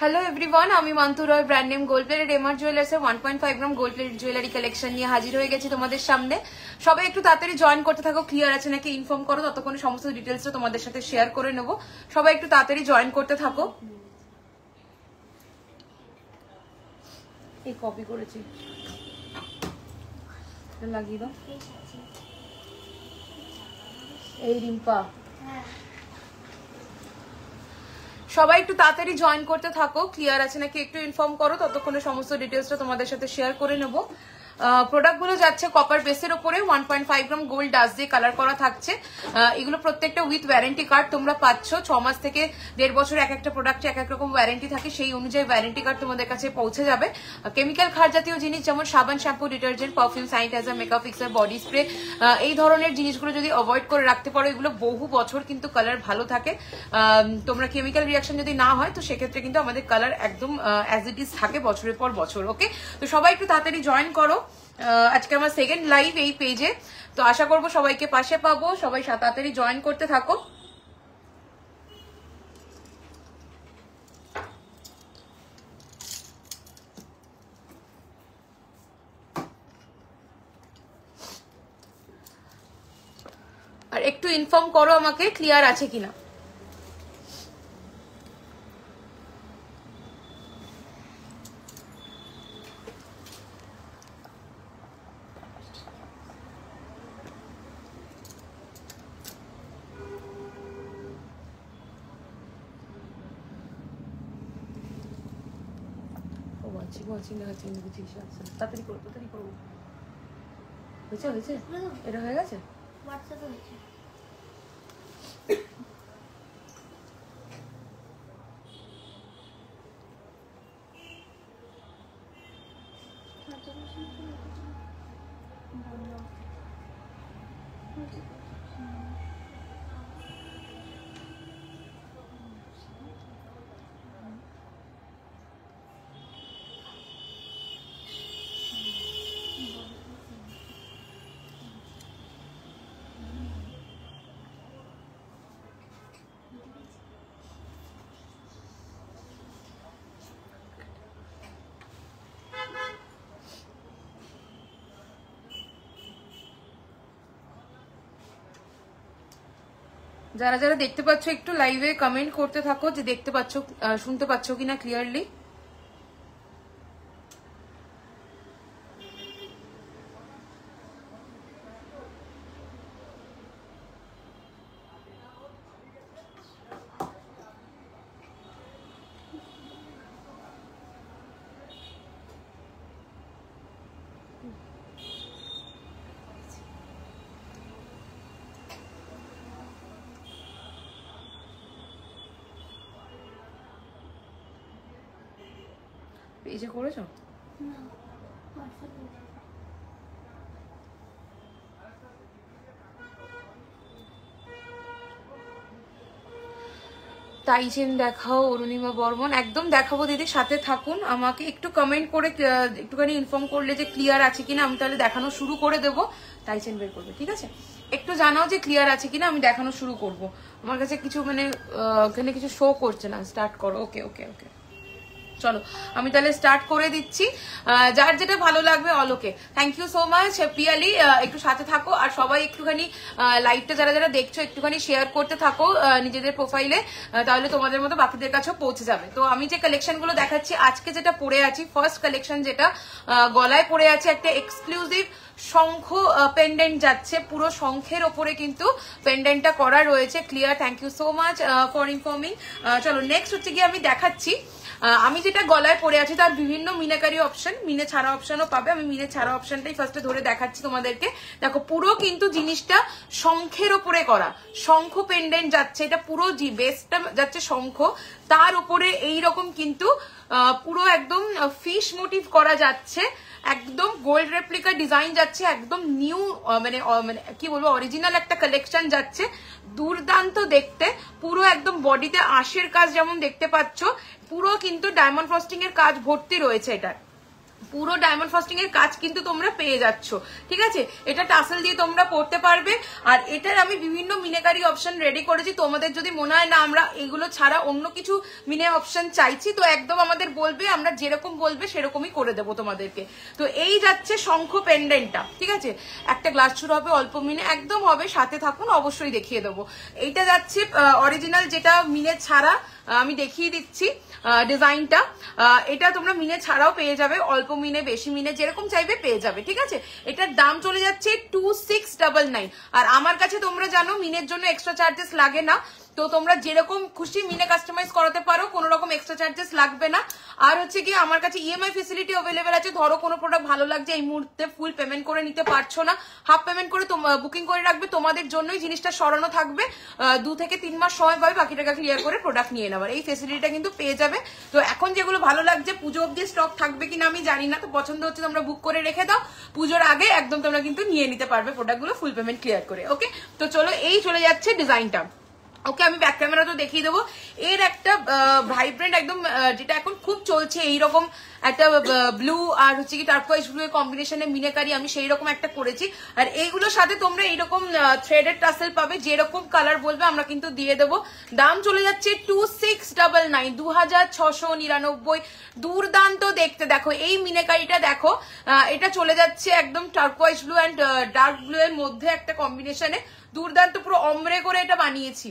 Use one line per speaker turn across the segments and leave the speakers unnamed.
Hello everyone, আমি Mantu Roy, brand name gold plated MR জুয়েলার্সের 1.5 gram gold plated jewellery collection নিয়ে হাজির হয়ে গেছি তোমাদের সামনে। সবাই একটু তাড়াতাড়ি জয়েন করতে থাকো, ক্লিয়ার আছে নাকি ইনফর্ম করো, ততক্ষণে সমস্ত ডিটেলসটা তোমাদের সাথে শেয়ার করে নেবো। সবাই একটু তাড়াতাড়ি জয়েন করতে থাকো। এই কপি করেছি, লাগিয়ে দাও। এই রিম্পা, সবাই একটু তাড়াতাড়ি জয়েন করতে থাকো, ক্লিয়ার আছে নাকি একটু ইনফর্ম করো, ততক্ষণে সমস্ত ডিটেলসটা তোমাদের সাথে শেয়ার করে নেবো। প্রোডাক্টগুলো যাচ্ছে কপার বেসের উপরে, 1.5 গ্রাম গোল্ড ডাস্ট দিয়ে কালার করা থাকছে। এগুলো প্রত্যেকটা উইথ ওয়ারেন্টি কার্ড তোমরা পাচ্ছ। 6 মাস থেকে 1.5 বছর এক একটা প্রোডাক্টে এক এক রকম ওয়ারেন্টি থাকে, সেই অনুযায়ী ওয়ারেন্টি কার্ড তোমাদের কাছে পৌঁছে যাবে। কেমিক্যাল খার জাতীয় জিনিস যেমন সাবান, shampoo, detergent, perfume, sanitiser, makeup fixer, body spray, এই ধরনের জিনিসগুলো যদি অ্যাভয়েড করে রাখতে পারো, এগুলো বহু বছর কিন্তু কালার ভালো থাকে। তোমরা কেমিক্যাল রিয়াকশন যদি না হয় তো সেক্ষেত্রে কিন্তু আমাদের কালার একদম অ্যাজ ইট ইজ থাকে বছরের পর বছর। ওকে, তো সবাই একটু তাড়াতাড়ি জয়েন করো। আজকে আমার সেকেন্ড লাইভ এই পেজে, তো আশা করবো সবাইকে পাশে পাবো। সবাই তাড়াতাড়ি জয়েন করতে থাকো। আর একটু ইনফর্ম করো আমাকে ক্লিয়ার আছে কিনা। তাড়াতাড়ি করো, তাড়াতাড়ি করো। হয়েছে হয়েছে, এটা হয়ে গেছে। হোয়াটসঅ্যাপে হয়েছে। যারা যারা দেখতে পাচ্ছ একটু লাইভে কমেন্ট করতে থাকো যে দেখতে পাচ্ছ, শুনতে পাচ্ছ কিনা ক্লিয়ারলি। পেজে করেছো? তাইচেন দেখাও, অরুণিমা বর্মন, একদম দেখাবো দিদি, সাথে থাকুন। আমাকে একটু কমেন্ট করে একটুখানি ইনফর্ম করলে যে ক্লিয়ার আছে কিনা, আমি তাহলে দেখানো শুরু করে দেবো। তাইচেন বের করবে, ঠিক আছে? একটু জানাও যে ক্লিয়ার আছে কিনা, আমি দেখানো শুরু করব। আমার কাছে কিছু মানে এখানে কিছু শো করছে না। স্টার্ট করো। ওকে ওকে ওকে, চলো আমি তাহলে স্টার্ট করে দিচ্ছি। যার যেটা ভালো লাগবে অলোকে, thank you so much Piyali, একটু সাথে থাকো। আর সবাই একটুখানি লাইভটা যারা যারা দেখছো একটুখানি শেয়ার করতে থাকো নিজেদের প্রোফাইলে, তাহলে তোমাদের মতো বাকিদের কাছেও পৌঁছে যাবে। তো আমি যে কালেকশন গুলো দেখাচ্ছি আজকে, যেটা পরে আছি ফার্স্ট কালেকশন, যেটা গলায় পরে আছে একটা এক্সক্লুসিভ শঙ্খ পেন্ডেন্ট যাচ্ছে, পুরো শঙ্খের ওপরে কিন্তু পেন্ডেন্টটা করা রয়েছে। Clear, thank you so much for informing. চলো নেক্সট হচ্ছে গিয়ে আমি দেখাচ্ছি আমি যেটা গলায় পরে আছি তার বিভিন্ন মিনাকারি অপশন, মিনে ছাড়া অপশনও পাবে। আমি মিনে ছাড়া অপশনটাই ফার্স্টে ধরে দেখাচ্ছি তোমাদেরকে। দেখো পুরো কিন্তু জিনিসটা শঙ্খের ওপরে করা, শঙ্খ পেন্ডেন্ট যাচ্ছে, এটা পুরো বেসটা যাচ্ছে শঙ্খ, তার উপরে এইরকম কিন্তু পুরো একদম ফিশ মোটিভ করা যাচ্ছে, একদম গোল্ড রেপ্লিকা ডিজাইন যাচ্ছে, একদম নিউ মানে কি বলবো অরিজিনাল একটা কালেকশন যাচ্ছে, দুর্দান্ত দেখতে। পুরো একদম বডিতে আঁশের কাজ যেমন দেখতে পাচ্ছ, পুরো কিন্তু ডায়মন্ড ফ্রস্টিং এর কাজ ভর্তি রয়েছে এটার। পুরো ডায়মন্ড ফ্রস্টিং এর কাজ কিন্তু তোমরা পেয়ে যাচ্ছ, ঠিক আছে। এটা টাসেল দিয়ে তোমরা পড়তে পারবে। আর এটার আমি বিভিন্ন মিনাকারি অপশন রেডি করেছি। তোমাদের যদি মনে হয় না আমরা এগুলো ছাড়া অন্য কিছু মিনে অপশন চাইছি, তো একদম আমাদের বলবে, আমরা যেরকম বলবে সেরকমই করে দেবো তোমাদেরকে। তো এই যাচ্ছে শঙ্খ পেন্ডেন্টটা, ঠিক আছে। একটা গ্লাস চূড় হবে অল্প মিনে, একদম হবে, সাথে থাকুন, অবশ্যই দেখিয়ে দেবো। এইটা যাচ্ছে অরিজিনাল, যেটা মিনে ছাড়া আমি দেখিয়ে দিচ্ছি ডিজাইনটা। এটা তোমরা মিনে ছাড়াও পেয়ে যাবে, অল্প মিনে বেশি মিনে যেরকম চাইবে পেয়ে যাবে, ঠিক আছে। এটার দাম চলে যাচ্ছে 2699। আর আমার কাছে তোমরা জানো মিনের জন্য এক্সট্রা চার্জেস লাগে না, তো তোমরা যেরকম খুশি মিনে কাস্টমাইজ করাতে পারো, কোনো রকম এক্সট্রা চার্জেস লাগবে না। আর হচ্ছে কি আমার কাছে ইএমআই ফেসিলিটি অ্যাভেলেবেল আছে। ধরো কোনো প্রোডাক্ট ভালো লাগছে, এই মুহূর্তে ফুল পেমেন্ট করে নিতে পারছো না, হাফ পেমেন্ট করে বুকিং করে রাখবে, তোমাদের জন্যই জিনিসটা সরানো থাকবে। 2 থেকে 3 মাস সময় পাবে বাকি টাকা ক্লিয়ার করে প্রোডাক্ট নিয়ে নেবার, এই ফেসিলিটিটা কিন্তু পেয়ে যাবে। তো এখন যেগুলো ভালো লাগছে, পুজো অব্দি স্টক থাকবে কিনা আমি জানি না, তো পছন্দ হচ্ছে তোমরা বুক করে রেখে দাও, পুজোর আগে একদম তোমরা কিন্তু নিয়ে নিতে পারবে প্রোডাক্টগুলো ফুল পেমেন্ট ক্লিয়ার করে। ওকে, তো চলো এই চলে যাচ্ছে ডিজাইনটা। ওকে, আমি ব্যাক ক্যামেরা তো দেখিয়ে দেবো। এর একটা ভাইব্রেন্ট একদম যেটা এখন খুব চলছে, এইরকম একটা ব্লু আর হচ্ছে কি টার্কোয়াইজ ব্লু এর কম্বিনেশনে মিনাকারি আমি সেই রকম একটা করেছি। আর এইগুলোর সাথে তোমরা এইরকম থ্রেডেড টাসেল পাবে, যেরকম কালার বলবে আমরা কিন্তু দিয়ে দেবো। দাম চলে যাচ্ছে 2699, 2699। দুর্দান্ত দেখতে, দেখো এই মিনাকারিটা দেখো, এটা চলে যাচ্ছে একদম turquoise blue and dark blue এর মধ্যে একটা কম্বিনেশনে, দুর্দান্ত পুরো অমরে করে এটা বানিয়েছি।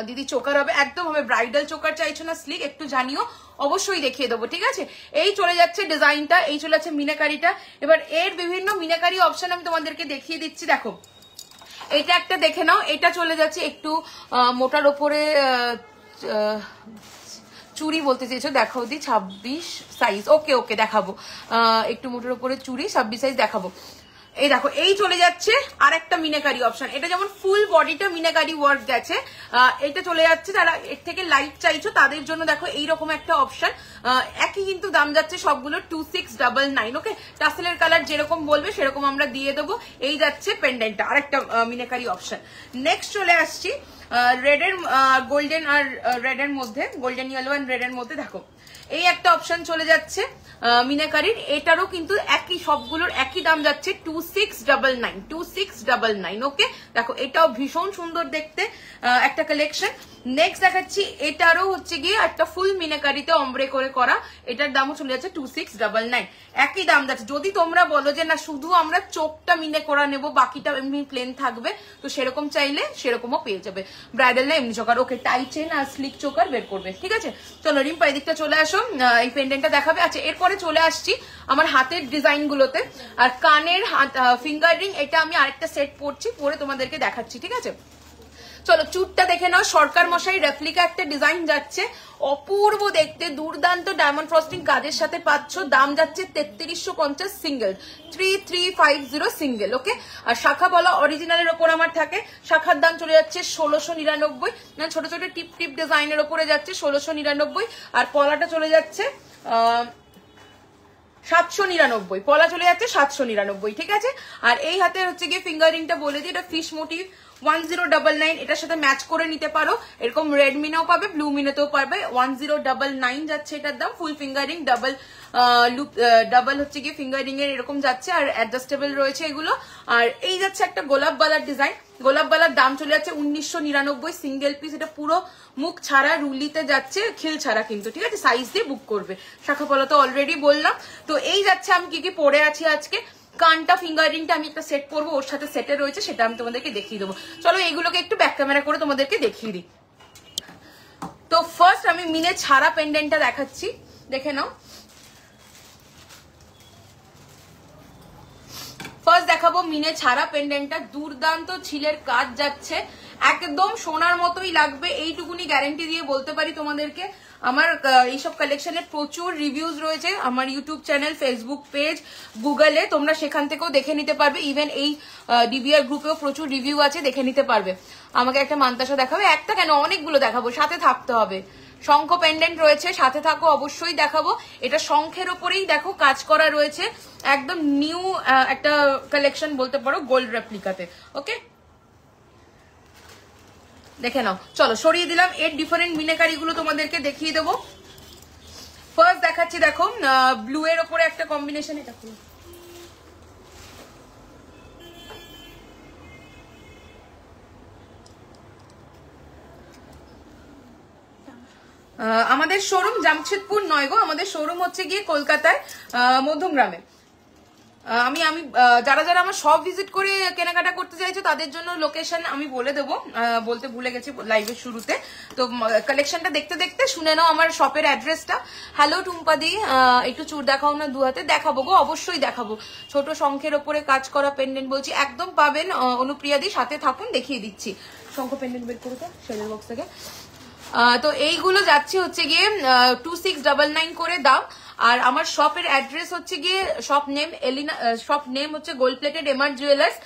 দিদি চোকার হবে, একদম হবে। ব্রাইডাল চোকার চাইছো না স্লিক, একটু জানিও, অবশ্যই দেখিয়ে দেবো, ঠিক আছে। এই চলে যাচ্ছে ডিজাইনটা, এই চলে যাচ্ছে মিনাকারিটা। এবার এর বিভিন্ন মিনাকারি অপশন আমি তোমাদেরকে দেখিয়ে দিচ্ছি। দেখো এটা একটা দেখে নাও, এটা চলে যাচ্ছে একটু মোটার ওপরে, চুড়ি বলতে চেয়েছো, দেখো দি 26 সাইজ। ওকে ওকে দেখাবো, একটু মোটার ওপরে চুড়ি 26 সাইজ দেখাবো। এই দেখো এই চলে যাচ্ছে আর একটা মিনাকারি অপশন, এটা যেমন ফুল বডিটা মিনাকারি ওয়ার্ক গেছে, এটা চলে যাচ্ছে যারা এর থেকে লাইট চাইছো তাদের জন্য দেখো এইরকম একটা অপশন। একই কিন্তু দাম যাচ্ছে সবগুলো 2699। ওকে, টাসেলের কালার যেরকম বলবে সেরকম আমরা দিয়ে দেবো। এই যাচ্ছে পেন্ডেন্টটা, আর একটা মিনাকারি অপশন। নেক্সট চলে আসছি রেডের, গোল্ডেন আর রেডের মধ্যে, গোল্ডেন ইয়েলো অ্যান্ড রেডের মধ্যে। দেখো এই একটা অপশন চলে যাচ্ছে মিনাকারির, এটারও কিন্তু একই, সবগুলোর একই দাম যাচ্ছে 2699। ওকে, দেখো এটাও ভীষণ সুন্দর দেখতে একটা কালেকশন। নেক্সট দেখাচ্ছি, এটারও হচ্ছে গিয়ে একটা ফুল মিনাকারিতে অমব্রে করে করা, এটার দামও চলে যাচ্ছে 2699, একই দাম যাচ্ছে। যদি তোমরা বলো যে না শুধু আমরা চোখটা মিনে করা নেবো, বাকিটা এমনি প্লেন থাকবে, তো সেরকম চাইলে সেরকমও পেয়ে যাবে। ব্রাইডাল না এমনি চোকার। ওকে, টাই চেন আর স্লিক চোকার বের করবে, ঠিক আছে। চলো রিম্পা এদিকটা চলে আসো, এই পেন্ডেন্টটা দেখাবে। আচ্ছা, এরপরে চলে আসছি আমার হাতের ডিজাইন গুলোতে। আর কানের ফিঙ্গার রিং, এটা আমি আরেকটা সেট পরছি, পরে তোমাদেরকে দেখাচ্ছি, ঠিক আছে। চলো চুটটা দেখে নাও, সরকার মশাই রেপ্লিকা একটা ডিজাইন যাচ্ছে, অপূর্ব দেখতে, দুর্দান্ত ডায়মন্ড ফ্রস্টিং কাজের সাথে পাচ্ছ। দাম যাচ্ছে 3350 সিঙ্গেল, 3350 সিঙ্গেল। ওকে, আর শাখা বলা অরিজিনালের ওপর আমার থাকে, শাখার দাম চলে যাচ্ছে 1699, না ছোট ছোট টিপ টিপ ডিজাইনের ওপরে যাচ্ছে 1699। আর পলাটা চলে যাচ্ছে 799, পলা চলে যাচ্ছে 799, ঠিক আছে। আর এই হাতে হচ্ছে গিয়ে ফিঙ্গারিংটা বলে দিই, এটা ফিশ মোটিভ 1099, এটার সাথে ম্যাচ করে নিতে পারো। এরকম রেড মিনেও পাবে, ব্লু মিনেতেও পাবে। 1099 যাচ্ছে এটার দাম। ফুল ফিঙ্গারিং, ডাবল লুপ, ডাবল হচ্ছে গিয়ে ফিঙ্গারিং এর এরকম যাচ্ছে, আর অ্যাডজাস্টেবল রয়েছে এগুলো। আর এই যাচ্ছে একটা গোলাপ বালার ডিজাইন, গোলাপ বালার দাম চলে যাচ্ছে 1999, সিঙ্গেল পিস। এটা পুরো মুখ ছাড়া, রুলিতে যাচ্ছে, খিল ছাড়া কিন্তু, ঠিক আছে। সাইজ দিয়ে বুক করবে। শাখা পলা তো অলরেডি বললাম। তো এই যাচ্ছে আমি কি কি পরে আছি আজকে। কানটা ফিঙ্গারিংটা আমি একটা সেট করবো, ওর সাথে সেটে রয়েছে, সেটা আমি তোমাদেরকে দেখিয়ে দেবো। চলো এইগুলোকে একটু ব্যাক ক্যামেরা করে তোমাদেরকে দেখিয়ে দিই। তো ফার্স্ট আমি মিনে ছাড়া পেন্ডেন্টটা দেখাচ্ছি, দেখে নাও। ফার্স্ট দেখাবো মিনে ছাড়া পেন্ডেন্টটা, দুর্দান্ত ছিলের কাজ যাচ্ছে, একদম সোনার মতোই লাগবে, এইটুকুনি গ্যারেন্টি দিয়ে বলতে পারি তোমাদেরকে। আমার এইসব কালেকশনের প্রচুর রিভিউজ রয়েছে, আমার ইউটিউব চ্যানেল, ফেসবুক পেজ, গুগলে, তোমরা সেখান থেকেও দেখে নিতে পারবে। ইভেন এই ডিবিআর গ্রুপেও প্রচুর রিভিউ আছে, দেখে নিতে পারবে। আমাকে একটা মান্তাসা দেখাবে, একটা কেন অনেকগুলো দেখাবো, সাথে থাকতে হবে। শঙ্খ পেন্ডেন্ট রয়েছে, সাথে থাকো, অবশ্যই দেখাবো। এটা শঙ্খের ওপরেই দেখো কাজ করা রয়েছে, একদম নিউ একটা কালেকশন বলতে পারো, গোল্ড রেপ্লিকাতে। ওকে, দেখে নাও। চলো সরিয়ে দিলাম, এর ডিফারেন্ট মিনাকারি গুলো তোমাদেরকে দেখিয়ে দেবো। ফার্স্ট দেখাচ্ছি, দেখো ব্লু এর ওপরে একটা কম্বিনেশন, এটা খুলো। আমাদের শোরুম জামশেদপুর নয় গো, আমাদের শোরুম হচ্ছে গিয়ে কলকাতায় মধ্যমগ্রামে। আমি যারা যারা আমার শপ ভিজিট করে কেনাকাটা করতে চাইছো তাদের জন্য লোকেশন আমি বলে দেবো, বলতে ভুলে গেছি লাইভের শুরুতে। তো কালেকশনটা দেখতে দেখতে শুনে নাও আমার শপের অ্যাড্রেসটা। হ্যালো টুম্পাদি, একটু চুর দেখাও না দু হাতে? দেখাবো গো, অবশ্যই দেখাবো। ছোট শঙ্খের ওপরে কাজ করা পেন্ডেন্ট বলছি, একদম পাবেন অনুপ্রিয়াদি, সাথে থাকুন, দেখিয়ে দিচ্ছি। শঙ্খ পেন্ডেন্ট বের করে তো সেলের বক্স থেকে। তো এইগুলো যাচ্ছে হচ্ছে গিয়ে 2699 করে দাম। আর আমার শপের অ্যাড্রেস হচ্ছে গিয়ে শপ নেম হচ্ছে gold plated MR jewellers,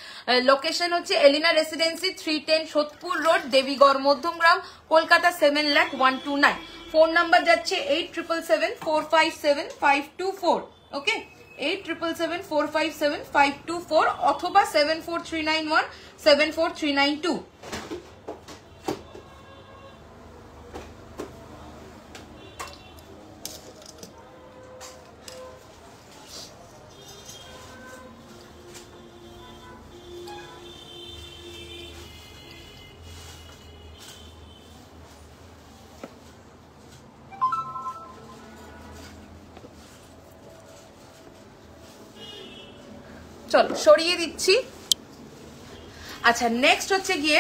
location হচ্ছে Elina residency 310 Sodepur road, Debigarh, Madhyamgram, Kolkata 7,01,229। Phone number যাচ্ছে 8777457524, ওকে 8777457524 অথবা 74391 74392। চলো সরিয়ে দিচ্ছি। আচ্ছা নেক্সট হচ্ছে গিয়ে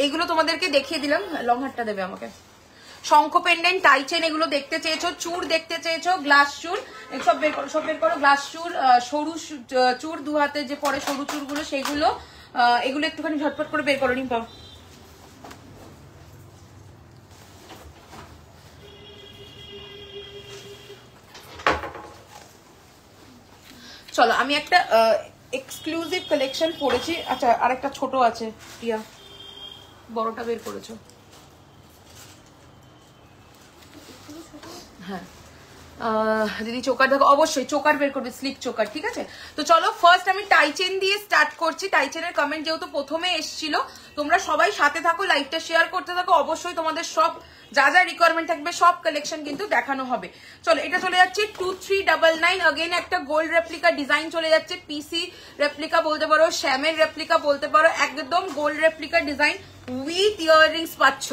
এগুলো তোমাদেরকে দেখিয়ে দিলাম, লং হারটা দেবে আমাকে। শঙ্খ পেন্ডেন্ট, টাই চেন, এগুলো দেখতে চেয়েছো, চূড় দেখতে চেয়েছো, গ্লাস চূড়, সব বের করো, সব বের করো। গ্লাস চূড়, সরু চূড়, দু হাতে যে পরে সরু চূড়গুলো সেগুলো, এগুলো একটুখানি ঝটপট করে বের করো রিম্পা। চলো আমি একটা এক্সক্লুসিভ কালেকশন পড়েছি। আচ্ছা আরেকটা ছোট আছে, প্রিয়া বড়টা বের করেছো? হ্যাঁ দিদি চোকার দেখো, অবশ্যই চোকার বের করবে, স্লিপ চোকার, ঠিক আছে। তো চলো ফার্স্ট আমি টাই চেন দিয়ে স্টার্ট করছি। টাই চেনের কমেন্ট যেহেতু প্রথমে এসেছিল, তোমরা সবাই সাথে থাকো, লাইভটা শেয়ার করতে থাকো, অবশ্যই তোমাদের সব যা যা রিকোয়ারমেন্ট থাকবে সব কালেকশন কিন্তু দেখানো হবে। চলো এটা চলে যাচ্ছে 2399, अगेन একটা গোল্ড রেপ্লিকা ডিজাইন চলে যাচ্ছে, পিসি রেপ্লিকা বলতে পারো, শ্যামের রেপ্লিকা বলতে পারো, একদম gold replica design with earrings পাচ্ছ,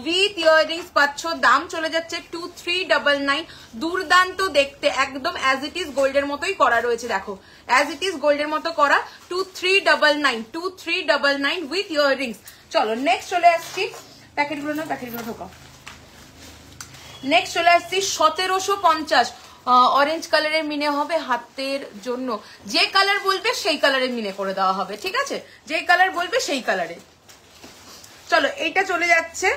উইথ ইয়াররিংস পাচ্ছ। দাম চলে যাচ্ছে 2399। দুর্দান্ত দেখতে, একদম অ্যাজ ইট ইজ গোল্ডের মতোই করা রয়েছে, দেখো অ্যাজ ইট ইজ গোল্ডের মতো করা। 2399 উইথ ইয়াররিংস। চলো নেক্সট চলে আসছি, প্যাকেটগুলো না, প্যাকেটগুলো ঢোকাও। নেক্সট চলে আসছি 1750, অরেঞ্জ কালারের মিনে হবে হাতের জন্য। যে কালার বলবে সেই কালারের মিনে করে দেওয়া হবে, ঠিক আছে, যে কালার বলবে সেই কালারে। চলো এইটা চলে যাচ্ছে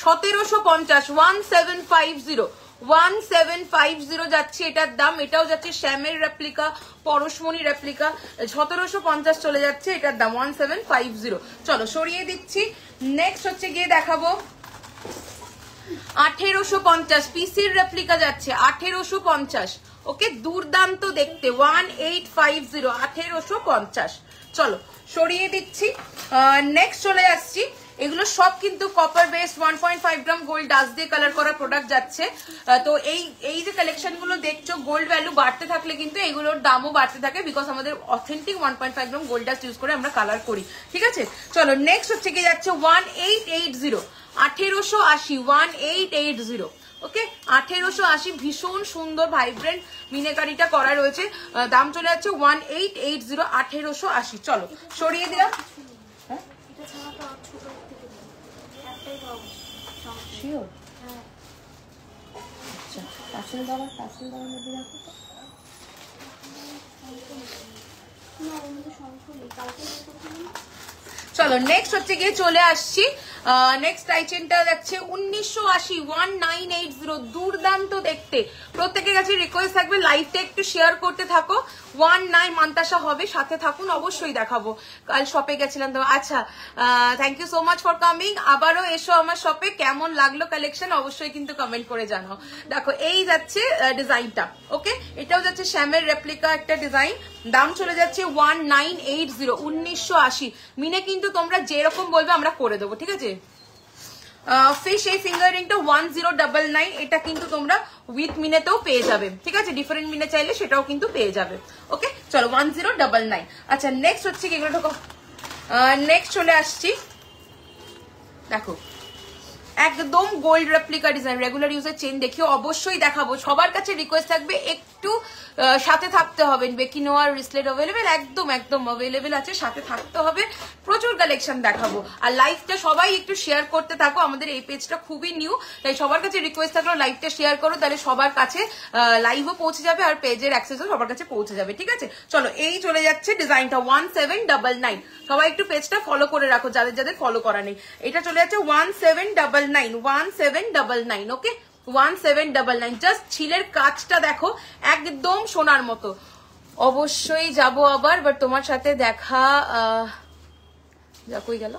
1750, 1750 যাচ্ছে এটার দাম। এটাও যাচ্ছে শ্যামের রেপ্লিকা, পরশমণি রেপ্লিকা, 1750 চলে যাচ্ছে এটার দাম, 1750। চলো সরিয়ে দিচ্ছি। নেক্সট হচ্ছে গিয়ে দেখাবো 1850, পিসির রেপ্লিকা যাচ্ছে 1850, ওকে দুর্দান্ত দেখতে, 1850, 1850। চলো সরিয়ে দিচ্ছি। নেক্সট চলে আসছি, এগুলো সব কিন্তু copper base 1.5 gram gold dust দিয়ে কালার করা প্রোডাক্ট যাচ্ছে। তো এই যে কালেকশন গুলো দেখছো, গোল্ড ভ্যালু বাড়তে থাকলে কিন্তু এগুলোর দামও বাড়তে থাকে, বিকজ আমাদের authentic 1.5 gram gold dust use করে আমরা কালার করি, ঠিক আছে। চলো নেক্সট হচ্ছে কি যাচ্ছে 1880, 1880, 1880, ওকে 1880, ভীষণ সুন্দর ভাইব্রেন্ট মিনেকারিটা করা রয়েছে। দাম চলে যাচ্ছে 1880, 1880। চলো সরিয়ে দিলাম। চলো নেক্সট হচ্ছে গিয়ে চলে আসছি, নেক্সট টাই চেনটা যাচ্ছে 1980, 1980, দুর্দান্ত দেখতে। প্রত্যেকের কাছে রিকোয়েস্ট থাকবে লাইভটা একটু শেয়ার করতে থাকো। 19 মান্তাসা হবে, সাথে থাকুন, অবশ্যই দেখাবো। কাল শপে গেছিলাম তো। আচ্ছা thank you so much for coming. আবারও এসো আমার শপে, কেমন লাগলো কালেকশন অবশ্যই কিন্তু কমেন্ট করে জানাও। দেখো এই যাচ্ছে ডিজাইনটা, ওকে এটাও যাচ্ছে শ্যামের রেপ্লিকা একটা ডিজাইন। দাম চলে যাচ্ছে 1980, 1980। মিনে কিন্তু তোমরা যেরকম বলবে আমরা করে দেবো, ঠিক আছে। ফিশ এই ফিঙ্গার রিংটা 1099, এটা কিন্তু তোমরা উইথ মিনেতেও পেয়ে যাবে, ঠিক আছে, ডিফারেন্ট মিনে চাইলে সেটাও কিন্তু পেয়ে যাবে। ওকে চলো 1099। আচ্ছা নেক্সট হচ্ছে কি, এগুলো ঢোকো। নেক্সট চলে আসছি, দেখো একদম গোল্ড রেপ্লিকা ডিজাইন, রেগুলার ইউজের চেন দেখিও, অবশ্যই দেখাবো। সবার কাছে রিকোয়েস্ট থাকবে একটু সাথে থাকতে হবে। বেকিনোয়ার রিসলেট অ্যাভেলেবেল, একদম একদম অ্যাভেলেবেল আছে, সাথে থাকতে হবে, প্রচুর কালেকশন দেখাবো। আর লাইভটা সবাই একটু শেয়ার করতে থাকো, আমাদের এই পেজটা খুবই নিউ, তাই সবার কাছে রিকোয়েস্ট থাকলো লাইভটা শেয়ার করো, তাহলে সবার কাছে লাইভও পৌঁছে যাবে আর পেজের অ্যাক্সেসও সবার কাছে পৌঁছে যাবে, ঠিক আছে। চলো এই চলে যাচ্ছে ডিজাইনটা 1799, সবাই একটু পেজটা ফলো করে রাখো যাদের যাদের ফলো করা নেই। এটা চলে যাচ্ছে 1799, 1799, ওকে 1799। জাস্ট ছিলের কাজটা দেখো, একদম সোনার মতো। অবশ্যই যাবো আবার, বাট তোমার সাথে দেখা কই গেল,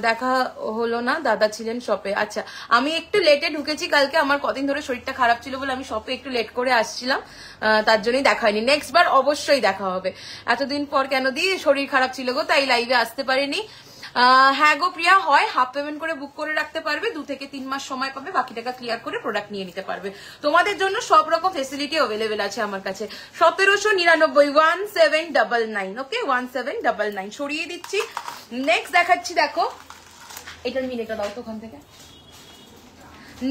দেখা হলো না, দাদা ছিলেন শপে। আচ্ছা আমি একটু লেটে ঢুকেছি কালকে, আমার কদিন ধরে শরীরটা খারাপ ছিল বলে আমি শপে একটু লেট করে আসছিলাম, তার জন্যই দেখা হয়নি। নেক্সট বার অবশ্যই দেখা হবে। এতদিন পর কেন দিয়ে শরীর খারাপ ছিল গো, তাই লাইভে আসতে পারিনি। হ্যাঁ গো প্রিয়া, হয় হাফ পেমেন্ট করে বুক করে রাখতে পারবে, 2 থেকে 3 মাস সময় পাবে, বাকি টাকা ক্লিয়ার করে প্রোডাক্ট নিয়ে নিতে পারবে। তোমাদের জন্য সব রকম ফেসিলিটি অ্যাভেলেবেল আছে আমার কাছে। 1799, 1799, ওকে 1799 সরিয়ে দিচ্ছি। নেক্সট দেখাচ্ছি, দেখো এটার মিনিটটা দাও তো ওখান থেকে।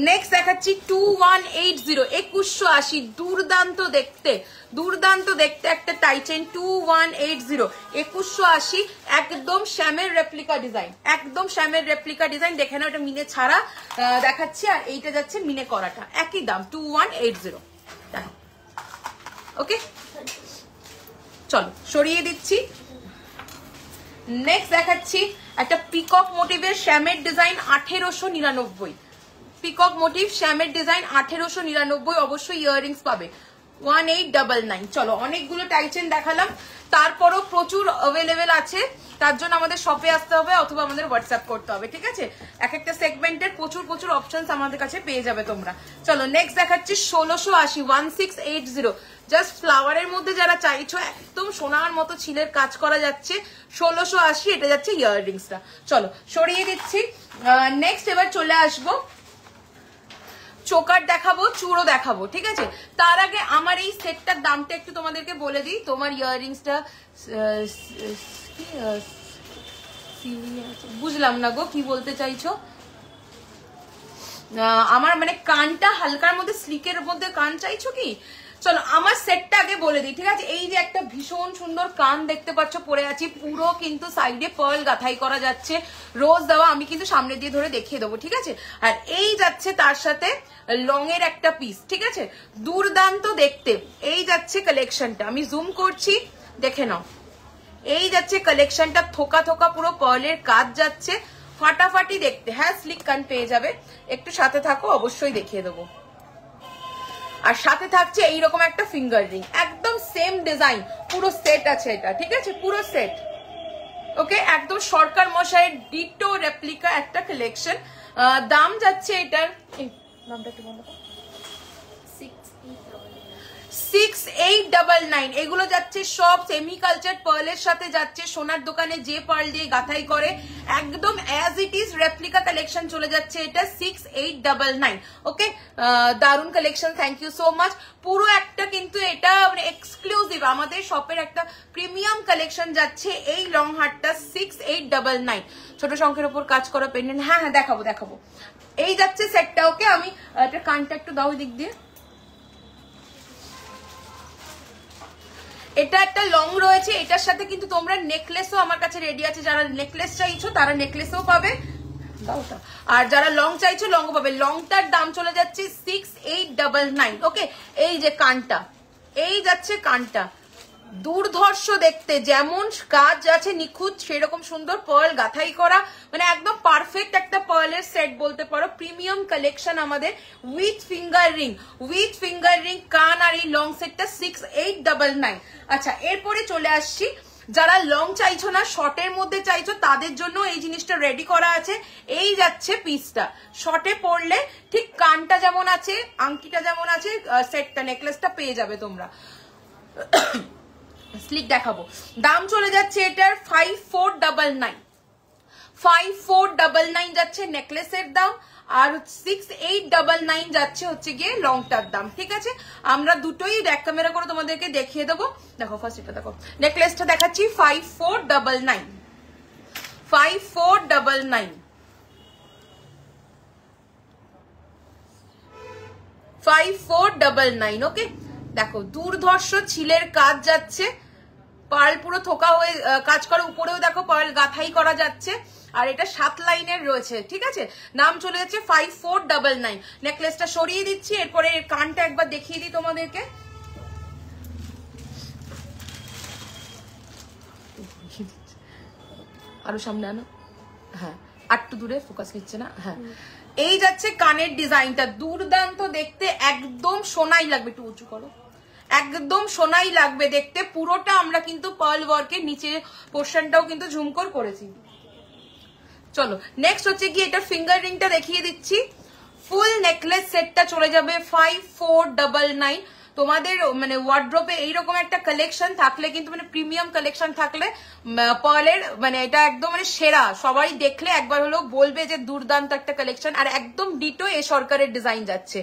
নেক্সট দেখাচ্ছি 2180, 2180, দুর্দান্ত দেখতে, দুর্দান্ত দেখতে একটা টাইচেন 2180, 2180, একদম শ্যামের রেপ্লিকা ডিজাইন, একদম শ্যামের রেপ্লিকা ডিজাইন। দেখে নাও এটা মিনে ছাড়া দেখাচ্ছি, আর এইটা যাচ্ছে মিনে করাটা, একই দাম 2180। ওকে চলো সরিয়ে দিচ্ছি। নেক্সট দেখাচ্ছি একটা পিকক মোটিভের শ্যামের ডিজাইন 1899, পিকক মোটিভ শ্যামের ডিজাইন 1899, অবশ্যই ইয়াররিংস পাবে 1899। চলো অনেকগুলো টাইচেন দেখালাম, তারপরও প্রচুর অ্যাভেলেবেল আছে, তার জন্য আমাদের শপে আসতে হবে অথবা আমাদের হোয়াটসঅ্যাপ করতে হবে, ঠিক আছে। এক একটা সেগমেন্টের প্রচুর প্রচুর অপশনস আমাদের কাছে পেয়ে যাবে তোমরা। চলো নেক্সট দেখাচ্ছি 1680, 1680, জাস্ট ফ্লাওয়ারের মধ্যে যারা চাইছো একদম সোনার মতো ছিলের কাজ করা যাচ্ছে, 1680, এটা যাচ্ছে ইয়াররিংসটা। চলো সরিয়ে দিচ্ছি। নেক্সট এবার চলে আসবো, চোকার দেখাবো, চূড়ো দেখাবো, ঠিক আছে। তার আগে আমার এই সেটটার দামটা একটু তোমাদেরকে বলে দিই। তোমার ইয়াররিংসটা বুঝলাম না গো কি বলতে চাইছো। আমার মানে কানটা হালকার মধ্যে স্লিকের মধ্যে কান চাইছো কি? চলো আমার সেটটা আগে বলে দিই, ঠিক আছে। এই যে একটা ভীষণ সুন্দর কান দেখতে পাচ্ছ পরে আছি, পুরো কিন্তু সাইডে পার্ল গাথাই করা যাচ্ছে, রোজ দেওয়া, আমি কিন্তু সামনে দিয়ে ধরে দেখিয়ে দেবো, ঠিক আছে। আর এই যাচ্ছে তার সাথে লং এর একটা পিস, ঠিক আছে, দুর্দান্ত দেখতে। এই যাচ্ছে কালেকশনটা, আমি জুম করছি দেখে নাও, এই যাচ্ছে কালেকশনটা, থোকা থোকা পুরো পার্লের কাজ যাচ্ছে, ফাটাফাটি দেখতে। হ্যাঁ স্লিক কান পেয়ে যাবে, একটু সাথে থাকো অবশ্যই দেখিয়ে দেবো। আর সাথে থাকছে এইরকম একটা ফিঙ্গার রিং, একদম সেম ডিজাইন, পুরো সেট আছে এটা, ঠিক আছে, পুরো সেট। ওকে একদম সরকার মশাইয়ের ডিটো রেপ্লিকা একটা কালেকশন। দাম যাচ্ছে এটার, নামটা একটু বন্ধ করো, 6899। এগুলো যাচ্ছে সব সেমি কালচার পার্লের সাথে যাচ্ছে, সোনার দোকানে যে পার্ল দিয়ে গাথাই করে একদম as it is replica collection চলে যাচ্ছে এটা 6899। ওকে দারুন collection, thank you so much. পুরো একটা কিন্তু এটা মানে এক্সক্লুসিভ আমাদের শপের একটা প্রিমিয়াম কালেকশন যাচ্ছে, এই লং হারটা 6899। ছোট সংখ্যার উপর কাজ করা পেন্ডেন্ট, হ্যাঁ হ্যাঁ দেখাবো দেখাবো। এই যাচ্ছে সেটটা, ওকে আমি একটা কানটা একটু দাও দিক দিয়ে। এটা একটা লং রয়েছে, এটার সাথে কিন্তু তোমরা নেকলেসও আমার কাছে রেডি আছে, যারা নেকলেস চাইছো তারা নেকলেসও পাবে, আর যারা লং চাইছো লং পাবে। লংটার দাম চলে যাচ্ছে 6899। ওকে এই যে কানটা, এই যাচ্ছে কানটা, দুর্ধর্ষ দেখতে, যেমন কাজ আছে নিখুঁত সেরকম সুন্দর পার্ল গাথাই করা, মানে একদম পারফেক্ট একটা পার্লের সেট বলতে পারো। প্রিমিয়াম কালেকশন আমাদের, with finger ring, with finger ring, কান আর এই লং সেটটা 6899। আচ্ছা এরপরে চলে আসছি, যারা লং চাইছো না শর্টের মধ্যে চাইছো তাদের জন্য এই জিনিসটা রেডি করা আছে। এই যাচ্ছে পিসটা, শর্টে পরলে ঠিক কানটা যেমন আছে, আংটিটা যেমন আছে, সেটটা নেকলেসটা পেয়ে যাবে তোমরা। স্লিক দেখাবো, দাম চলে যাচ্ছে এটার 5499, 5499 যাচ্ছে নেকলেসের দাম, আর 6899 যাচ্ছে হচ্ছে গিয়ে লংটার দাম। ঠিক আছে, আমরা দুটোই ব্যাক ক্যামেরা করে তোমাদেরকে দেখিয়ে দেবো। দেখো ফার্স্ট এটা দেখো, নেকলেসটা দেখাচ্ছি 5499, 5499, 5499। ওকে, দেখো দুর্ধর্ষ ছিলের কাজ যাচ্ছে, পার্ল পুরো থোকা হয়ে কাজ করা, উপরেও দেখো পার্ল গাথাই করা যাচ্ছে, আর এটা 7 লাইনের রয়েছে। ঠিক আছে, দাম চলে যাচ্ছে 5499। নেকলেসটা সরিয়ে দিচ্ছি, এরপরে কানটা একবার দেখিয়ে দিই তোমাদেরকে। আরো সামনে আনো, হ্যাঁ আটটু দূরে, ফোকাস নিচ্ছে না। হ্যাঁ, এই যাচ্ছে কানের ডিজাইনটা, দুর্দান্ত দেখতে, একদম সোনাই লাগবে, একটু উঁচু করো, একদম সোনাই লাগবে দেখতে। পুরোটা আমরা কিন্তু পার্ল ওয়ার্কের নিচের পোর্শনটাও কিন্তু ঝুমকর করেছি। চলো নেক্সট হচ্ছে কি, এটা ফিঙ্গার রিংটা দেখিয়ে দিচ্ছি। ফুল নেকলেস সেটটা চলে যাবে 5499। তোমাদের মানে ওয়ার্ড্রোপে এইরকম একটা কালেকশন থাকলে কিন্তু, মানে প্রিমিয়াম কালেকশন থাকলে পার্লের, মানে এটা একদম মানে সেরা, সবাই দেখলে একবার হলো বলবে যে দুর্দান্ত একটা কালেকশন। আর একদম ডিটো এ সরকারের ডিজাইন যাচ্ছে।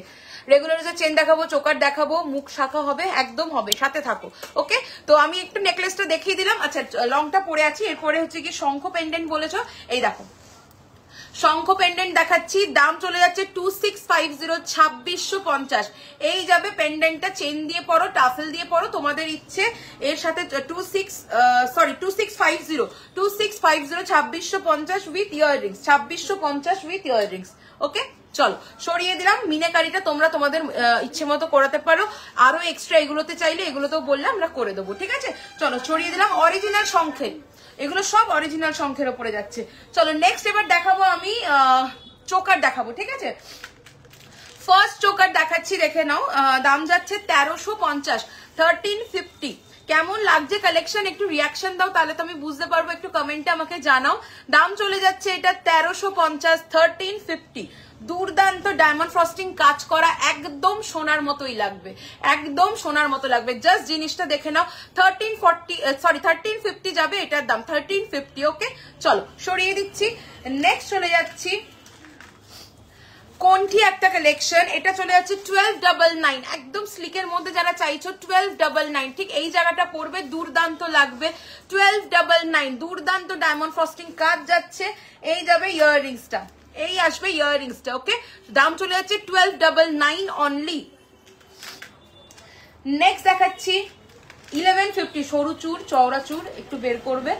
রেগুলার যে চেন দেখাবো, চোকার দেখাবো, মুখ শাখা হবে, একদম হবে, সাথে থাকো। ওকে, তো আমি একটু নেকলেসটা দেখিয়ে দিলাম। আচ্ছা, লংটা পরে আছি, এরপরে হচ্ছে কি শঙ্খ পেন্ডেন্ট বলেছ, এই দেখো শঙ্খ পেন্ডেন্ট দেখাচ্ছি, দাম চলে যাচ্ছে 2650, 2650। এই যাবে পেন্ডেন্টটা, চেন দিয়ে পরো, টাফেল দিয়ে পরো, তোমাদের ইচ্ছে। এর সাথে 2650, 2650 উইথ ইয়াররিংস, 2650 উইথ ইয়াররিংস। ওকে, চলো সরিয়ে দিলাম। মিনাকারিটা তোমরা তোমাদের ইচ্ছে মতো করাতে পারো, আরো এক্সট্রা এগুলোতে চাইলে এগুলোতেও বললে আমরা করে দেবো। ঠিক আছে, চলো সরিয়ে দিলাম। অরিজিনাল শঙ্খের, এগুলো সব অরিজিনাল শঙ্খের ওপরে যাচ্ছে। চলো নেক্সট এবার দেখাবো আমি চোকার দেখাবো। ঠিক আছে, ফার্স্ট চোকার দেখাচ্ছি, দেখে নাও। দাম যাচ্ছে 1350, 1350। কেমন লাগছে কালেকশন, একটু রিয়াকশন দাও, তাহলে তো আমি বুঝতে পারবো, একটু কমেন্টে আমাকে জানাও। দাম চলে যাচ্ছে এটা 1350, 1350। দুর্দান্ত ডায়মন্ড ফ্রস্টিং কাজ করা, একদম সোনার মতোই লাগবে, একদম সোনার মতো লাগবে। জাস্ট জিনিসটা দেখে নাও। 1350 যাবে এটার দাম, 1350। ওকে, চলো সরিয়ে দিচ্ছি। নেক্সট চলে যাচ্ছি কোনটি একটা কালেকশন, এটা চলে যাচ্ছে 1299। একদম স্লিকের মধ্যে যারা চাইছো 1299, ঠিক এই জায়গাটা পড়বে, দুর্দান্ত লাগবে। 1299, দুর্দান্ত ডায়মন্ড ফ্রস্টিং কাজ যাচ্ছে। এই যাবে ইয়াররিংসটা, এই আসবে ইয়াররিংসটা। ওকে, দাম চলে যাচ্ছে 1299 অনলি। নেক্সট দেখাচ্ছি 1150, সরু চুর, চওড়া চুর, একটু বের করবে।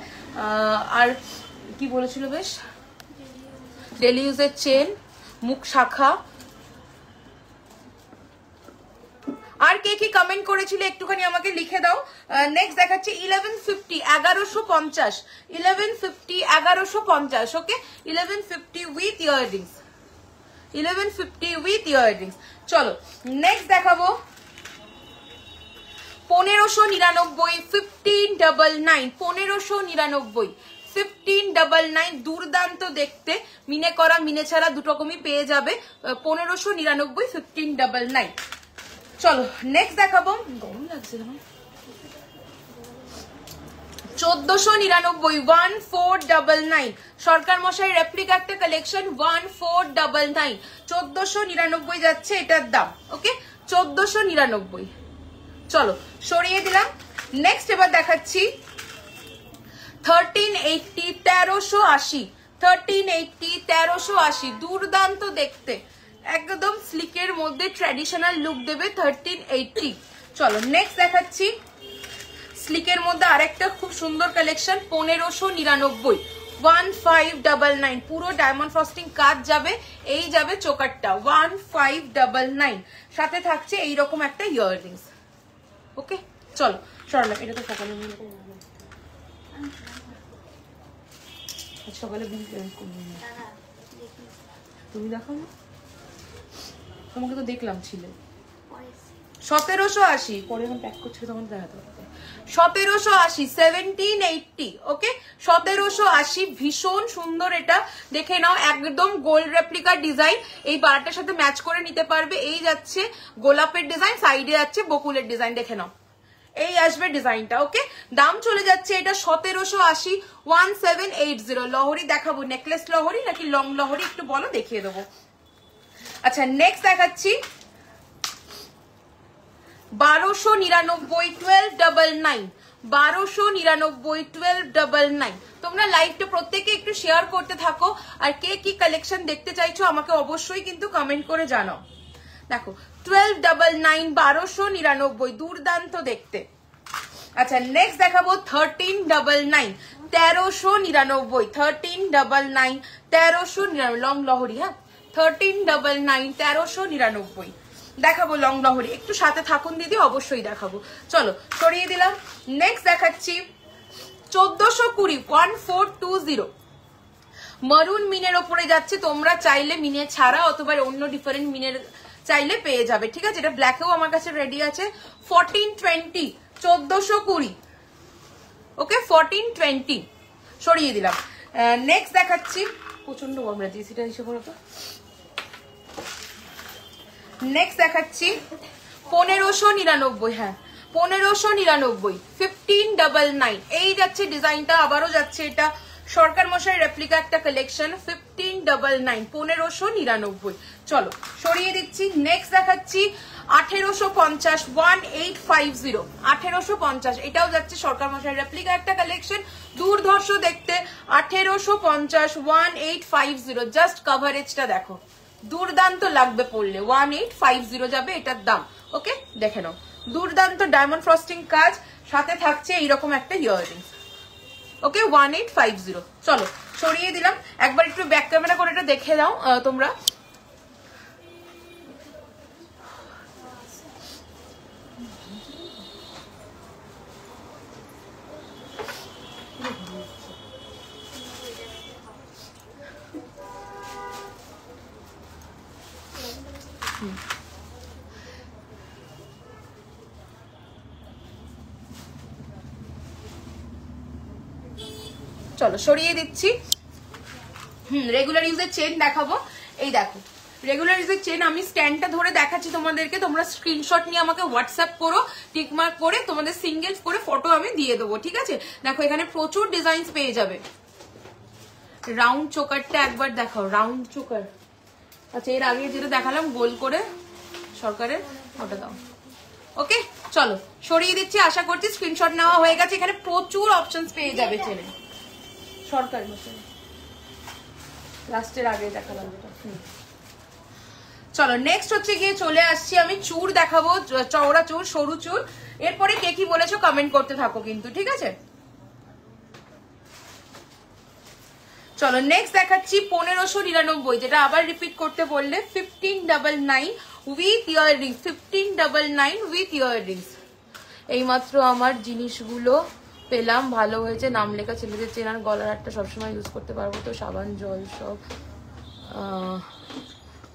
আর কি বলেছিল বেশ, ডেলি ইউজের চেন, মুখ শাখা। আর কে কি কমেন্ট করেছিল একটুখানি আমাকে লিখে দাও। নেক্সট দেখাচ্ছি 1150, 1150, 1150, 1150। ওকে, 1150 উইথ ইয়াররিংস, 1150 উইথ ইয়াররিংস। চলো নেক্সট দেখাবো 1599, 1599, 1599, 1599। দুর্দান্ত দেখতে, মিনে করা মিনে ছাড়া দুটোকমই পেয়ে যাবে। 1599, 1599। চলো নেক্সট দেখাবো, গরম লাগছে না, 1499, 1499। সরকার মশাই রেপ্লিকা একটা কালেকশন, 1499, 1499 যাচ্ছে এটার দাম। ওকে, 1499। চলো সরিয়ে দিলাম। নেক্সট এবার দেখাচ্ছি 1380, 1380, 1380, 1380। দুর্দান্ত দেখতে, একদম স্লিকের মধ্যে ট্র্যাডিশনাল লুক দেবে 1380। চলো নেক্সট দেখাচ্ছি স্লিকের মধ্যে আরেকটা খুব সুন্দর কালেকশন, 1599, 1599। পুরো ডায়মন্ড ফ্রস্টিং কাজ যাবে, এই যাবে চোকারটা, 1599। সাথে থাকছে এইরকম একটা ইয়াররিংস। ওকে, চলো সরলাম, এটা তো সকালে সকালে তুমি দেখো, তোমাকে তো দেখলাম ছিল 1780, পরে যখন প্যাক করছিল তখন দেখাতে হবে। 1780, 1780। ওকে, 1780, ভীষণ সুন্দর এটা, দেখে নাও, একদম গোল্ড রেপ্লিকা ডিজাইন। এই বারটার সাথে ম্যাচ করে নিতে পারবে। এই যাচ্ছে গোলাপের ডিজাইন, সাইডে যাচ্ছে বকুলের ডিজাইন, দেখে নাও। এই আসবে ডিজাইনটা। ওকে, দাম চলে যাচ্ছে এটা 1780, 1780। লহরি দেখাবো, নেকলেস লহরি নাকি লং লহরি একটু বলো, দেখিয়ে দেবো। আচ্ছা নেক্সট দেখাচ্ছি 1299, 1299, 1299, 1299। তোমরা লাইভটা প্রত্যেকে একটু শেয়ার করতে থাকো, আর কে কি কালেকশন দেখতে চাইছো আমাকে অবশ্যই কিন্তু কমেন্ট করে জানাও। দেখো 1299, 1299, দুর্দান্ত দেখতে। আচ্ছা নেক্সট দেখাবো 1399, 1399, 1399, 1399, লং লহরি। হ্যাঁ 1399, 1399 দেখাবো লং লহরি। একটু সাথে থাকুন দিদি, অবশ্যই দেখাবো। চলো সরিয়ে দিলাম। নেক্সট দেখাচ্ছি 1420, 1420, মারুন মিনের ওপরে যাচ্ছে। তোমরা চাইলে মিনে ছাড়া অথবা অন্য ডিফারেন্ট মিনের চাইলে পেয়ে যাবে, ঠিক আছে। এটা ব্ল্যাকেও আমার কাছে রেডি আছে। 1420, 1420। ওকে 1420 সরিয়ে দিলাম। নেক্সট দেখাচ্ছি, প্রচন্ড গরম লাগছে সেটা হিসেবে করো তো। নেক্সট দেখাচ্ছি 1599, হ্যাঁ 1599, 1599। এই যাচ্ছে ডিজাইনটা, আবারও যাচ্ছে এটা সরকার মশাই রেপ্লিকা একটা কালেকশন। 1599, 1599। চলো সরিয়ে দিচ্ছি। নেক্সট দেখাচ্ছি 1850, 1850, 1850। এটাও যাচ্ছে সরকার মশাই রেপ্লিকা একটা কালেকশন, দুর্ধর্ষ দেখতে। 1850, 1850। জাস্ট কভারেজটা দেখো, দুর্দান্ত লাগবে পড়লে। 1850 যাবে এটার দাম। ওকে দেখে নাও, দুর্দান্ত ডায়মন্ড ফ্রস্টিং কাজ, সাথে থাকছে এইরকম একটা ইয়াররিংস। ওকে 1850। চলো সরিয়ে দিলাম। একবার একটু ব্যাক ক্যামেরা করে এটা দেখে দাও তোমরা। চলো সরিয়ে দিচ্ছি। রেগুলার ইউজের চেন দেখাবো। এই দেখো রেগুলার ইউজের চেন, আমি স্ট্যান্ডটা ধরে দেখাচ্ছি তোমাদেরকে। তোমরা স্ক্রিনশট নিয়ে আমাকে হোয়াটসঅ্যাপ করো, টিকমার্ক করে তোমাদের সিঙ্গেল করে ফটো আমি দিয়ে দেবো, ঠিক আছে। দেখো এখানে প্রচুর ডিজাইন পেয়ে যাবে। রাউন্ড চোকারটা একবার দেখাও, রাউন্ড চোকার। আচ্ছা এর আগে যেটা দেখালাম গোল করে সরকারের, ওটা দাও। ওকে চলো সরিয়ে দিচ্ছি। আশা করছি স্ক্রিনশট নেওয়া হয়ে গেছে। এখানে প্রচুর অপশন পেয়ে যাবে চেনে সরকার মশাই, লাস্টের আগে দেখালাম যেটা। চলো নেক্সট হচ্ছে গিয়ে চলে আসছি আমি চুর দেখাবো, চওড়া চুর, সরু চুর। এরপরে কে কি বলেছো কমেন্ট করতে থাকো কিন্তু, ঠিক আছে। চলো নেক্সট দেখাচ্ছি 1599, যেটা আবার রিপিট করতে বললে। 1599 উইথ ইয়াররিংস, 1599 উইথ ইয়াররিংস। এইমাত্র আমার জিনিসগুলো পেলাম, ভালো হয়েছে। নাম লেখা ছেলেদের চেনার গলার হারটা সবসময় ইউজ করতে পারবো তো। সাবান জল সব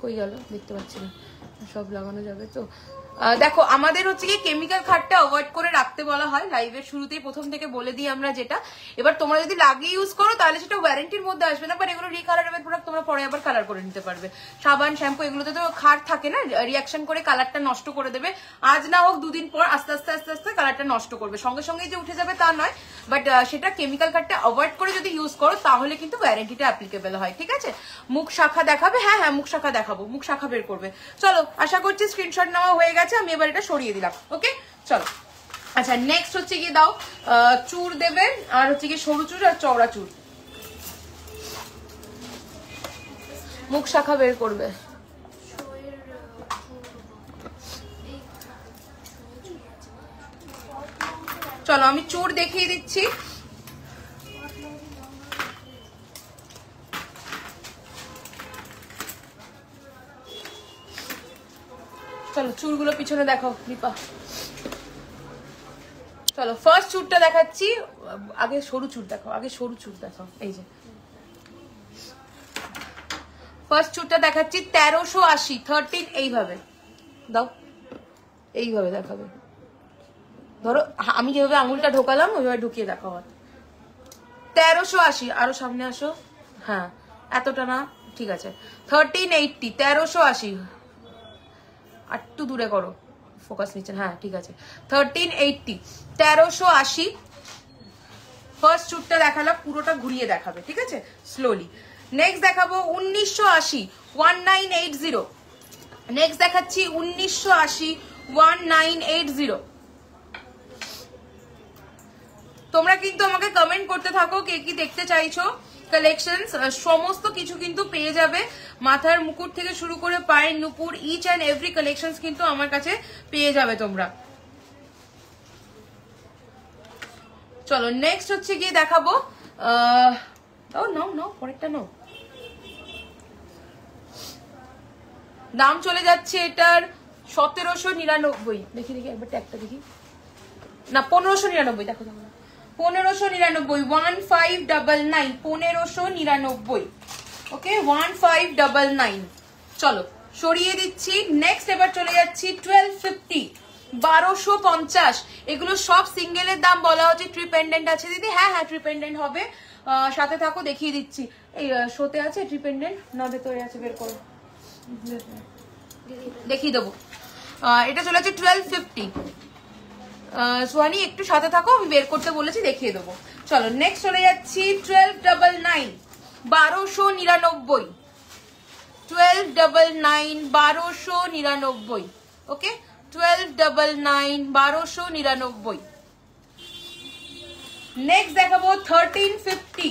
কই গেল দেখতে পাচ্ছি না, সব লাগানো যাবে তো। দেখো আমাদের হচ্ছে কি কেমিক্যাল খাটটা অ্যাভয়েড করে রাখতে বলা হয় লাইভের শুরুতেই, প্রথম থেকে বলে দিই আমরা যেটা। এবার তোমরা যদি লাগিয়ে ইউজ করো তাহলে সেটা ওয়ারেন্টির মধ্যে আসবে না, বাট এগুলো রিকালারেবল প্রোডাক্ট, তোমরা পরে আবার কালার করে নিতে পারবে। সাবান শ্যাম্পু এগুলোতে তো খাট থাকে না, রিয়াকশন করে কালারটা নষ্ট করে দেবে। আজ না হোক দুদিন পর আস্তে আস্তে আস্তে আস্তে কালারটা নষ্ট করবে, সঙ্গে সঙ্গে যে উঠে যাবে তা নয়, বাট সেটা কেমিক্যাল খাটটা অ্যাভয়েড করে যদি ইউজ করো তাহলে কিন্তু ওয়ারেন্টিটা অ্যাপ্লিকেবল হয়, ঠিক আছে। মুখ শাখা দেখাবে, হ্যাঁ হ্যাঁ মুখ শাখা দেখাবো, মুখ শাখা বের করবে। চলো আশা করছি স্ক্রিনশট নেওয়া হয়ে গেছে, আমি এবার এটা সরিয়ে দিলাম। ওকে চলো। আচ্ছা নেক্সট হচ্ছে কি দাও চুর দেবে, আর হচ্ছে কি সরু চুর আর চওড়া চুর। মুখ শাখা বের করবে। চলো আমি চুর দেখিয়ে দিচ্ছি। চলো চুরগুলো পিছনে দেখো দীপা। চলো ফার্স্ট চুরটা দেখাচ্ছি, আগে সরু চুর দেখো, আগে সরু চুর দেখো। এই যে ফার্স্ট চুরটা দেখাচ্ছি 1380, 13 এইভাবে দাও, এইভাবে দেখাবে। ধরো আমি যেভাবে আঙুলটা ঢোকালাম ওইভাবে ঢুকিয়ে দেখো। 1380, আরো সামনে আসো, হ্যাঁ এতটা না, ঠিক আছে। 1380, 1380, আর একটু দূরে করো। ফোকাস নিচ্ছেন, হ্যাঁ ঠিক আছে। 1380, 1380। ফার্স্ট শুটটা দেখালাম, পুরোটা ঘুরিয়ে দেখাবে, ঠিক আছে, স্লোলি। নেক্সট দেখাবো 1980, 1980। নেক্সট দেখাচ্ছি 1980, 1980। তোমরা কিন্তু আমাকে কমেন্ট করতে থাকো কে কি দেখতে চাইছো। কালেকশনস সমস্ত কিছু কিন্তু পেয়ে যাবে, মাথার মুকুট থেকে শুরু করে পায়ের নুপুর, ইচ অ্যান্ড এভরি কালেকশনস কিন্তু আমার কাছে পেয়ে যাবে তোমরা। চলো নেক্সট হচ্ছে গিয়ে দেখাবো, নাও পরেরটা নাও। দাম চলে যাচ্ছে এটার 1799। দেখি একবার ট্যাগটা দেখি, না 1599, দেখো 1599, 1599, 1599। ওকে 1599। চলো সরিয়ে দিচ্ছি। নেক্সট এবার চলে যাচ্ছি 1250, 1250। এগুলো সব সিঙ্গেলের দাম বলা হচ্ছে। ট্রি পেন্ডেন্ট আছে দিদি? হ্যাঁ হ্যাঁ ট্রি পেন্ডেন্ট হবে, সাথে থাকো দেখিয়ে দিচ্ছি। এই শোতে আছে ট্রি পেন্ডেন্ট, না ভেতরে আছে, বের করো দেখিয়ে দেবো। এটা চলে যাচ্ছে 1250। সোহানি একটু সাথে থাকো, আমি বের করতে বলেছি, দেখিয়ে দেবো। চলো নেক্সট চলে যাচ্ছি 1299, 1299, 1299, 1299। ওকে 1299, 1299। নেক্সট দেখাবো 1350।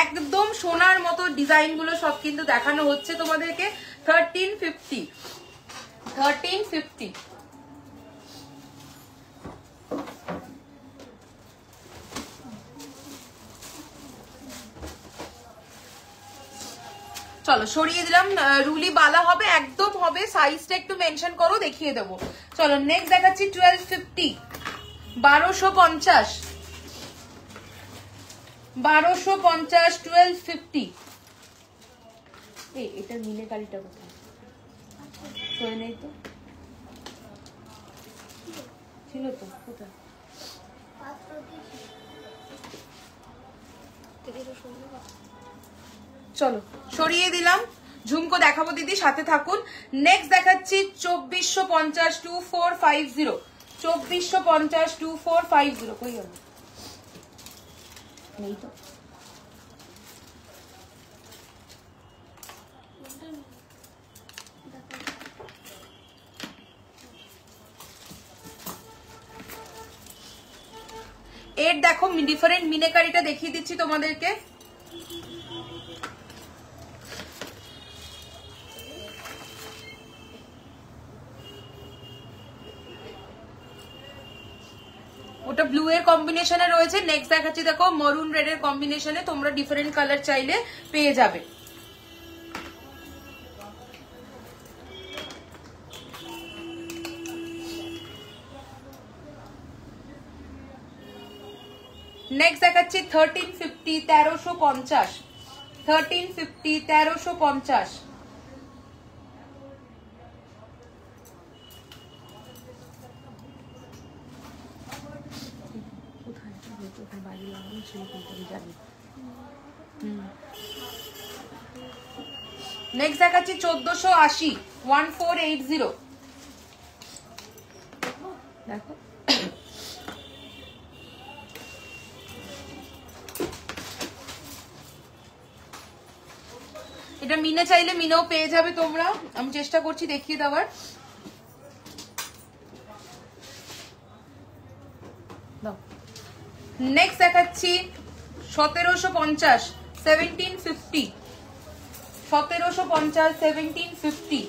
একদম সোনার মতো ডিজাইন গুলো সব কিন্তু দেখানো হচ্ছে তোমাদেরকে। 1350, 1350। চলো সরিয়ে দিলাম, রুলি বালা হবে, একদম হবে। সাইজটা একটু মেনশন করো, দেখিয়ে দেবো। চলো নেক্সট দেখাচ্ছি 1250, 1250, 1250, 1250। এটার মিলে কালিটা কোথায়? সরে নেই তো, ছিল তো, কোথায়? চলো সরিয়ে দিলাম। ঝুমকো দেখাবো দিদি, সাথে থাকুন। নেক্সট দেখাচ্ছি 2450, 2450, 2450, 2450। কই গেল? নেই তো। এর দেখো ডিফারেন্ট মিনেকারিটা দেখিয়ে দিচ্ছি তোমাদেরকে। ওটা ব্লু এর কম্বিনেশনে রয়েছে। নেক্সট দেখাচ্ছি দেখো মরুন রেড এর কম্বিনেশনে, তোমরা ডিফারেন্ট কালার চাইলে পেয়ে যাবে। নেক্সট দেখাচ্ছি 1350, 1350, 1350, 1350। নেক্সট দেখাচ্ছি 1480, 1480। দেখো এটা মিনে চাইলে মিনেও পেয়ে যাবে তোমরা, আমি চেষ্টা করছি দেখিয়ে দেওয়ার। নেক্সট দেখাচ্ছি 1750, 1750, 1750, 1750।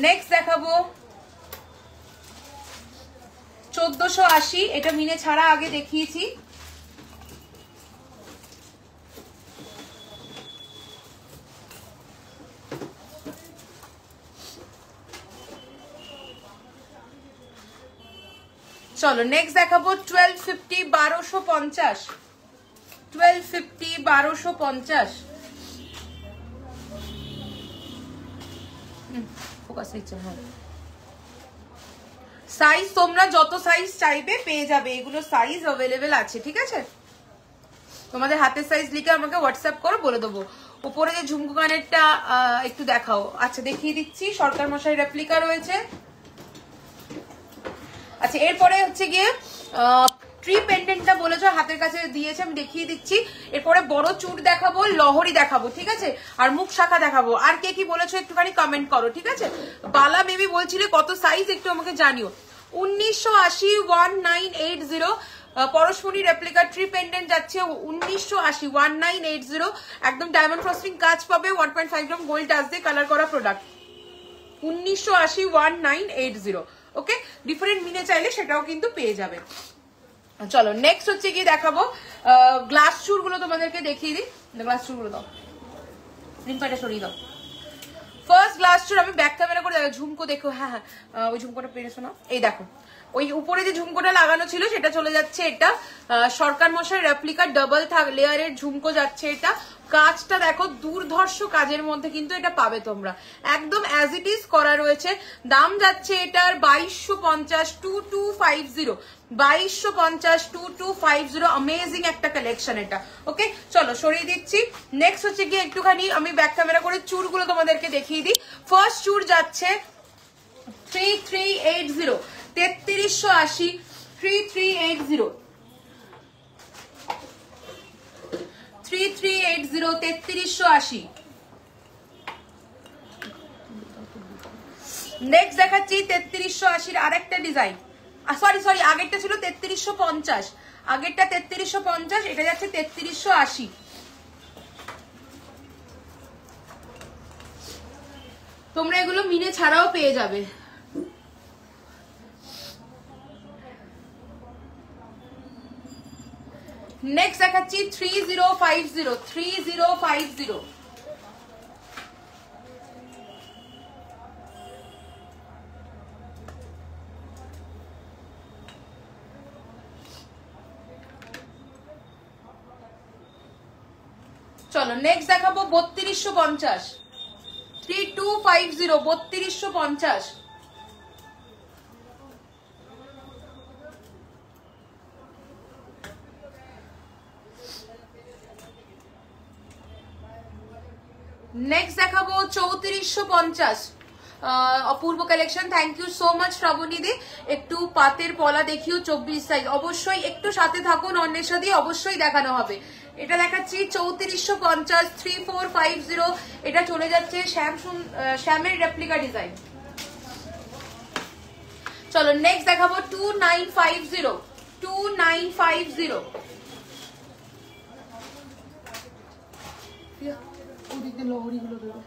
নেক্সট দেখাবো 1480, এটা মিনে ছাড়া আগে দেখিয়েছি। চলো নেক্সট দেখাবো 1250, 1250, 1250, 1250। ফোকাস নিচ্ছে, হ্যাঁ। সাইজ তোমরা যত সাইজ চাইবে পেয়ে যাবে, এগুলো সাইজ अवेलेबल আছে, ঠিক আছে। তোমাদের হাতের সাইজ লিখে আমাকে হোয়াটসঅ্যাপ করো, বলে দেবো। উপরে যে ঝুমকো কানেরটা একটু দেখাও। আচ্ছা দেখিয়ে দিচ্ছি, সরকার মশাই রেপ্লিকা রয়েছে। আচ্ছা এরপরে হচ্ছে গিয়ে ট্রি পেন্ডেন্টটা বলেছো হাতের কাছে দিয়েছে, আমি দেখিয়ে দিচ্ছি। এরপরে বড় চুট দেখাবো, লহরি দেখাবো, ঠিক আছে, আর মুখ শাখা দেখাবো। আর কে কি বলেছো একটুখানি কমেন্ট করো, ঠিক আছে। বালা বেবি বলছিলে কত সাইজ একটু আমাকে জানিও। 1980 1980 পরশমণি রেপ্লিকা ট্রি পেন্ডেন্ট যাচ্ছে 1980 1980। একদম ডায়মন্ড ফ্রস্টিং কাজ পাবে, 1.5 গ্রাম গোল্ড টাচ দিয়ে কালার করা প্রোডাক্ট। 1980 1980। ওকে, ডিফারেন্ট মিনে চাইলে সেটাও কিন্তু পেয়ে যাবে। চলো নেক্সট হচ্ছে কি দেখাবো, গ্লাস চুরগুলো তোমাদেরকে দেখিয়ে দিই। গ্লাস চুরগুলো দাও, রিম্পাটা সরিয়ে দাও। ফার্স্ট গ্লাস চুর আমি ব্যাক ক্যামেরা করে ঝুমকো দেখো। হ্যাঁ হ্যাঁ, ওই ঝুমকোটা পেরেছো না? এই দেখো, ওই উপরে যে ঝুমকোটা লাগানো ছিল সেটা চলে যাচ্ছে। এটা সরকার মশাই রেপ্লিকা ডাবল লেয়ারের ঝুমকো যাচ্ছে। এটা কাজটা দেখো, দুর্ধর্ষ কাজের মধ্যে কিন্তু এটা পাবে তোমরা, একদম অ্যাজ ইট ইজ করা রয়েছে। দাম যাচ্ছে এটার 2250 2250 2250 2250। অ্যামেজিং একটা কালেকশন এটা। ওকে চলো সরিয়ে দিচ্ছি। নেক্সট হচ্ছে কি একটুখানি আমি ব্যাক ক্যামেরা করে চুরগুলো তোমাদেরকে দেখিয়ে দিই। ফার্স্ট চুর যাচ্ছে 3380 3380 3380 3380 3380। নেক্সট দেখাচ্ছি 3380 আরেকটা ডিজাইন। সরি আগেরটা ছিল 3350, আগেরটা 3350, এটা যাচ্ছে 3380। তোমরা এগুলো মিনে ছাড়াও পেয়ে যাবে। নেক্সট দেখাচ্ছি 3050 3050। চলো নেক্সট দেখাবো 3250 3250 3250। নেক্সট দেখাবো 3450 অপূর্ব collection. Thank you so much শ্রাবণীদি। একটু পাতের পলা দেখিও 24 সাইজ, অবশ্যই একটু সাথে থাকুন, অন্বেষা দিয়ে অবশ্যই দেখানো হবে। এটা দেখাচ্ছি 3450 3450। এটা চলে যাচ্ছে শ্যামের রেপ্লিকা ডিজাইন। চলো নেক্সট দেখাবো 2950 2950। ওদিকে লহরিগুলো দেবো।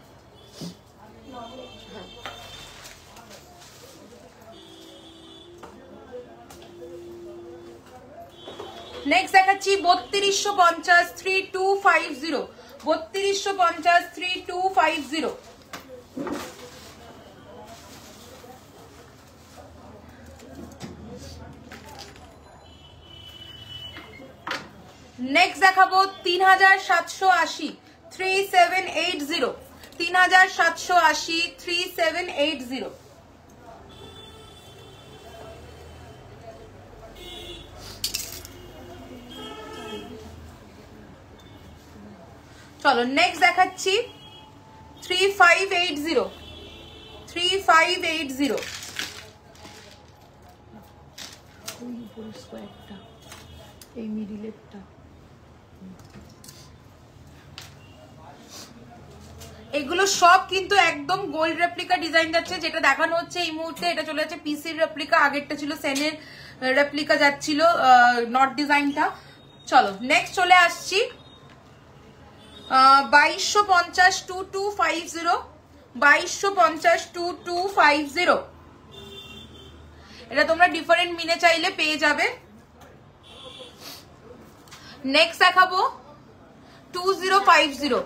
নেক্সট দেখাচ্ছি 3250 3250 3250 3250। নেক্সট দেখাবো 3780 3780 3780 3780। চলো নেক্সট দেখাচ্ছি 3580 3580। ওই উপর স্কয়ারটা, এই মিডিলেরটা। এগুলো সব কিন্তু একদম গোল্ড রেপ্লিকা ডিজাইন যাচ্ছে। যেটা দেখানো হচ্ছে এই মুহূর্তে এটা চলে যাচ্ছে পিসির রেপ্লিকা, আগেরটা ছিল সেনের রেপ্লিকা যাচ্ছিল নট ডিজাইনটা। চলো নেক্সট চলে আসছি 2250 2250 2250 2250। এটা তোমরা ডিফারেন্ট মিনে চাইলে পেয়ে যাবে। নেক্সট দেখাবো 2050।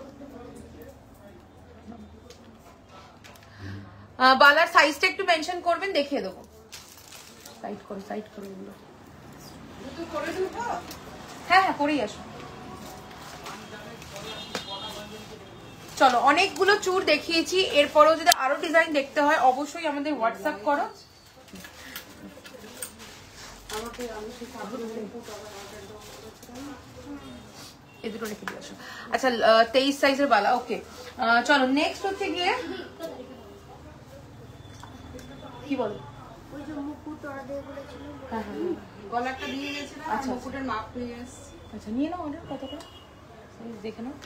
বালার সাইজটা একটু মেনশন করবেন, দেখিয়ে দেবো। সাইড করো এগুলো। হ্যাঁ হ্যাঁ করেই আসো। চলো অনেকগুলো চুর দেখিয়েছি, এরপরেও যদি আরো ডিজাইন দেখতে হয় অবশ্যই আমাদের হোয়াটসঅ্যাপ করো। এই দুটো রেখে দিয়ে আসো। আচ্ছা 23 সাইজের বালা, ওকে। চলো নেক্সট হচ্ছে গিয়ে কি বলো,
ওই যে মুকুট অর্ডার করেছিল,
হ্যাঁ হ্যাঁ
গলাটা দিয়ে গেছিলাম,
আচ্ছা
মুকুটের মাপ পেয়ে এসেছি।
আচ্ছা নিয়ে নাও অর্ডার, কতটা দেখে নাও।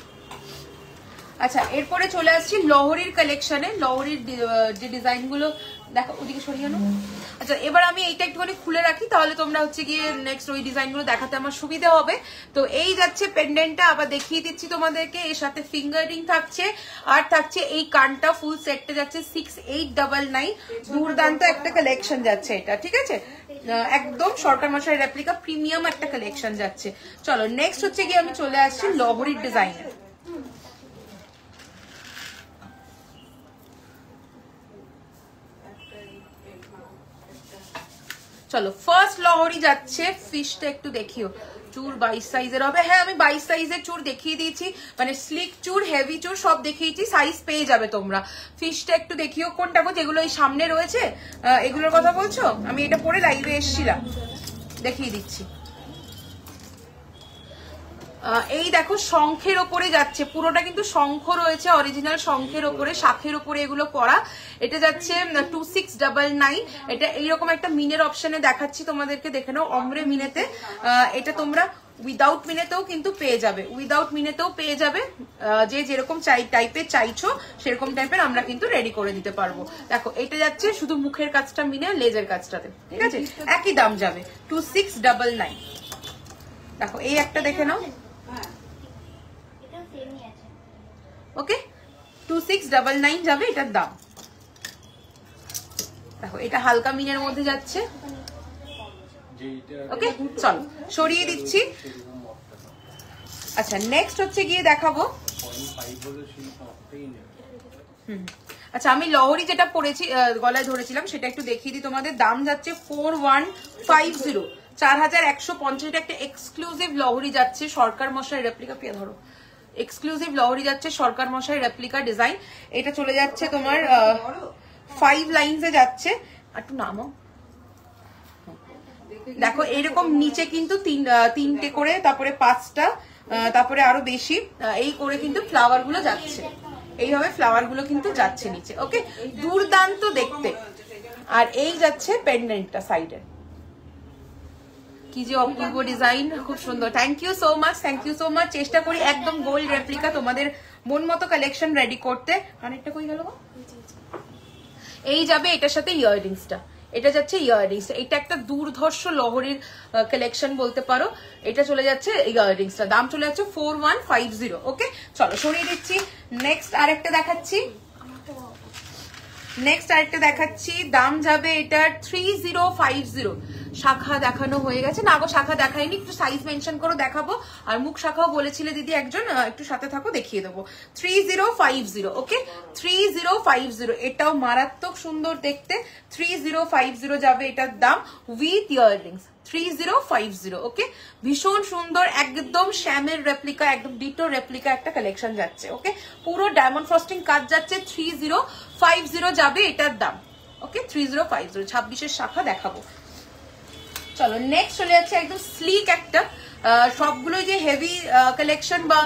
আচ্ছা এরপরে চলে আসছি লহরির কালেকশনে। লহরির যে ডিজাইন গুলো দেখো, ওদিকে সরিয়ে আনো। আচ্ছা এবার আমি এইটা একটুখানি খুলে রাখি, তাহলে তোমরা হচ্ছে গিয়ে নেক্সট ওই ডিজাইন গুলো দেখাতে আমার সুবিধা হবে। তো এই যাচ্ছে পেন্ডেন্টটা, আবার দেখিয়ে দিচ্ছি তোমাদেরকে। এর সাথে ফিঙ্গার রিং থাকছে, আর থাকছে এই কানটা, ফুল সেটটা যাচ্ছে 6899। দুর্দান্ত একটা কালেকশন যাচ্ছে এটা, ঠিক আছে? একদম সরকার মশাই রেপ্লিকা প্রিমিয়াম একটা কালেকশন যাচ্ছে। চলো নেক্সট হচ্ছে গিয়ে আমি চলে আসছি লহরির ডিজাইনে। চলো ফার্স্ট লহরি যাচ্ছে, ফিশটা একটু দেখিও। চুর 22 সাইজের হবে, হ্যাঁ আমি 22 সাইজের চুর দেখিয়ে দিয়েছি, মানে স্লিক চুর, হেভি চুর সব দেখিয়েছি, সাইজ পেয়ে যাবে তোমরা। ফিশটা একটু দেখিও, কোনটা গো, যেগুলো এই সামনে রয়েছে এগুলোর কথা বলছো? আমি এটা পরে লাইভে এসেছিলাম, দেখিয়ে দিচ্ছি। এই দেখো শঙ্খের ওপরে যাচ্ছে, পুরোটা কিন্তু শঙ্খ রয়েছে, অরিজিনাল শঙ্খের ওপরে, শাখের ওপরে এগুলো করা। এটা যাচ্ছে 2699। এটা এইরকম একটা মিনের অপশনে দেখাচ্ছি তোমাদেরকে, দেখে নাও, অমরে মিনেতে। এটা তোমরা উইদাউট মিনেতেও কিন্তু পেয়ে যাবে, উইদাউট মিনেতেও পেয়ে যাবে। যে যেরকম টাইপের চাইছো সেরকম টাইপের আমরা কিন্তু রেডি করে দিতে পারবো। দেখো এটা যাচ্ছে শুধু মুখের কাজটা মিনে, লেজের কাজটাতে, ঠিক আছে? একই দাম যাবে 2699। দেখো এই একটা দেখে নাও, ওকে 2699 যাবে এটার দাম। দেখো এটা হালকা মিনের মধ্যে যাচ্ছে, ওকে। চলো সরিয়ে দিচ্ছি। আচ্ছা নেক্সট হচ্ছে গিয়ে দেখাবো, আচ্ছা আমি লহরি যেটা পরেছি, গলায় ধরেছিলাম, সেটা একটু দেখিয়ে দিই তোমাদের। দাম যাচ্ছে 4150, 4150। এটা একটা এক্সক্লুসিভ লহরি যাচ্ছে, সরকার মশাই রেপ্লিকা। পেয়ে ধরো, এক্সক্লুসিভ লহরি যাচ্ছে, সরকার মশাই রেপ্লিকা ডিজাইন। এটা চলে যাচ্ছে তোমার 5 লাইনসে যাচ্ছে। একটু নামো, দেখো এরকম নিচে কিন্তু তিনটে করে, তারপরে 5টা, তারপরে আরো বেশি, এই করে কিন্তু ফ্লাওয়ার গুলো যাচ্ছে, এইভাবে ফ্লাওয়ার গুলো কিন্তু যাচ্ছে নিচে, ওকে। দুর্দান্ত দেখতে। আর এই যাচ্ছে পেন্ডেন্টটা সাইডে, কি যে অপূর্ব ডিজাইন, খুব সুন্দর। Thank you so much, thank you so much. চেষ্টা করি একদম গোল্ড রেপ্লিকা তোমাদের মন মতো কালেকশন রেডি করতে। কানেরটা কই গেল? এই যাবে এটার সাথে ইয়াররিংসটা, এটা যাচ্ছে ইয়াররিংসটা। এটা একটা দুর্ধর্ষ লহরির কালেকশন বলতে পারো। এটা চলে যাচ্ছে ইয়াররিংসটা, দাম চলে যাচ্ছে 4150, ওকে। চলো সরিয়ে দিচ্ছি। নেক্সট আরেকটা দেখাচ্ছি, দাম যাবে এটার 3050। শাখা দেখানো হয়ে গেছে না গো? শাখা দেখাইনি, একটু সাইজ মেনশন করে দেখাবো। আর মুখ শাখাও বলেছিলে দিদি একজন, একটু সাথে থাকো, দেখিয়ে দেবো। 3050, ওকে 3050। এটাও মারাত্মক সুন্দর দেখতে, 3050 যাবে এটার দাম, উইথ ইয়াররিংস 3050, ওকে। ভীষণ সুন্দর, একদম শ্যামের রেপ্লিকা, একদম ডিটো রেপ্লিকা একটা কালেকশন যাচ্ছে, ওকে। পুরো ডায়মন্ড ফ্রস্টিং কাজ যাচ্ছে, 3050 যাবে এটার দাম, ওকে 3050। 26-এর শাখা দেখাবো। চলো নেক্সট চলে যাচ্ছে একদম স্লিক একটা, সবগুলোই যে হেভি কালেকশন বা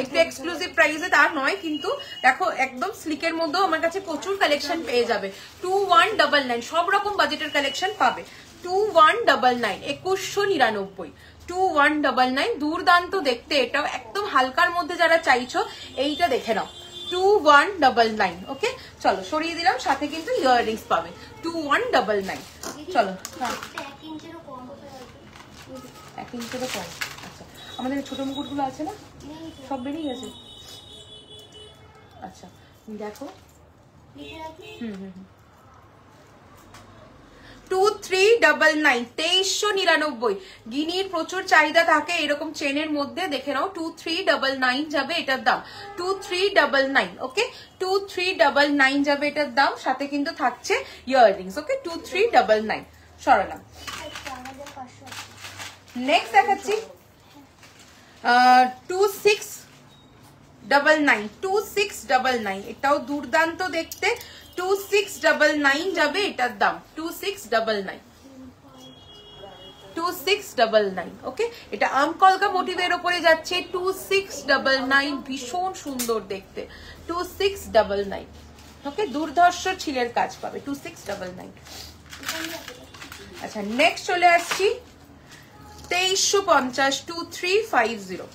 একটু এক্সক্লুসিভ প্রাইসে তা নয়, কিন্তু দেখো একদম স্লিকের মধ্যেও আমার কাছে প্রচুর কালেকশন পেয়ে যাবে। 2199, সব রকম বাজেটের কালেকশন পাবে। 2199, 2199, 2199। দুর্দান্ত দেখতে, এটাও একদম হালকার মধ্যে যারা চাইছো এইটা দেখে নাও, 2199, ওকে। চলো সরিয়ে দিলাম, সাথে কিন্তু ইয়াররিংস পাবে, 2199। চলো, হ্যাঁ 1 ইঞ্চেরও কম। আচ্ছা আমাদের ছোট মুকুটগুলো আছে না, সব বেরিয়ে গেছে। আচ্ছা দেখো, 2399, 2399। গিনির প্রচুর চাহিদা থাকে এরকম চেনের মধ্যে, দেখে নাও 2399 যাবে এটার দাম, 2399, ওকে 2399 যাবে এটার দাম। সাথে কিন্তু থাকছে ইয়াররিংস, ওকে 2399। সরালাম। নেক্সট দেখাচ্ছি 2699, 2699। এটাও দুর্দান্ত দেখতে, 2699 যাবে এটার দাম, 2699। 2699। ওকে, এটা আমকলকা মোটিভের ওপরে যাচ্ছে 2699, ভীষণ সুন্দর দেখতে 2699। ওকে, দুর্ধর্ষ ছিলের কাজ পাবে 2699। আচ্ছা, নেক্সট চলে আসছি 2350 2350,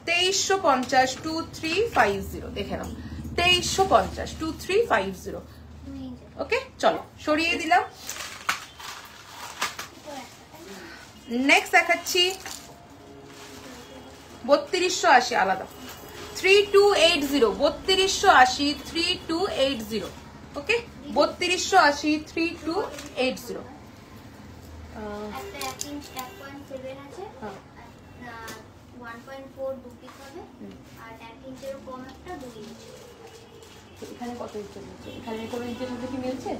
2350 2350, দেখে নাও 2350 2350। ওকে, চলো সরিয়ে দিলাম। নেক্সট দেখাচ্ছি 3280, আলাদা 3280, 3280 3280। ওকে, 3280 3280।
একটা 1 ইঞ্চ 1.7 আছে, 1.4 2 পিস হবে, আর 1 ইঞ্চেরও কম একটা 2 ইঞ্চ।
এখানে কত ইঞ্চি মিলছে? এখানে কোনো ইঞ্চের মধ্যে কি মিলছে?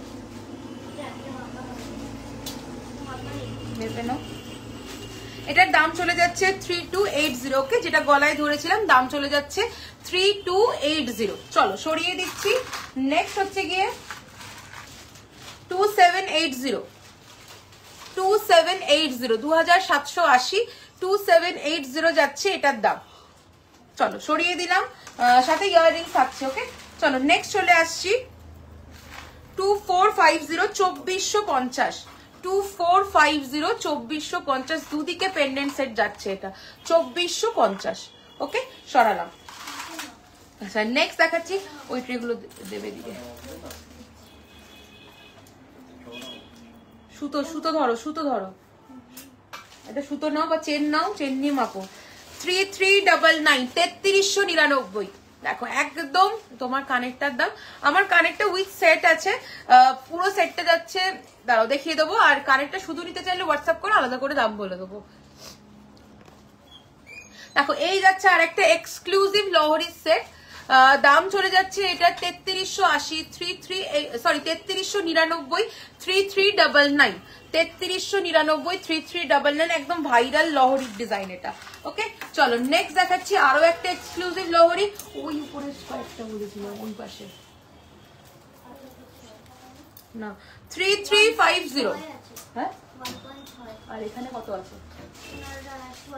নেবে না। এটার দাম চলে যাচ্ছে 3280। ওকে, যেটা গলায় ধরেছিলাম দাম চলে যাচ্ছে 3280। চলো সরিয়ে দিচ্ছি। নেক্সট হচ্ছে গিয়ে 2780, 2780, 2780, 2780 যাচ্ছে এটার দাম। চলো সরিয়ে দিলাম, সাথে ইয়াররিংস থাকছে। ওকে, চলো নেক্সট চলে আসছি 2450, 2450, 2450, 2450, দুদিকে পেন্ডেন্ট সেট যাচ্ছে এটা 2450। ওকে, সরালাম। আচ্ছা, নেক্সট দেখাচ্ছি, ওই ট্রেগুলো দেবে দিকে। সুতো সুতো ধরো, সুতো ধরো, এটা সুতো নাও বা চেন নাও, চেন নিয়ে মাপো। 3399, 3399। দেখো একদম তোমার কানেরটার দাম, আমার কানেরটা উইথ সেট আছে, পুরো সেটটা যাচ্ছে, দাঁড়াও দেখিয়ে দেবো। আর কানেরটা শুধু নিতে চাইলে হোয়াটসঅ্যাপ করে আলাদা করে দাম বলে দেবো। দেখো এই যাচ্ছে আর একটা এক্সক্লুসিভ লহরি সেট, দাম চলে যাচ্ছে এটা 3380, 3399, 3399, 3399, 3399, একদম ভাইরাল লহরির ডিজাইন এটা। ওকে, চলো নেক্সট দেখাচ্ছি আরো একটা এক্সক্লুসিভ লহরি। ওই উপরে কয়েকটা বলেছিলাম, ওই পাশে না, 3350। হ্যাঁ,
1.6,
আর এখানে কত আছে?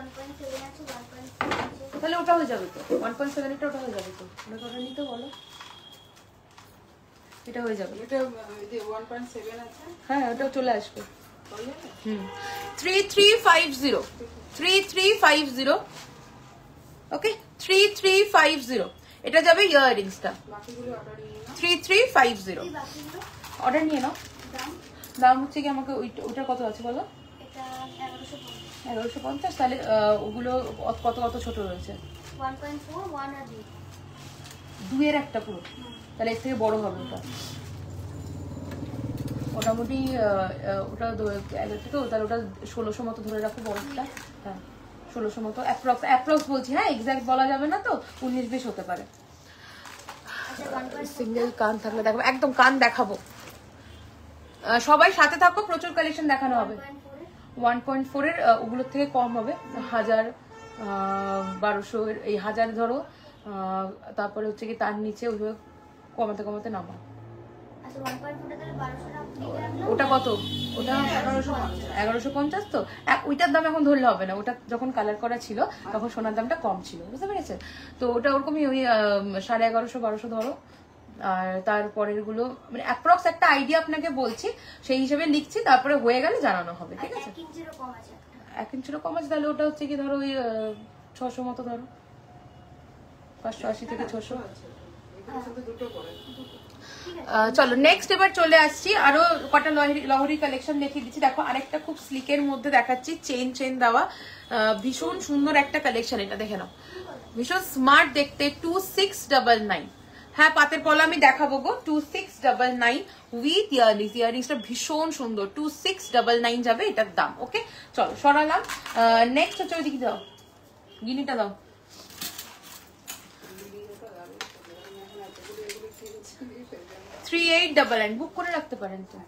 1.7 আছে, 1.4 আছে।
তাহলে ওটা হয়ে যাবে তো, 1.7 এটা ওটা হয়ে যাবে তো। ওটা কটা নিতে বলো, এটা হয়ে যাবে।
এটা যে 1.7 আছে,
হ্যাঁ, ওটা চলে আসবে।
বলে
3350, 3350। ওকে, 3350, এটা যাবে ইয়াররিংসটা।
বাকিগুলো অর্ডার নিয়ে নাও।
3350
এই বাকিগুলো
অর্ডার নিয়ে নাও।
দাম
দাম হচ্ছে কি, আমাকে ওইটার কত আছে বলো?
এটা 1150,
1150। তাহলে ওগুলো কত কত ছোট রয়েছে?
1.4, 1 আর 2।
দুইয়ের একটা পুরো, তাহলে এর থেকে বড় হবে ওটা মোটামুটি। ওটা তো তাহলে ওটা 1600 মতো ধরে রাখো বড়টা। হ্যাঁ, 1600 মতো অ্যাপ্রক্স বলছি। হ্যাঁ, এক্সাক্ট বলা যাবে না তো, 19-20 হতে পারে।
আচ্ছা, 1.4
সিঙ্গেল কান থাকলে দেখাবো, একদম কান দেখাবো। সবাই সাথে থাকো, প্রচুর কালেকশন দেখানো হবে। 1.4 এর ওগুলোর থেকে কম হবে, 1000, 1200, এই 1000 ধরো। তারপরে হচ্ছে কি তার নিচে ওইভাবে কমাতে কমাতে নামা।
আচ্ছা, 1.4 তাহলে 1200 টাকা লিখে রাখলাম।
ওটা কত? ওটা 1150 তো। ওইটার দাম এখন ধরলে হবে না, ওটা যখন কালার করা ছিল তখন সোনার দামটা কম ছিল, বুঝতে পেরেছে? তো ওটা ওরকমই, ওই 1150-1200 ধরো। আর তারপরের গুলো মানে অ্যাপ্রক্স একটা আইডিয়া আপনাকে বলছি, সেই হিসেবে লিখছি, তারপরে হয়ে গেলে জানানো হবে, ঠিক আছে?
1 ইঞ্চিরও কম আছে।
1 ইঞ্চিরও কম আছে, তাহলে ওটা হচ্ছে কি ধরো ওই 600 মতো ধরো, 580 থেকে 600।
এখানে শুধু দুটো করে।
চলো নেক্সট এবার চলে আসছি, আরো কটা লহরি কালেকশন দেখিয়ে দিচ্ছি। দেখো আরেকটা খুব স্লিকের মধ্যে দেখাচ্ছি, চেন দেওয়া, ভীষণ সুন্দর একটা কালেকশন। এটা দেখে নাও, ভীষণ স্মার্ট দেখতে, 2699। হ্যাঁ, পাতের পলা আমি দেখাবো গো, 2699 উইথ ইয়াররিংস। ইয়াররিংসটা ভীষণ সুন্দর, 2699 যাবে এটার দাম। ওকে, চলো সরালাম। নেক্সট হচ্ছে ওইদিকে দাও, গিনিটা দাও। 3899 বুক করে রাখতে পারেন তো।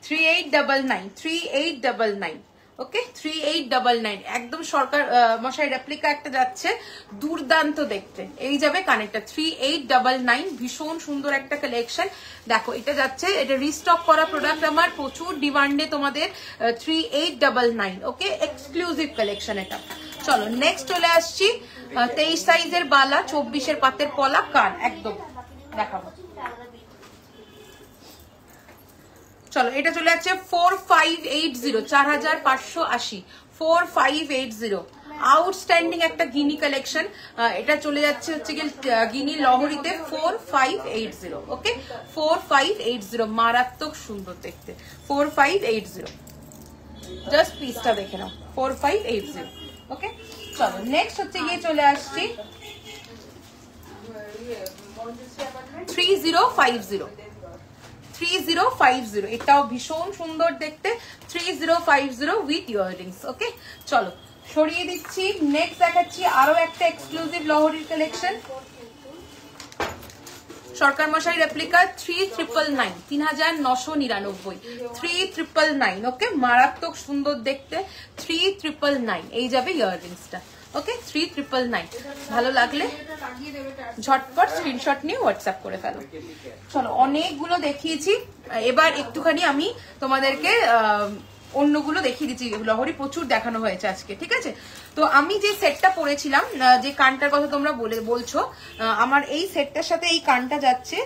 3899, 3899। ওকে 3899 একদম সরকার মশাই রেপ্লিকা একটা যাচ্ছে, দুর্দান্ত দেখতে। এই যাবে কানেরটা 3899, ভীষণ সুন্দর একটা কালেকশন। দেখো এটা যাচ্ছে, এটা রিস্টক করা প্রোডাক্ট আমার, প্রচুর ডিমান্ডে তোমাদের 3899। ওকে এক্সক্লুসিভ কালেকশন এটা। চলো নেক্সট চলে আসছি 23 সাইজের বালা, 24-এর পাতের পলা, কান একদম দেখাবো। চলো এটা চলে যাচ্ছে 4580, 4580, 4580, আউটস্ট্যান্ডিং একটা গিনি কালেকশন। এটা চলে যাচ্ছে হচ্ছে গিনি লহরিতে 4580। ওকে 4580, মারাত্মক সুন্দর দেখতে 4580। জাস্ট পিসটা দেখে নাও 4580। ওকে চলো নেক্সট হচ্ছে গিয়ে চলে আসছি 3050, 3050, এটাও ভীষণ সুন্দর দেখতে 3050 উইথ ইয়াররিংস। ওকে চলো সরিয়ে দিচ্ছি। নেক্সট দেখাচ্ছি আরো একটা এক্সক্লুসিভ লহরির কালেকশন, সরকার মশাই রেপ্লিকা 3999, 3999, 3999। ওকে মারাত্মক সুন্দর দেখতে 3999, এই যাবে ইয়াররিংসটা। ওকে 3999, ভালো লাগলে ঝটপট স্ক্রিনশট নিয়ে হোয়াটসঅ্যাপ করে ফেলো। চলো অনেকগুলো দেখিয়েছি, এবার একটুখানি আমি তোমাদেরকে অন্যগুলো দেখিয়ে দিচ্ছি। লহরি প্রচুর দেখানো হয়েছে আজকে, ঠিক আছে। তো আমি যে সেটটা পরেছিলাম, যে কানটার কথা তোমরা বলছো, আমার এই সেটটার সাথে এই কানটা যাচ্ছে,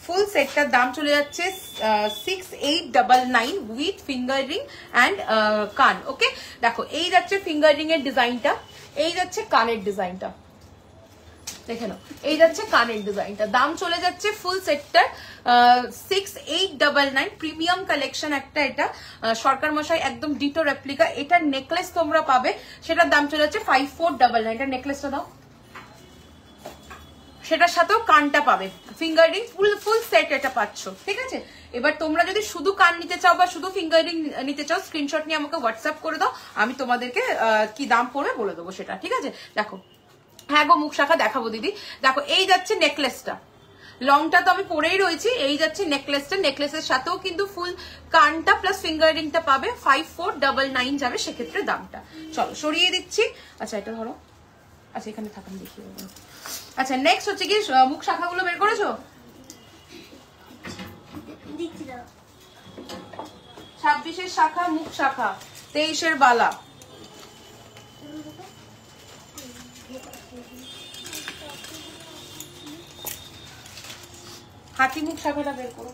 ফুল সেটটার দাম চলে যাচ্ছে 6899 উইথ ফিঙ্গার রিং অ্যান্ড কান। ওকে দেখো এই যাচ্ছে ফিঙ্গার রিং এর ডিজাইনটা, এই যাচ্ছে কানের ডিজাইনটা, দেখে নাও এই যাচ্ছে কানের ডিজাইনটা। দাম চলে যাচ্ছে ফুল সেটটার 6899, প্রিমিয়াম কালেকশন একটা। এটা সরকার মশাই একদম ডিটো রেপ্লিকা। এটার নেকলেস তোমরা পাবে, সেটার দাম চলে যাচ্ছে 5499। এটা নেকলেসটা দাও, সেটার সাথেও কানটা পাবে, ফিঙ্গার রিং ফুল সেট এটা পাচ্ছ, ঠিক আছে। এবার তোমরা যদি শুধু কান নিতে চাও বা শুধু ফিঙ্গার রিং নিতে চাও, স্ক্রিনশট নিয়ে আমাকে হোয়াটসঅ্যাপ করে দাও, আমি তোমাদেরকে কি দাম পড়বে বলে দেবো সেটা, ঠিক আছে। দেখো হ্যাঁ গো মুখ শাখা দেখাবো দিদি। দেখো এই যাচ্ছে নেকলেসটা, লংটা তো আমি পরেই রয়েছি, এই যাচ্ছে নেকলেসটা, নেকলেসের সাথেও কিন্তু ফুল কানটা প্লাস ফিঙ্গার রিংটা পাবে, 5499 যাবে সেক্ষেত্রে দামটা। চলো সরিয়ে দিচ্ছি। আচ্ছা এটা ধরো, আচ্ছা এখানে থাকুন দেখিয়ে দেবো। আচ্ছা নেক্সট হচ্ছে কি, মুখ শাখাগুলো বের করেছো? 26-এর শাখা, মুখ শাখা, 23-এর বালা, হাতি মুখ শাখাটা বের করো।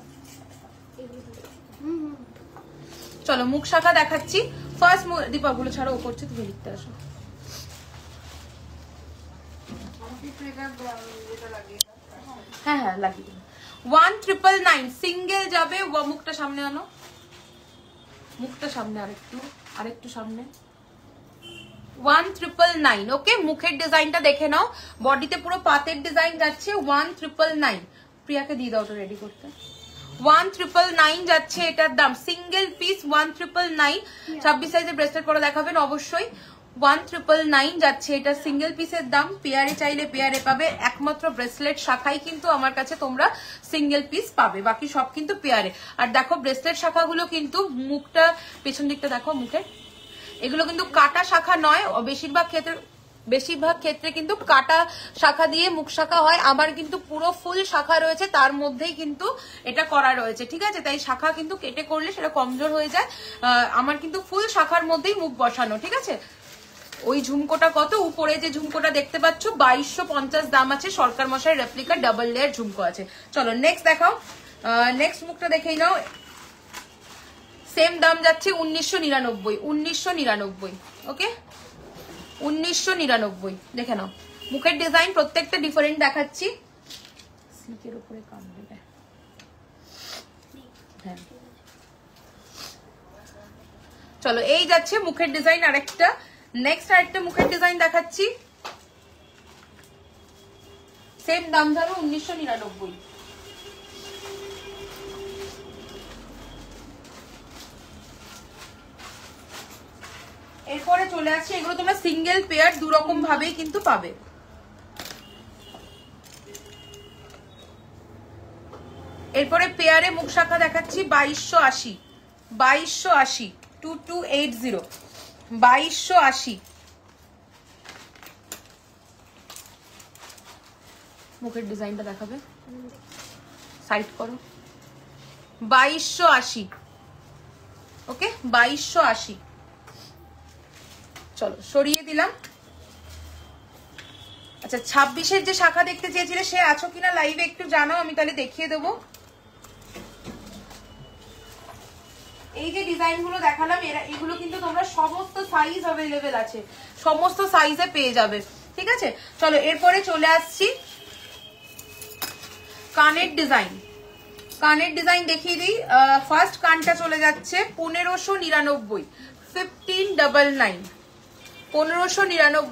চলো মুখ শাখা দেখাচ্ছি। ফার্স্ট দীপা গুলো ছাড়া ও করছে, তুমি লিখতে আসো। হ্যাঁ হ্যাঁ লাগিয়ে দিন। 1999 সিঙ্গেল যাবে, মুখটা সামনে আনো, মুখটা সামনে আরেকটু সামনে, 1999। ওকে মুখের ডিজাইনটা দেখে নাও, বডিতে পুরো পাতের ডিজাইন যাচ্ছে, 1999। প্রিয়াকে দিয়ে দাও ওটা রেডি করতে। 1999 যাচ্ছে এটার দাম, সিঙ্গেল পিস 1999। 26 সাইজের ব্রেসলেট পরে দেখাবেন অবশ্যই। 1999 যাচ্ছে এটা সিঙ্গেল পিসের দাম। পেয়ারে চাইলে পেয়ারে পাবে, একমাত্র ব্রেসলেট শাখাই কিন্তু আমার কাছে তোমরা সিঙ্গেল পিস পাবে, বাকি সব কিন্তু পেয়ারে। আর দেখো ব্রেসলেট শাখাগুলো কিন্তু মুখটা পেছন দিকটা দেখো মুখের, এগুলো কিন্তু কাটা শাখা নয়, বেশিরভাগ ক্ষেত্রে কিন্তু কাটা শাখা দিয়ে মুখ শাখা হয়। আমার কিন্তু পুরো ফুল শাখা রয়েছে, তার মধ্যেই কিন্তু এটা করা রয়েছে, ঠিক আছে। তাই শাখা কিন্তু কেটে করলে সেটা কমজোর হয়ে যায়, আমার কিন্তু ফুল শাখার মধ্যেই মুখ বসানো, ঠিক আছে। ওই ঝুমকোটা কত, উপরে যে ঝুমকোটা দেখতে পাচ্ছ 2250 দাম আছে, সরকার মশাই রেপ্লিকা ডাবল লেয়ার ঝুমকো আছে। চলো নেক্সট দেখাও, নেক্সট মুখটা দেখেই নাও। সেম দাম যাচ্ছে 1999, 1999। ওকে 1999 দেখে নাও। মুখের ডিজাইন প্রত্যেকটা ডিফারেন্ট দেখাচ্ছি। স্লিকের উপরে কাম দেবে, হ্যাঁ। চলো এই যাচ্ছে মুখের ডিজাইন আরেকটা। নেক্সট আরেকটা মুখের ডিজাইন দেখাচ্ছি, সেম দাম যাবে 1999। এরপরে চলে আসছে, এগুলো তোমরা সিঙ্গেল পেয়ার দুরকম ভাবেই কিন্তু পাবে। এরপরে পেয়ারে মুখ শাখা দেখাচ্ছি 2280, 2280, 2280। 2280। মুখের ডিজাইনটা দেখাবে, সাইড করো। 2280, ওকে 2280। চলো সরিয়ে দিলাম। আচ্ছা 26-এর যে শাখা দেখতে চেয়েছিলে সে আছো কিনা লাইভে একটু জানাও, আমি তাহলে দেখিয়ে দেবো। এই যে ডিজাইন গুলো দেখালাম এগুলো কিন্তু তোমরা সমস্ত সাইজ অ্যাভেলেবেল আছে, সমস্ত সাইজে পেয়ে যাবে, ঠিক আছে। চলো এরপরে চলে আসছি কানের ডিজাইন। কানের ডিজাইন দেখিয়ে দিই। ফার্স্ট কানটা চলে যাচ্ছে 1599, 1599, 1599,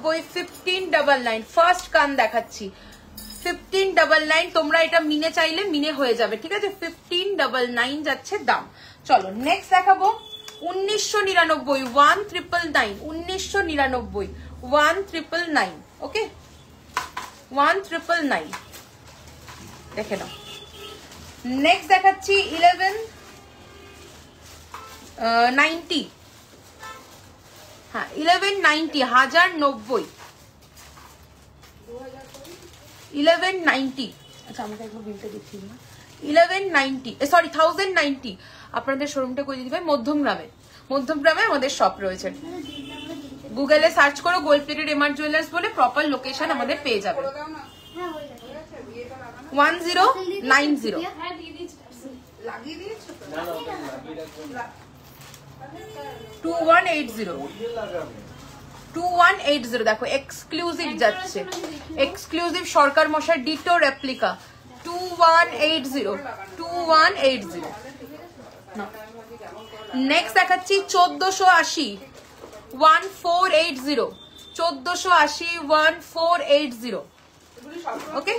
1599। ফার্স্ট কান দেখাচ্ছি 1599। তোমরা এটা মিনে চাইলে মিনে হয়ে যাবে, ঠিক আছে। 1599 যাচ্ছে দাম। চলো নেক্সট দেখাবো 1999, 1999, 1999, 1999, ওকে 1999 দেখে নাও। নেক্সট দেখাচ্ছি 1190, হ্যাঁ 1190, 1090, 1190। আচ্ছা আমাকে একবার বিলটা দেখিয়ে দিন। 1190, সরি 1090। আপনাদের শোরুমটা করে দিতে হবে মধ্যমগ্রামে, মধ্যমগ্রামে আমাদের শপ রয়েছে। গুগলে সার্চ করো গোল্ড প্লেটেড এমআর জুয়েলার্স বলে, প্রপার লোকেশন আমাদের পেয়ে যাবে। 1090,
লাগিয়ে দিয়েছো তো?
2180, 2180। দেখো এক্সক্লুসিভ যাচ্ছে, এক্সক্লুসিভ সরকার মশাই ডিটো রেপ্লিকা 2180, 2180। নেক্সট দেখাচ্ছি 1480, 1480, 1480, 1480, ওকে।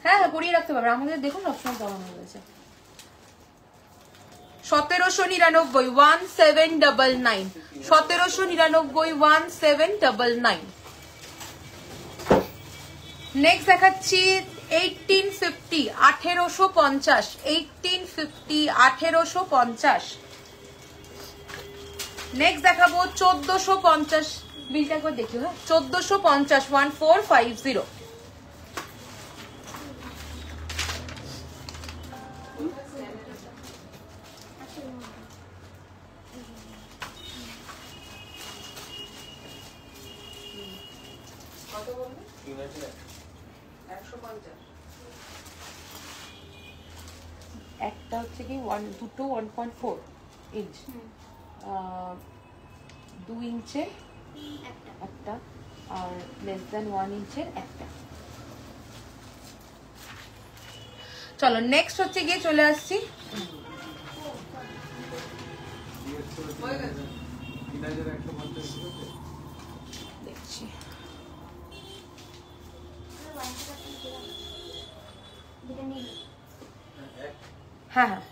হ্যাঁ হ্যাঁ পরিয়ে রাখতে পারবে, আমাদের দেখুন সবসময় পড়ানো হয়েছে। 1799, 1799, 1799, 1799। নেক্সট দেখাচ্ছি 1850, 1850, 1850, 1850। নেক্সট দেখাবো 1450, বিলটা একবার দেখি, হ্যাঁ 1450, 1450।
কত বললে? 150।
একটা হচ্ছে কি দুটো 1.4 ইঞ্চ, 2 ইঞ্চের একটা, আর লেস দেন 1 ইঞ্চের একটা। চলো নেক্সট হচ্ছে গিয়ে চলে আসছি দেখছি, হ্যাঁ হ্যাঁ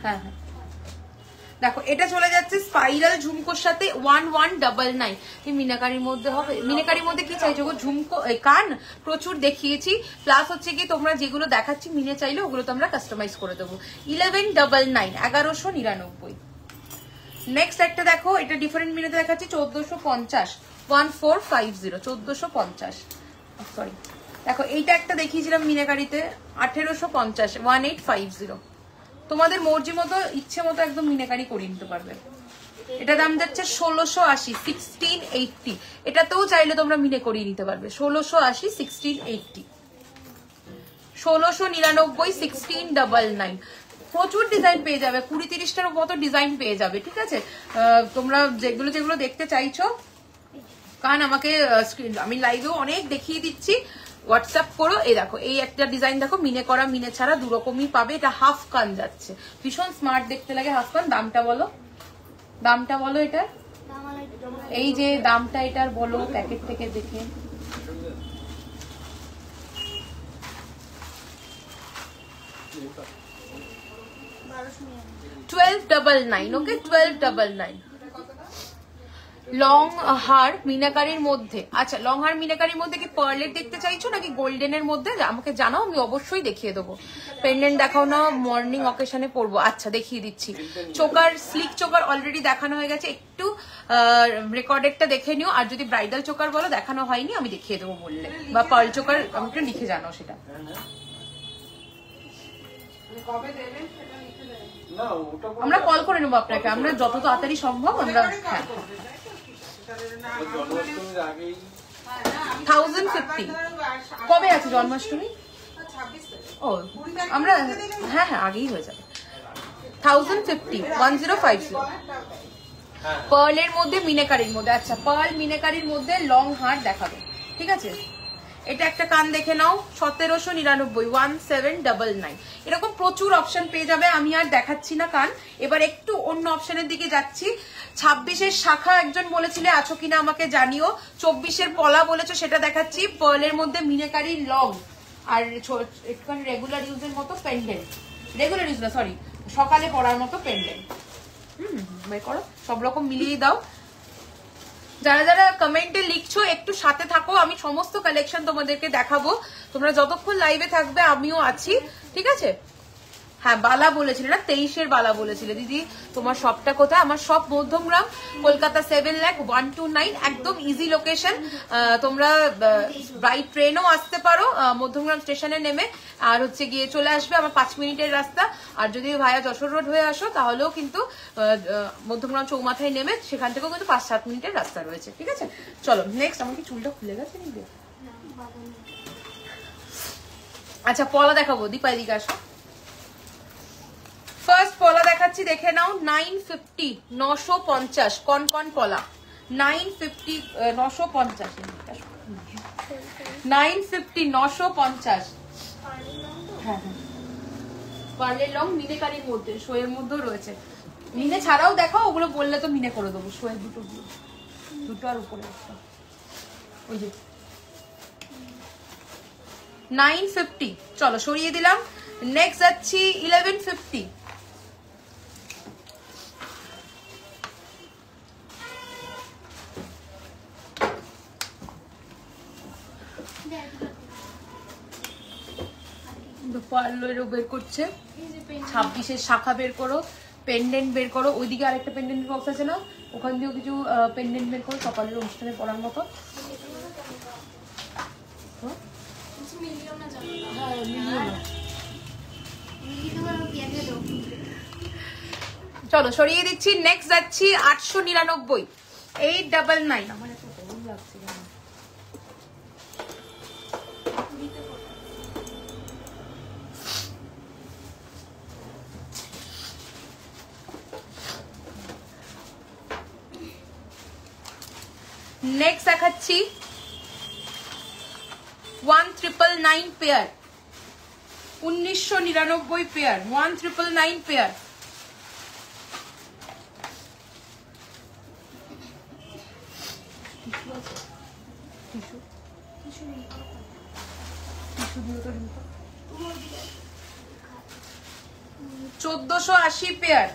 হ্যাঁ হ্যাঁ দেখো এটা চলে যাচ্ছে স্পাইরাল ঝুমকোর সাথে 1199। এই মিনাকারির মধ্যে হবে, মিনাকারির মধ্যে কি চাইছো গো? ঝুমকো কান প্রচুর দেখিয়েছি, প্লাস হচ্ছে কি তোমরা যেগুলো দেখাচ্ছি মিনে চাইলে ওগুলো তো আমরা কাস্টমাইজ করে দেবো। 1199, 1199। নেক্সট একটা দেখো, এটা ডিফারেন্ট মিনেতে দেখাচ্ছি 1450, 1450, 1450। সরি দেখো এইটা একটা দেখিয়েছিলাম মিনাকারিতে 1850, 1850। তোমাদের মর্জি মতো ইচ্ছে মতো একদম মিনাকারি করিয়ে নিতে পারবে। এটা দাম যাচ্ছে 1680, 1680। এটাতেও চাইলে তোমরা মিনে করিয়ে নিতে পারবে। 1680, 1680, 1699, 1699। প্রচুর ডিজাইন পেয়ে যাবে, 20-30টার মতো ডিজাইন পেয়ে যাবে, ঠিক আছে। তোমরা যেগুলো যেগুলো দেখতে চাইছো, কারণ আমাকে আমি লাইভেও অনেক দেখিয়ে দিচ্ছি, হোয়াটসঅ্যাপ করো। এই দেখো এই একটা ডিজাইন দেখো, মিনে করা মিনে ছাড়া দুরকমই পাবে। এটা হাফ কান যাচ্ছে, ভীষণ স্মার্ট দেখতে লাগে হাফ কান। দামটা বলো, দামটা বলো এটার, এই যে দামটা এটার বলো প্যাকেট থেকে দেখে। $1299, ওকে 1299। লং হার মিনাকারির মধ্যে, আচ্ছা লং হার মিনাকারির মধ্যে কি পার্লের দেখতে চাইছো নাকি গোল্ডেনের মধ্যে? আমাকে জানাও, আমি অবশ্যই দেখিয়ে দেবো। পেন্ডেন্ট দেখাও না, মর্নিং অকেশনে পরবো। আচ্ছা দেখিয়ে দিচ্ছি। চোকার, স্লিক চোকার অলরেডি দেখানো হয়ে গেছে, একটু রেকর্ডেডটা দেখে নিও। আর যদি ব্রাইডাল চোকার বলো দেখানো হয়নি, আমি দেখিয়ে দেবো বললে, বা পার্ল চোকার আমাকে লিখে জানাও সেটা। আমরা কল করে নেবো আপনাকে, আমরা যত তাড়াতাড়ি সম্ভব আমরা। হ্যাঁ 1050 কবে আছে জন্মাষ্টমী? ও আমরা হ্যাঁ হ্যাঁ আগেই হয়ে যাবে। 1050 1050 পার্লের মধ্যে মিনাকারির মধ্যে। আচ্ছা পার্ল মিনাকারির মধ্যে লং হার দেখাবে, ঠিক আছে। এটা একটা কান দেখে নাও, 1799 1799। এরকম প্রচুর অপশন পেয়ে যাবে। আমি আর দেখাচ্ছি না কান, এবার একটু অন্য অপশনের দিকে যাচ্ছি। 26-এর শাখা একজন বলেছিলে, আছো কিনা আমাকে জানিও। 24-এর পলা বলেছো, সেটা দেখাচ্ছি। পার্লের মধ্যে মিনাকারি লং, আর একটুখানি রেগুলার ইউজের মতো পেন্ডেন্ট, রেগুলার ইউজ না সরি, সকালে পরার মতো পেন্ডেন্ট। বের করো, সব রকম মিলিয়ে দাও। যারা যারা কমেন্টে লিখছো একটু সাথে থাকো, আমি সমস্ত কালেকশন তোমাদেরকে দেখাবো। তোমরা যতক্ষণ লাইভে থাকবে আমিও আছি, ঠিক আছে। হ্যাঁ বালা বলেছিলে না, 23-এর বালা বলেছিলে দিদি। তোমার শপটা কোথায়? আমার শপ মধ্যমগ্রাম, কলকাতা 7,129, একদম ইজি লোকেশন। তোমরা বাই ট্রেনও আসতে পারো, মধ্যমগ্রাম স্টেশনে নেমে, আর হচ্ছে গিয়ে চলে আসবে আমার 5 মিনিটের রাস্তা। আর যদি ভায়া যশোর রোড হয়ে আসো তাহলেও কিন্তু মধ্যমগ্রাম চৌমাথায় নেমে সেখান থেকেও কিন্তু 5-7 মিনিটের রাস্তা রয়েছে, ঠিক আছে। চলো নেক্সট। আমার কি চুলটা খুলে গেছে নাকি? আচ্ছা পলা দেখাবো, দীপা এদিকে আসো। ফার্স্ট পলা দেখাচ্ছি, দেখে নাও। 950 950 কনকন পলা, 950 950 950 950। হ্যাঁ হ্যাঁ পার্লের লং মিনেকারির মধ্যে, শোয়ের মধ্যেও রয়েছে। মিনে ছাড়াও দেখাও, ওগুলো বললে তো মিনে করে দেবো। শোয়ের দুটো আর উপরে একটা, ওই যে 950। চলো সরিয়ে দিলাম। নেক্সট যাচ্ছি 1150। পার্লেরও বের করছে, 26-এর শাখা বের করো, পেন্ডেন্ট বের করো। ওইদিকে আরেকটা পেন্ডেন্ট বক্স আছে না, ওখান দিয়েও কিছু পেন্ডেন্ট বের করো সকালের অনুষ্ঠানে পরার মতো। চলো সরিয়ে দিচ্ছি। নেক্সট যাচ্ছি 899 899। আমার এত গরম লাগছে। নেক্সট দেখাচ্ছি 1999 pair, 1999 pair, 1999 pair. $1480 pair.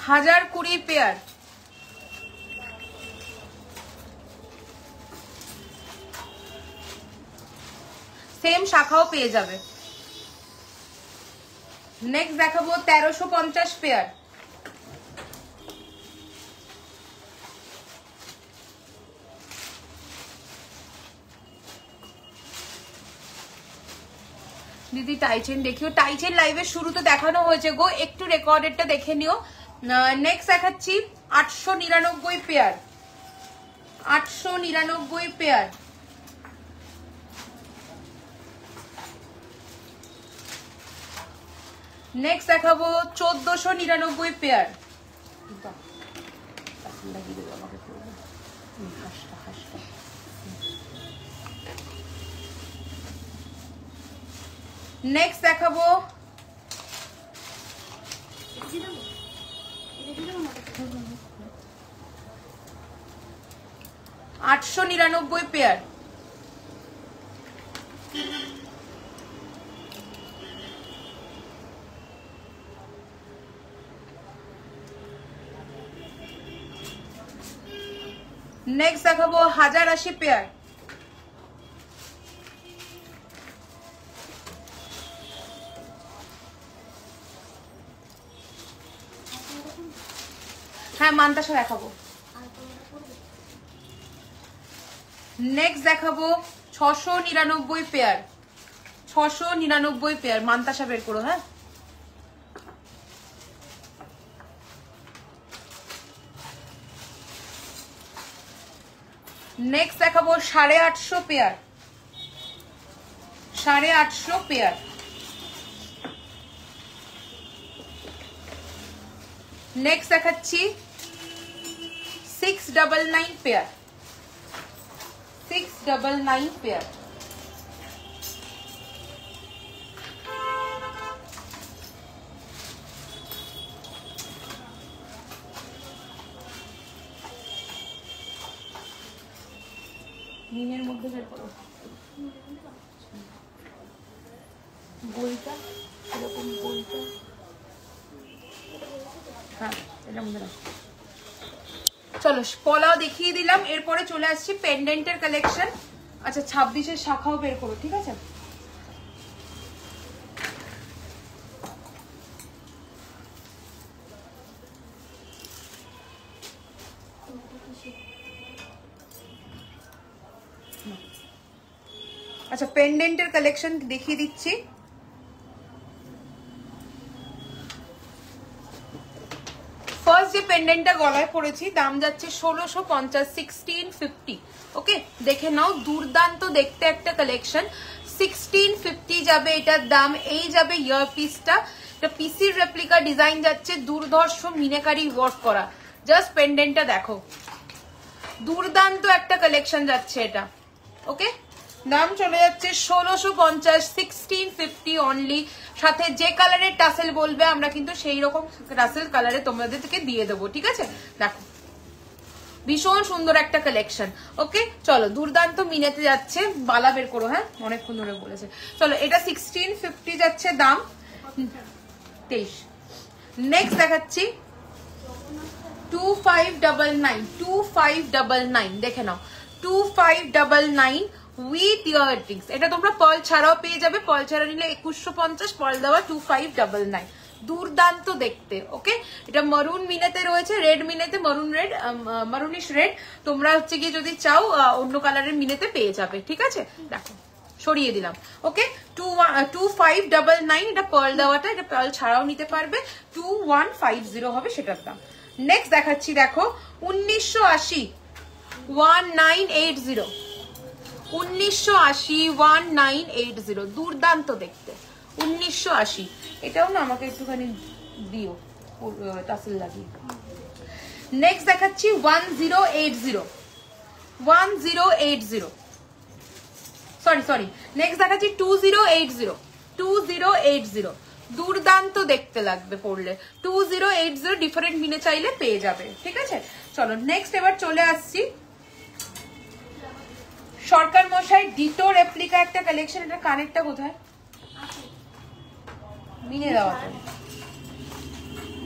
$1020 pair. Same শাখাও পেয়ে যাবে। নেক্সট দেখাবো 1350 পেয়ার। দিদি টাইচেন দেখিও, টাইচেন লাইভের শুরুতে দেখানো হয়েছে গো, একটু রেকর্ডেডটা দেখে নিও। নেক্সট দেখাচ্ছি 899 পেয়ার, 899 পেয়ার। নেক্সট দেখাবো 1499 পেয়ার। নেক্সট দেখাবো 899 পেয়ার। নেক্সট দেখাবো 1080 পেয়ার। হ্যাঁ মান্তাসা দেখাবো। নেক্সট দেখাবো 699 পেয়ার। 699 পেয়ার মান্তাসা বের করো। হ্যাঁ নেক্সট দেখাবো 850 পেয়ার। 850 পেয়ার। নেক্সট দেখাচ্ছি 699 পেয়ার। 699 পেয়ার। মিনের মধ্যে বের করো বইটা, এরকম বইটা। হ্যাঁ এটা মধ্যে রাখো। চলো পলাও দেখিয়ে দিলাম, এরপরে চলে আসছি পেন্ডেন্টের কালেকশন। আচ্ছা 26-এর শাখাও বের করো, ঠিক আছে? আচ্ছা পেন্ডেন্টের কালেকশন দেখিয়ে দিচ্ছি। ফার্স্ট যে পেন্ডেন্টটা গলায় পড়েছি দাম যাচ্ছে 1650, 1650। ওকে দেখে নাও, দুর্দান্ত দেখতে একটা কালেকশন। 1650 যাবে এটার দাম। এই যাবে ইয়ারপিসটা, এটা পিসির রেপ্লিকা ডিজাইন যাচ্ছে, দুর্ধর্ষ মিনাকারি ওয়ার্ক করা। জাস্ট পেন্ডেন্টটা দেখো, দুর্দান্ত একটা কালেকশন যাচ্ছে এটা। ওকে দাম চলে যাচ্ছে 1650, 1650 অনলি। সাথে যে কালারের টাসেল বলবে আমরা কিন্তু সেই রকম টাসেল কালারে তোমাদের থেকে দিয়ে দেবো, ঠিক আছে? দেখো ভীষণ সুন্দর একটা কালেকশন। ওকে চলো দুর্দান্ত মিনেতে যাচ্ছে। বালা বের করো। হ্যাঁ অনেকক্ষণ ধরে বলেছে। চলো এটা 1650 যাচ্ছে দাম। 23। নেক্সট দেখাচ্ছি 2599, 2599 দেখে নাও, 2599 উইথ ইয়াররিংস। এটা তোমরা পার্ল ছাড়াও পেয়ে যাবে, পার্ল ছাড়া নিলে 2150, পার্ল দেওয়া 2599। দুর্দান্ত দেখতে। ওকে এটা মারুন মিনেতে রয়েছে, রেড মিনেতে, মারুন রেড, মারুনিশ রেড। তোমরা হচ্ছে গিয়ে যদি চাও অন্য কালারের মিনেতে পেয়ে যাবে, ঠিক আছে? দেখো সরিয়ে দিলাম। ওকে 2599 এটা পার্ল দেওয়াটা, এটা পার্ল ছাড়াও নিতে পারবে। 2150 হবে সেটার দাম। নেক্সট দেখাচ্ছি দেখো 1980, 1980, 1980, 1980 দুর্দান্ত দেখতে। 1980 এটাও না আমাকে একটুখানি দিও টাসেল লাগিয়ে। নেক্সট দেখাচ্ছি 1080, 1080, সরি নেক্সট দেখাচ্ছি 2080, 2080 দুর্দান্ত দেখতে লাগবে পড়লে। 2080 ডিফারেন্ট মিনে চাইলে পেয়ে যাবে, ঠিক আছে? চলো নেক্সট এবার চলে আসছি সরকার মশাই ডিটো রেপ্লিকা একটা কালেকশন। এটা কানেরটা কোথায়? মিনে দেওয়া তো।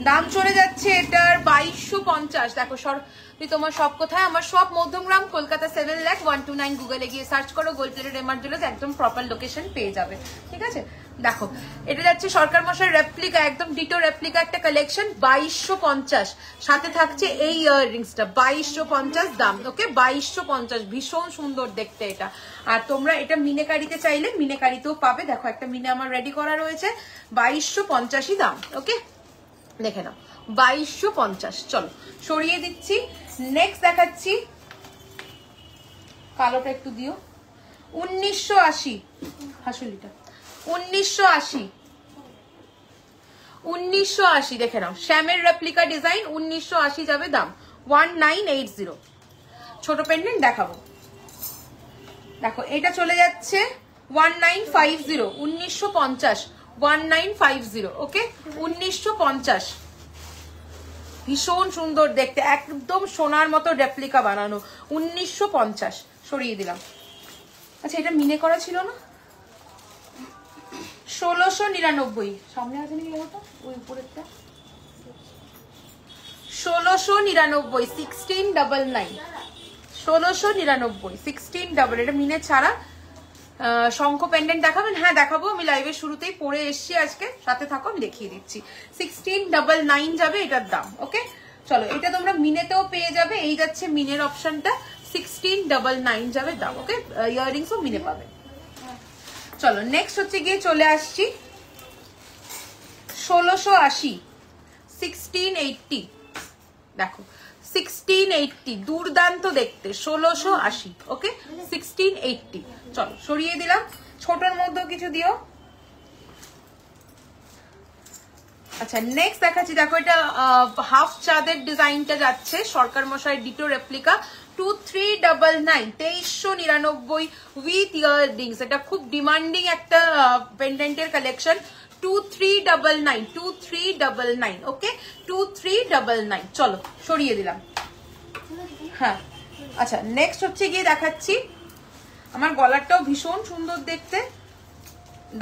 দাম চলে যাচ্ছে এটার 2250। দেখো তোমার সব কোথায়? আমার সব মধ্যমগ্রাম, কলকাতা 7,01,229। গুগলে গিয়ে সার্চ করো গোল্ড প্লেটেড এমার্জেন্স, একদম প্রপার লোকেশন পেয়ে যাবে, ঠিক আছে? দেখো এটা যাচ্ছে সরকার মশাই রেপ্লিকা, একদম ডিটো রেপ্লিকা একটা কালেকশন। 2250 সাথে থাকছে এই ইয়াররিংসটা, 2250 দাম। ওকে 2250 ভীষণ সুন্দর দেখতে এটা। আর তোমরা এটা মিনেকারিতে চাইলে মিনেকারিতেও পাবে। দেখো একটা মিনে আমার রেডি করা রয়েছে, 2250 দাম। ওকে দেখে নাও 2250। চলো সরিয়ে দিচ্ছি। নেক্সট দেখাচ্ছি কালোটা একটু দিও। 1980 হাসুলিটা, 1980, 1980 দেখে নাও, শ্যামের রেপ্লিকা ডিজাইন। 1980 যাবে দাম। 1980 ছোট পেন্ডেন্ট দেখাবো। দেখো এটা চলে যাচ্ছে 1950, 1950, 1950। ওকে 1950 ভীষণ সুন্দর দেখতে, একদম সোনার মতো রেপ্লিকা বানানো। 1950 সরিয়ে দিলাম। আচ্ছা এটা মিনে করা ছিল না? 1699 সামনে আছে নাকি ওটা, ওই উপরেরটা 1699 1699 1699 16 এটা মিনে ছাড়া। শঙ্খ পেন্ডেন্ট দেখাবেন? হ্যাঁ দেখাবো, আমি লাইভের শুরুতেই পরে এসছি আজকে, সাথে থাকো আমি দেখিয়ে দিচ্ছি। 1699 যাবে এটার দাম। ওকে চলো, এটা তোমরা মিনেতেও পেয়ে যাবে, এই যাচ্ছে মিনের অপশনটা, 1699 যাবে দাম। ওকে ইয়াররিংসও মিনে পাবে। চলো নেক্সট হচ্ছে গিয়ে চলে আসছি 1680 1680। দেখো 1680 দুর্দান্ত দেখতে, 1680। ওকে 1680। চলো সরিয়ে দিলাম। ছোটর মধ্যেও কিছু দিও। আচ্ছা নেক্সট দেখাচ্ছি, দেখো এটা হাফ চাঁদের ডিজাইনটা যাচ্ছে, সরকার মশাই ডিটো রেপ্লিকা, 2399 2399 উইথ ইয়াররিংস। এটা খুব ডিমান্ডিং একটা পেন্ডেন্টের কালেকশন। 2399 2399। ওকে 2399। চলো সরিয়ে দিলাম। হ্যাঁ আচ্ছা নেক্সট হচ্ছে গিয়ে দেখাচ্ছি, আমার গলারটাও ভীষণ সুন্দর দেখতে,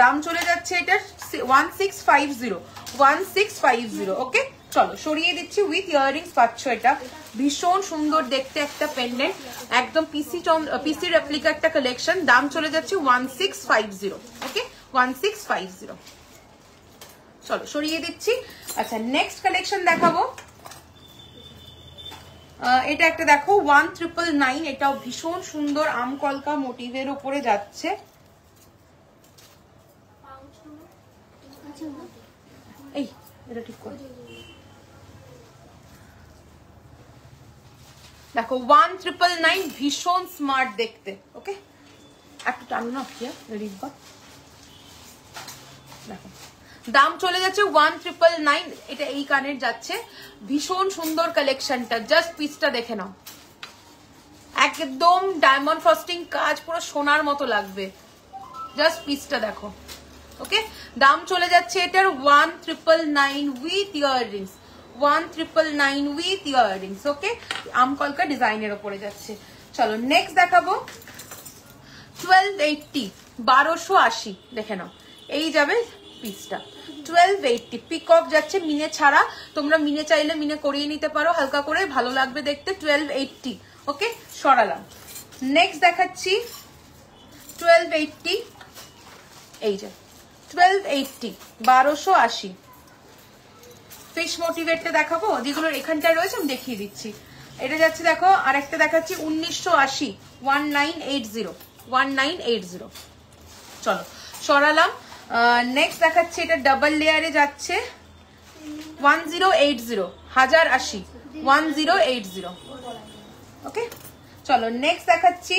দাম চলে যাচ্ছে এটা 1650 1650। ওকে চলো সরিয়ে দিচ্ছি, উইথ ইয়াররিংস পাচ্ছ। এটা ভীষণ সুন্দর দেখতে একটা পেন্ডেন্ট, একদম পিসি রেপ্লিকা একটা কালেকশন, দাম চলে যাচ্ছে 1650। ওকে 1650। চলো সরিয়ে দিচ্ছি। আচ্ছা নেক্সট কালেকশন দেখাবো, এটা একটা দেখো 1999, এটাও ভীষণ সুন্দর আমকলকা মোটিভের উপরে যাচ্ছে। এই এটা ঠিক করে দেখো 1999, ভীষণ স্মার্ট দেখতে। ওকে একটু টানো না রিব্বা, দেখো দাম চলে যাচ্ছে 1999। এটা এই কানের যাচ্ছে, ভীষণ সুন্দর কালেকশনটা, জাস্ট পিসটা দেখে নাও, একদম ডায়মন্ড ফ্রস্টিং কাজ, পুরো সোনার মতো লাগবে, জাস্ট পিসটা দেখো। ওকে দাম চলে যাচ্ছে এটার 1999 উইথ ইয়াররিংস, 1999 উইথ ইয়াররিংস। ওকে আমকলকা ডিজাইনের উপরে যাচ্ছে। চলো নেক্সট দেখাবো 1280 1280। দেখে নাও, এই যাবে পিসটা 1280। পিকক যাচ্ছে মিনে ছাড়া, তোমরা মিনে চাইলে মিনে করিয়ে নিতে পারো, হালকা করে ভালো লাগবে দেখতে। 1280। ওকে সরালাম। নেক্সট দেখাচ্ছি 1280, এই যে 1280 1280 ফিশ মোটিভেটটা দেখাবো, যেগুলোর এখানটায় রয়েছে আমি দেখিয়ে দিচ্ছি। এটা যাচ্ছে দেখো, আর একটা দেখাচ্ছি 1980 1980 1980। চলো সরালাম। নেক্সট দেখাচ্ছি, এটা ডাবল লেয়ারে যাচ্ছে 1080 1080 1080। ওকে চলো নেক্সট দেখাচ্ছি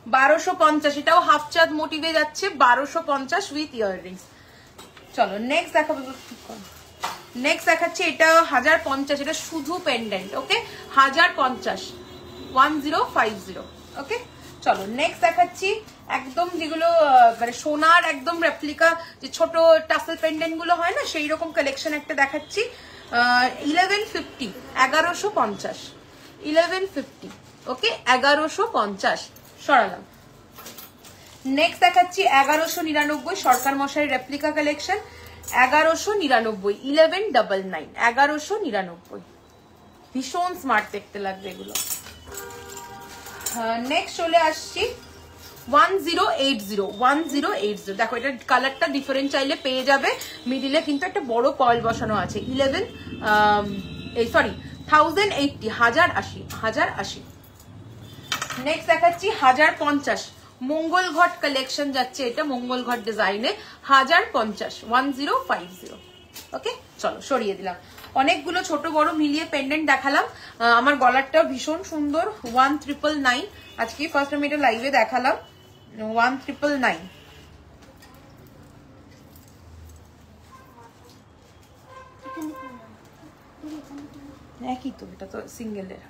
1250, এটাও হাফ চাঁদ মোটিভে যাচ্ছে, 1250 উইথ ইয়াররিংস। চলো নেক্সট দেখাবো, নেক্সট দেখাচ্ছি এটা 1050, এটা শুধু পেন্ডেন্ট। ওকে 1050 1050। ওকে চলো নেক্সট দেখাচ্ছি, একদম যেগুলো মানে সোনার একদম রেপ্লিকা, যে ছোট টাসেল পেন্ডেন্ট গুলো হয় না, সেই রকম কালেকশন একটা দেখাচ্ছি। 1150 1150 1150। ওকে 1150 সরালাম। নেক্সট দেখাচ্ছি 1199 সরকার মশাই রেপ্লিকা কালেকশন, 1199 1199 1199। ভীষণ স্মার্ট দেখতে লাগবে এগুলো। নেক্সট চলে আসছি 1080 1080। দেখো এটার কালারটা ডিফারেন্ট চাইলে পেয়ে যাবে, মিডিলে কিন্তু একটা বড় পার্ল বসানো আছে। 1080 1080। নেক্সট দেখাচ্ছি 1050 মঙ্গল ঘট কালেকশন যাচ্ছে, এটা মঙ্গল ঘট ডিজাইনে 1050 1050। ওকে চলো সরিয়ে দিলাম। অনেকগুলো ছোট বড় মিলিয়ে পেন্ডেন্ট দেখালাম। আমার গলারটা ভীষণ সুন্দর, 1999। আজকে ফার্স্ট আমি এটা লাইভে দেখালাম, 1999। একই তো, এটা তো সিঙ্গেলের।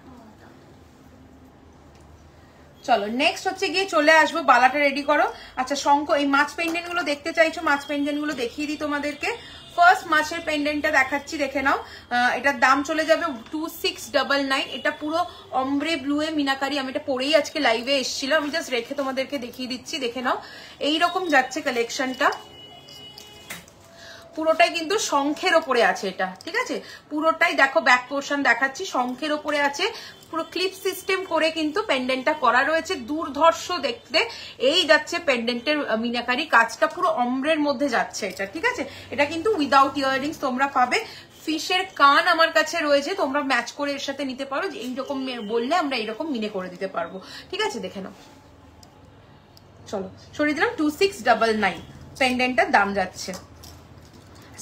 চলো নেক্সট হচ্ছে গিয়ে চলে আসবো, বালাটা রেডি করো। আচ্ছা শঙ্খ, এই মাছ পেন্ডেন্ট গুলো দেখতে চাইছো, মাছ পেন্ডেন্ট গুলো দেখিয়ে দিই তোমাদেরকে। ফার্স্ট মাছের পেন্ডেন্টটা দেখাচ্ছি, দেখে নাও। এটার দাম চলে যাবে 2699। এটা পুরো অমব্রে ব্লু এ মিনাকারি, আমি এটা পরেই আজকে লাইভে এসেছিলাম, আমি জাস্ট রেখে তোমাদেরকে দেখিয়ে দিচ্ছি, দেখে নাও। এইরকম যাচ্ছে কালেকশনটা, পুরোটাই কিন্তু শঙ্খের ওপরে আছে এটা, ঠিক আছে? পুরোটাই দেখো, ব্যাক পোর্শন দেখাচ্ছি, শঙ্খের ওপরে আছে, পুরো ক্লিপ সিস্টেম করে কিন্তু পেন্ডেন্টটা করা রয়েছে, দুর্ধর্ষ দেখতে। এই যাচ্ছে পেন্ডেন্টের মিনাকারি কাজটা, পুরো অম্ব্রের মধ্যে যাচ্ছে এটা, ঠিক আছে? এটা কিন্তু উইদাউট ইয়াররিংস তোমরা পাবে। ফিশের কান আমার কাছে রয়েছে, তোমরা ম্যাচ করে এর সাথে নিতে পারো, যে এইরকম বললে আমরা এইরকম মিনে করে দিতে পারবো, ঠিক আছে? দেখে নাও। চলো সরিয়ে দিলাম, 2699 পেন্ডেন্টটার দাম যাচ্ছে।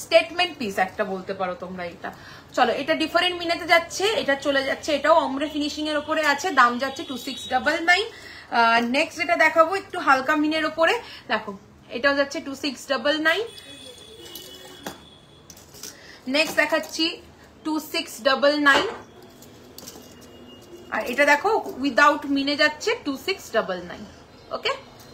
স্টেটমেন্ট পিস একটা বলতে পারো তোমরা এটা। চলো এটা ডিফারেন্ট মিনেতে যাচ্ছে, এটা চলে যাচ্ছে, এটাও অমরে ফিনিশিং এর উপরে আছে, দাম যাচ্ছে 2699। নেক্সট যেটা দেখাবো একটু হালকা মিনের উপরে, দেখো এটাও যাচ্ছে 2699। নেক্সট দেখাচ্ছি 2699, আর এটা দেখো উইদাউট মিনে যাচ্ছে 2699। ওকে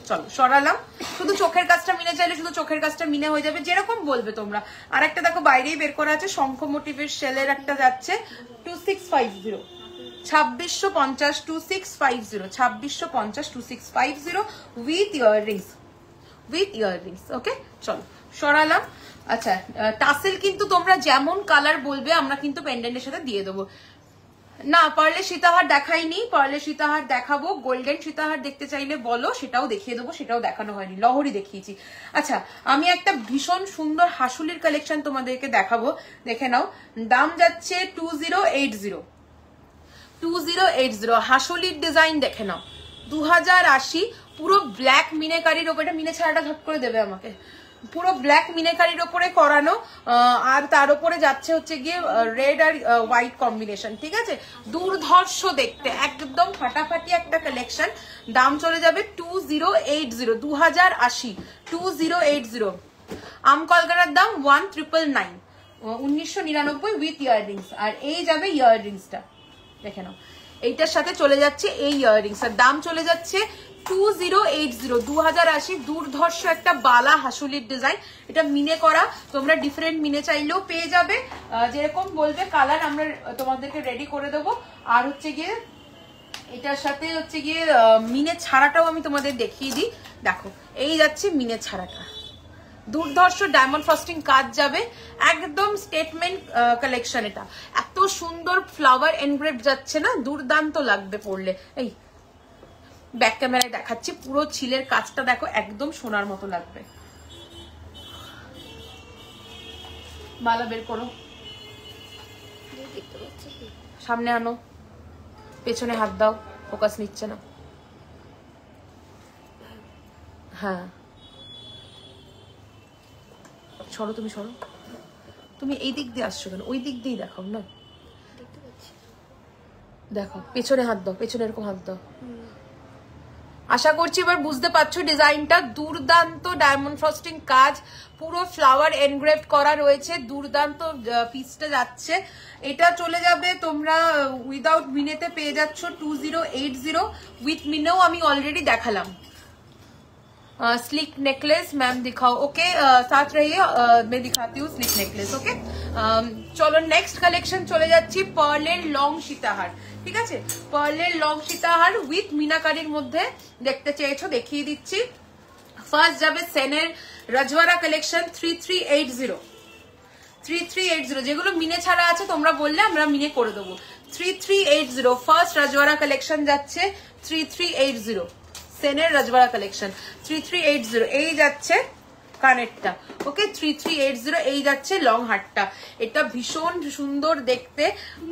চলো সরালাম, শুধু চোখের কাজটা মিনে চাইলে শুধু চোখের কাজটা মিনে হয়ে যাবে, যেরকম বলবে তোমরা। আর একটা দেখো বাইরেই বের করা আছে, শঙ্খ মোটিভের শেলের একটা যাচ্ছে 2650, 2650, 2650, 2650, 2650 উইথ ইয়াররিংস, উইথ ইয়াররিংস। ওকে চলো সরালাম। আচ্ছা টাসেল কিন্তু তোমরা যেমন কালার বলবে আমরা কিন্তু পেন্ডেন্টের সাথে দিয়ে দেবো। না পারলে সীতাহার দেখাইনি, পারলে সীতাহার দেখাবো, গোল্ডেন সীতাহার দেখতে চাইলে বলো, সেটাও দেখিয়ে দেবো, সেটাও দেখানো হয়নি, লহরি দেখিয়েছি। আচ্ছা আমি একটা ভীষণ সুন্দর হাসুলির কালেকশন তোমাদেরকে দেখাবো, দেখে নাও। দাম যাচ্ছে 2080, 2080 হাসুলির ডিজাইন দেখে নাও, 2080, পুরো ব্ল্যাক মিনেকারির ওপর, এটা মিনে ছাড়াটা ঝট করে দেবে আমাকে, পুরো ব্ল্যাক মিনেকারির ওপরে করানো, আর তার উপরে যাচ্ছে হচ্ছে গিয়ে রেড আর হোয়াইট কম্বিনেশন, ঠিক আছে? দুর্ধর্ষ দেখতে, একদম ফাটাফাটি একটা কালেকশন। দাম চলে যাবে 2080, 2080, 2080। আমকলকার দাম 1999, 1999 উইথ ইয়াররিংস। আর এই যাবে ইয়াররিংসটা, দেখে নাও, এইটার সাথে চলে যাচ্ছে এই ইয়াররিংস, আর দাম চলে যাচ্ছে 2080, 2080। দুর্ধর্ষ একটা বালা হাসুলির ডিজাইন, এটা মিনে করা, তোমরা ডিফারেন্ট মিনে চাইলেও পেয়ে যাবে, যেরকম বলবে কালার আমরা তোমাদেরকে রেডি করে দেবো। আর হচ্ছে গিয়ে এটার সাথে হচ্ছে গিয়ে মিনে ছাড়াটাও আমি তোমাদের দেখিয়ে দিই, দেখো এই যাচ্ছে মিনে ছাড়াটা, দুর্ধর্ষ ডায়মন্ড ফ্রস্টিং কাজ যাবে, একদম স্টেটমেন্ট কালেকশন। এটা এত সুন্দর ফ্লাওয়ার এনগ্রেভ যাচ্ছে না, দুর্দান্ত লাগবে পরলে। এই ব্যাক ক্যামেরায় দেখাচ্ছি, পুরো ছিলের কাজটা দেখো, একদম সোনার মতো লাগবে। মালা বের করো, সামনে আনো, পেছনে হাত দাও, ফোকাস নিচ্ছে না। হ্যাঁ সরো, তুমি সরো, তুমি এই দিক দিয়ে আসছো কেন? ওই দিক দিয়েই দেখাও না, দেখো পেছনে হাত দাও, পেছনে এরকম হাত দাও। আশা করছি এবার বুঝতে পারছো ডিজাইনটা, দুর্দান্ত ডায়মন্ড ফ্রস্টিং কাজ, পুরো ফ্লাওয়ার এনগ্রেভ করা রয়েছে, দুর্দান্ত পিসটা যাচ্ছে। এটা চলে যাবে তোমরা উইদাউট মিনেতে পেয়ে যাচ্ছ 2080, উইথ মিনেও আমি অলরেডি দেখালাম। स्लिक नेकलेस मैम दिखाओ, ओके साथ रहिए, मैं दिखाती हूँ स्लिक नेकलेस। ओके चलो नेक्स्ट कलेक्शन चले যাচ্ছি পার্লের লং সীতাহার, ঠিক আছে? পার্লের লং সীতাহার উইথ মিনাকারির মধ্যে দেখতে চেয়েছো, দেখিয়ে দিচ্ছি। ফার্স্ট যাবে সেনের রাজওয়ারা কালেকশন 3380, 3380, যেগুলো মিনে ছাড়া আছে তোমরা বললে আমরা মিনে করে দেবো। 3380 ফার্স্ট রাজওয়ারা কালেকশন যাচ্ছে 3380, সেনের রাজওয়ারা কালেকশন 3380। এই যাচ্ছে কানেরটা, ওকে 3380। এই যাচ্ছে লং হারটা, এটা ভীষণ সুন্দর দেখতে,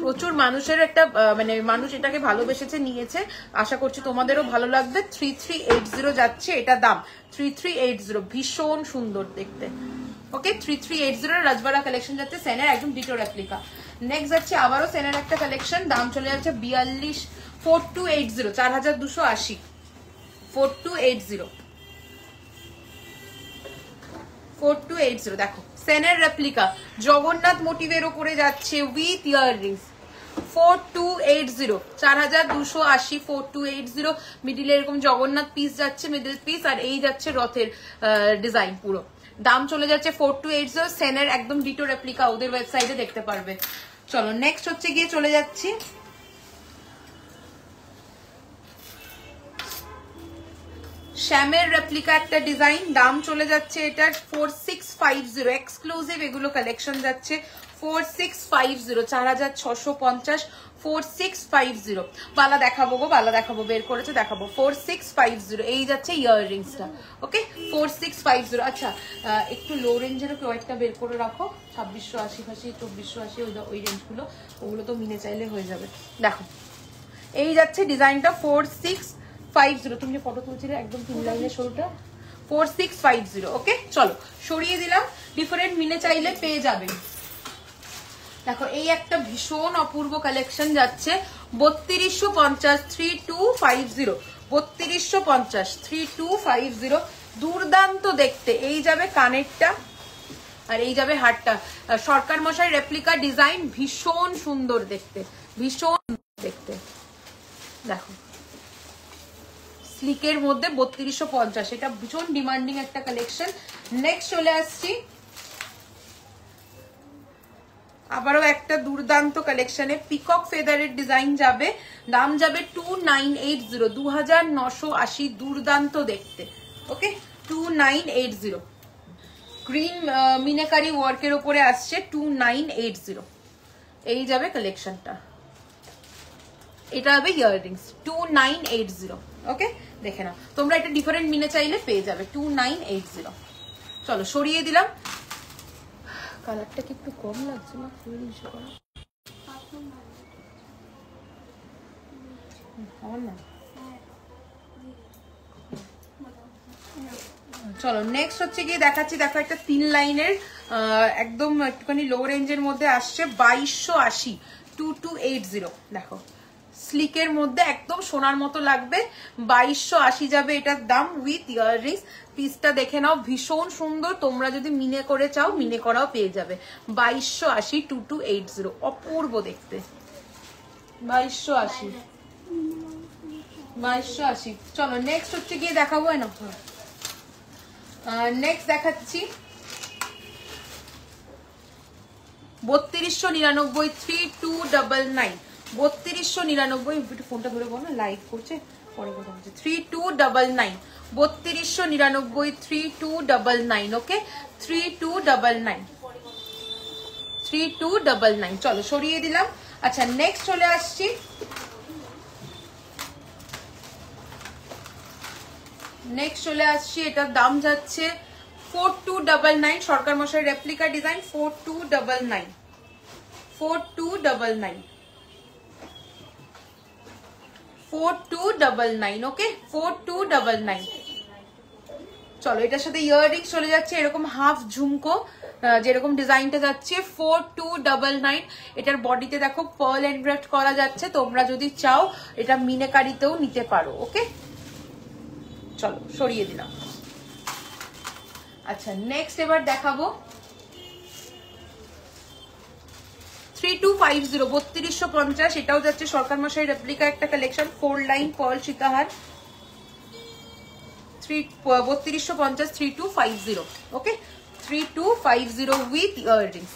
প্রচুর মানুষের একটা মানে মানুষ এটাকে ভালোবেসেছে, নিয়েছে, আশা করছি তোমাদেরও ভালো লাগবে। 3380 যাচ্ছে এটা দাম, 3380, ভীষণ সুন্দর দেখতে। ওকে 3380 রাজওয়ারা কালেকশন যাচ্ছে সেনের, একদম ডিটো রেপ্লিকা। নেক্সট যাচ্ছে আবারও সেনের একটা কালেকশন, দাম চলে যাচ্ছে 42, 4280, 4280, 4280, 4280। দেখো সেনের রেপ্লিকা জগন্নাথ মোটিভের উপরে যাচ্ছে উইথ ইয়াররিংস, 4280, 4280, 4280। মিডিলে এরকম জগন্নাথ পিস যাচ্ছে, মিডল পিস, আর এই যাচ্ছে রথের ডিজাইন পুরো। দাম চলে যাচ্ছে 4280। সেনের একদম ডিটো রেপ্লিকা, ওদের ওয়েবসাইটে দেখতে পারবে। চলো নেক্সট হচ্ছে গিয়ে চলে যাচ্ছি শ্যামের রেপ্লিকা একটা ডিজাইন, দাম চলে যাচ্ছে এটার 4650। এক্সক্লুসিভ এগুলো কালেকশন যাচ্ছে 4650, 4650, 4650। বালা দেখাবো গো, বালা দেখাবো, বের করেছে দেখাবো। 4650 এই যাচ্ছে ইয়াররিংসটা। ওকে 4650। আচ্ছা একটু লো রেঞ্জেরও কেউ একটা বের করে রাখো, 2680, 2480, ওই রেঞ্জগুলো, ওগুলো তো মিনে চাইলে হয়ে যাবে। দেখো এই যাচ্ছে ডিজাইনটা 4650। তুমি যে ফটো তুলছিলে একদম 3 লাইনের শুরুটা 4650। ওকে চলো সরিয়ে দিলাম, ডিফারেন্ট মিনে চাইলে পেয়ে যাবে। দেখো এই একটা ভীষণ অপূর্ব কালেকশন যাচ্ছে 3250, 3250, 3250, 3250। দুর্দান্ত দেখতে। এই যাবে কানেরটা আর এই যাবে হারটা, সরকার মশাই রেপ্লিকা ডিজাইন, ভীষণ সুন্দর দেখতে, ভীষণ দেখতে। দেখো স্লিকের মধ্যে 3250, এটা ভীষণ ডিমান্ডিং একটা কালেকশন। নেক্সট চলে আসছি আবারও একটা দুর্দান্ত কালেকশনে, পিকক ফেদারের ডিজাইন যাবে, দাম যাবে 2980, 2980। দুর্দান্ত দেখতে। ওকে 2980, গ্রিন মিনাকারি ওয়ার্কের উপরে আসছে 2980। এই যাবে কালেকশনটা, এটা হবে ইয়াররিংস 2980। ওকে দেখে নাও তোমরা, এটা ডিফারেন্ট মিনে চাইলে পেয়ে যাবে 2980। চলো সরিয়ে দিলাম। কালারটা কি একটু কম লাগছে না? চলো নেক্সট হচ্ছে গিয়ে দেখাচ্ছি। দেখো একটা 3 লাইনের একদম একটুখানি লো রেঞ্জের মধ্যে আসছে 2280, 2280। দেখো স্লিকের মধ্যে একদম সোনার মতো লাগবে, 2280 যাবে এটার দাম উইথ ইয়াররিংস। পিসটা দেখে নাও, ভীষণ সুন্দর। তোমরা যদি মিনে করে চাও মিনে করাও পেয়ে যাবে। 2280, 2280, অপূর্ব দেখতে। 2280, 2280। চলো নেক্সট হচ্ছে গিয়ে দেখাবো না, নেক্সট দেখাচ্ছি 3299, 3299, 3299। একটু ফোনটা ধরে বলো না, লাইভ করছে, পরে কথা বলছে। 3299, 3299, 3299। ওকে 3299, 3299। চলো সরিয়ে দিলাম। আচ্ছা নেক্সট চলে আসছি এটার দাম যাচ্ছে 4299, সরকার মশাই রেপ্লিকা ডিজাইন 4299, 4299, 4299। ওকে 4299। চলো এটার সাথে ইয়াররিংস চলে যাচ্ছে এরকম হাফ ঝুমকো, যেরকম ডিজাইনটা যাচ্ছে 4299। এটার বডিতে দেখো পার্ল এনগ্রাফট করা যাচ্ছে, তোমরা যদি চাও এটা মিনেকারিতেও নিতে পারো। ওকে চলো সরিয়ে দিলাম। আচ্ছা নেক্সট এবার দেখাবো 3250, 3250। এটাও যাচ্ছে সরকার মশাই রেপ্লিকা একটা কালেকশন, 4 লাইন পার্ল সীতাহার, 3250, 3250। Okay 3250 with earrings,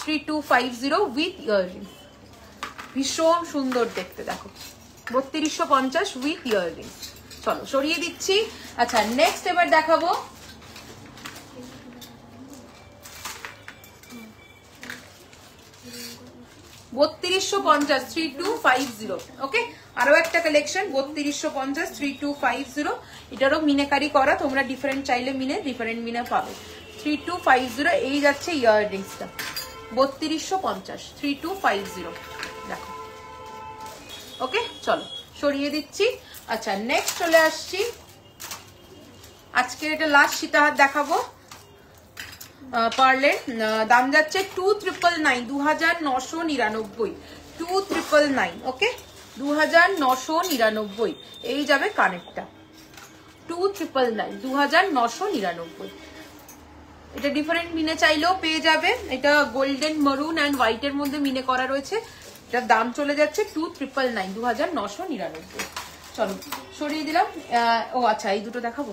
3250 with earrings. ভীষণ সুন্দর দেখতে। দেখো 3250 উইথ ইয়াররিংস। চলো সরিয়ে দিচ্ছি। আচ্ছা নেক্সট এবার দেখাবো 3250, 3250। ওকে আরো একটা কালেকশন 3250, 3250। এটারও মিনাকারি করা, তোমরা ডিফারেন্ট চাইলে ডিফারেন্ট মিনে পাবে। 3250 এই যাচ্ছে ইয়াররিংসটা 3250, 3250। দেখো ওকে চলো সরিয়ে দিচ্ছি। আচ্ছা নেক্সট চলে আসছি, আজকের এটা লাস্ট সীতাহার দেখাবো পার্লের, দাম যাচ্ছে 2999, 2999, 2999। ওকে 2999 এই যাবে কানেরটা 2999, 2999। এটা ডিফারেন্ট মিনে চাইলেও পেয়ে যাবে। এটা গোল্ডেন, মারুন অ্যান্ড হোয়াইটের মধ্যে মিনে করা রয়েছে। এটার দাম চলে যাচ্ছে 2999, 2999। চলো সরিয়ে দিলাম। ও আচ্ছা, এই দুটো দেখাবো।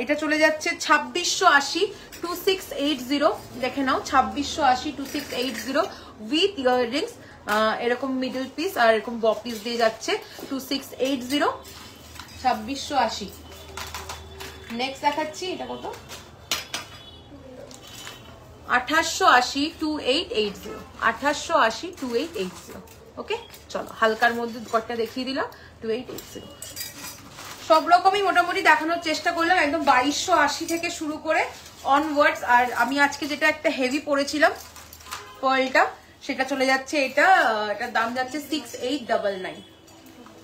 এটা চলে যাচ্ছে 2680, 2680। দেখে নাও, 2680, 2680 উইথ ইয়াররিংস। এরকম মিডল পিস আর এরকম বপ পিস দিয়ে যাচ্ছে 2680, 2680। নেক্সট দেখাচ্ছি, এটা কত? 2880, 2880, 2880, 2880। ওকে, চলো হালকার মধ্যে কটটা দেখিয়ে দিলাম 2880। সব রকমই মোটামুটি দেখানোর চেষ্টা করলাম, একদম 2280 থেকে শুরু করে অনওয়ার্ডস। আর আমি আজকে যেটা একটা হেভি পরেছিলাম পার্লটা, সেটা চলে যাচ্ছে এটার দাম যাচ্ছে 6899।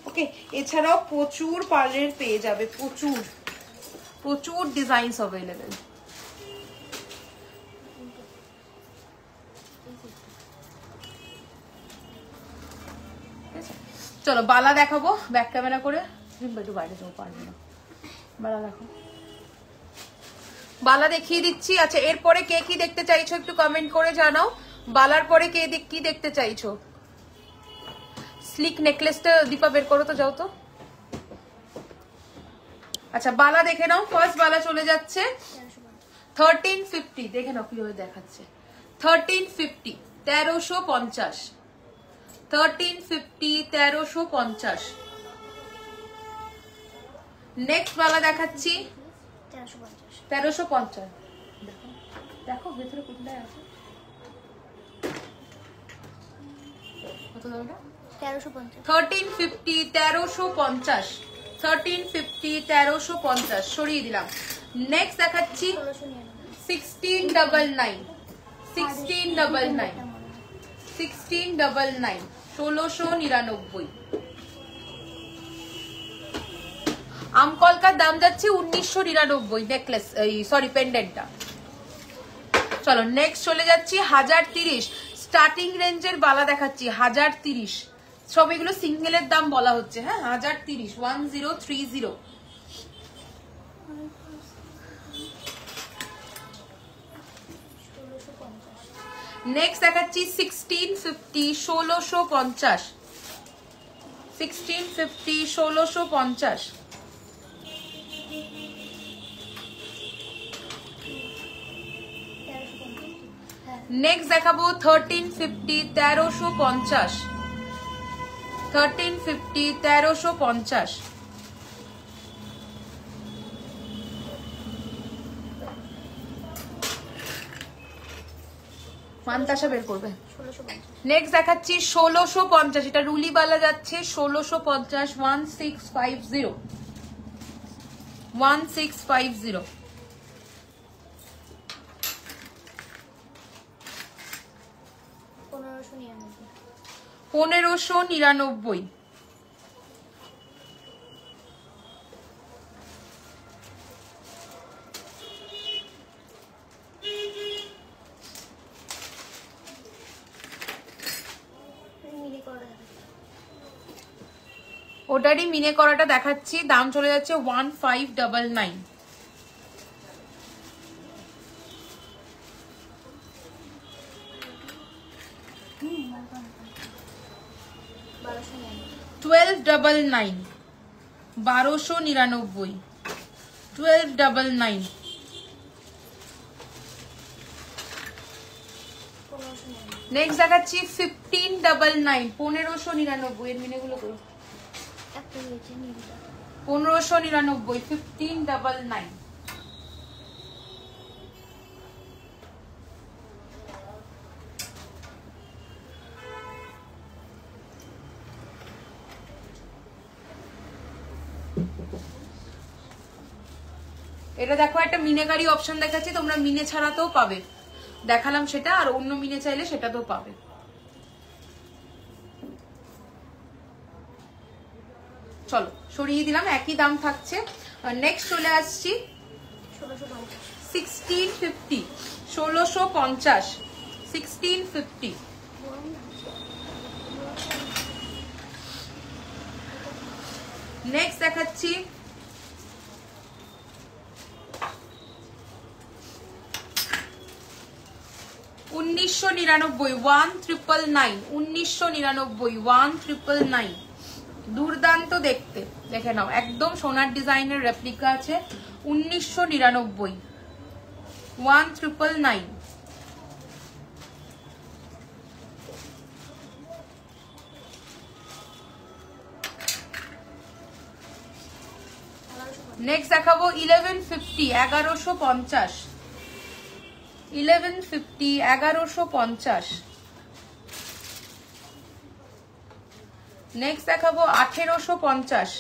ওকে, এছাড়াও প্রচুর পার্লের পেয়ে যাবে, প্রচুর ডিজাইনস অ্যাভেলেবেল। চলো বালা দেখাবো ব্যাক ক্যামেরা করে। একটু বাইরে যাবো, পারবে না। বালা দেখো, বালা দেখিয়ে দিচ্ছি। আচ্ছা, এরপরে কে কি দেখতে চাইছো একটু কমেন্ট করে জানাও। বালার পরে কে কি দেখতে চাইছো? স্লিক নেকলেসটা দীপা বের করো তো, যাও তো। আচ্ছা, বালা দেখে নাও। ফার্স্ট বালা চলে যাচ্ছে 1350। দেখে নাও কিভাবে দেখাচ্ছে। 1350, 1350, 1350, 1350। নেক্সট বালা দেখাচ্ছি 1350। দেখো ভেতরে কোনটায় আছে, কত দাম এটা? 1350, 1350, 1350, 1350। সরিয়ে দিলাম। নেক্সট দেখাচ্ছি 1699, 1699, 1699, 1699। আমকলকার দাম যাচ্ছে 1999 নেকলেস, সরি পেন্ডেন্টটা। চলো নেক্সট চলে যাচ্ছি 1030। স্টার্টিং রেঞ্জের বালা দেখাচ্ছি 1030। সব এগুলো সিঙ্গেলের দাম বলা হচ্ছে। হ্যাঁ, 1030, 1030। নেক্সট দেখাচ্ছি 1650, 1650, 1650, 1650। নেক্সট দেখাবো 1350, 1350, 1350, 1350। মান্তাসা বের করবে। নেক্সট দেখাচ্ছি 1650। এটা রুলিবালা যাচ্ছে 1650, 1650, 1650। 1599। ওটারই মিনে করাটা দেখাচ্ছি, দাম চলে যাচ্ছে 1599। $1299, 1299, 1299। নেক্সট দেখাচ্ছি 1599, 1599। এর মিনেগুলো করো, 1599, 1599। এটা দেখো একটা মিনেকারি অপশন দেখাচ্ছি, তোমরা মিনে ছাড়াতেও পাবে। দেখালাম সেটা, আর অন্য মিনে চাইলে সেটাতেও পাবে। চলো সরিয়ে দিলাম, একই দাম থাকছে। নেক্সট চলে আসছি 1650, 1650, 1650। নেক্সট দেখাচ্ছি 1999, 1999 1999 1999 1999 দুর্দান্ত দেখতে, দেখে নাও একদম সোনার ডিজাইনের রেপ্লিকা আছে 1999 1999। নেক্সট দেখাবো 1150 1150 1150 1150। নেক্সট দেখাবো 1850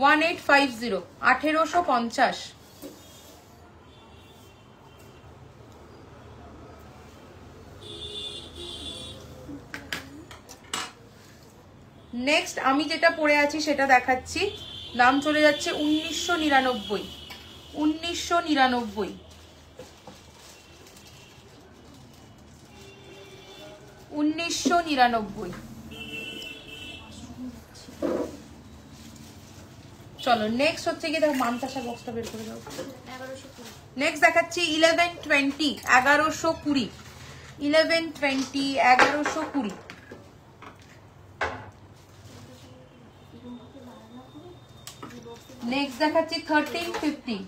1850 1850। নেক্সট আমি যেটা পরে আছি সেটা দেখাচ্ছি, দাম চলে যাচ্ছে 1999 1999 1999। চলো নেক্সট হচ্ছে কি, দেখো মানতাসা বক্সটা বের করে দাও। নেক্সট দেখাচ্ছি 1120 1120 1120 1120। নেক্সট দেখাচ্ছি 1350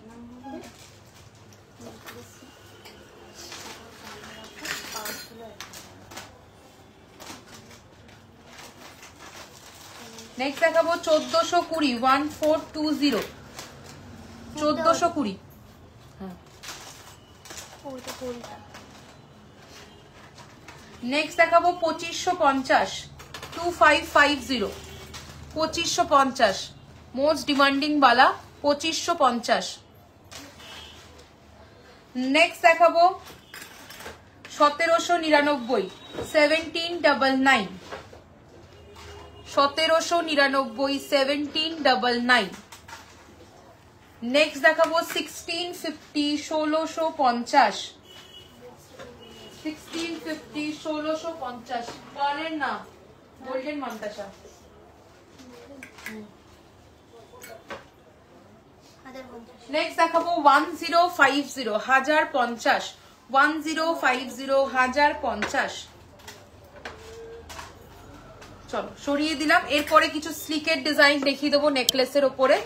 নেক্সট দেখাবো 1420 1420 1420। হ্যাঁ নেক্সট দেখাবো 2550 2550 2550 মোস্ট ডিমান্ডিং বালা 2550। নেক্সট দেখাবো 1799 1799 1799 1799। নেক্সট দেখাবো 1650 1650 1650 1650 পারেন না গোল্ডেন মান্তাসা। নেক্সট দেখাবো 1050 1050 1050 1050। চলো সরিয়ে দিলাম। এরপরে কিছু স্লিকের ডিজাইন দেখিয়ে দেবো নেকলেসের ওপরে,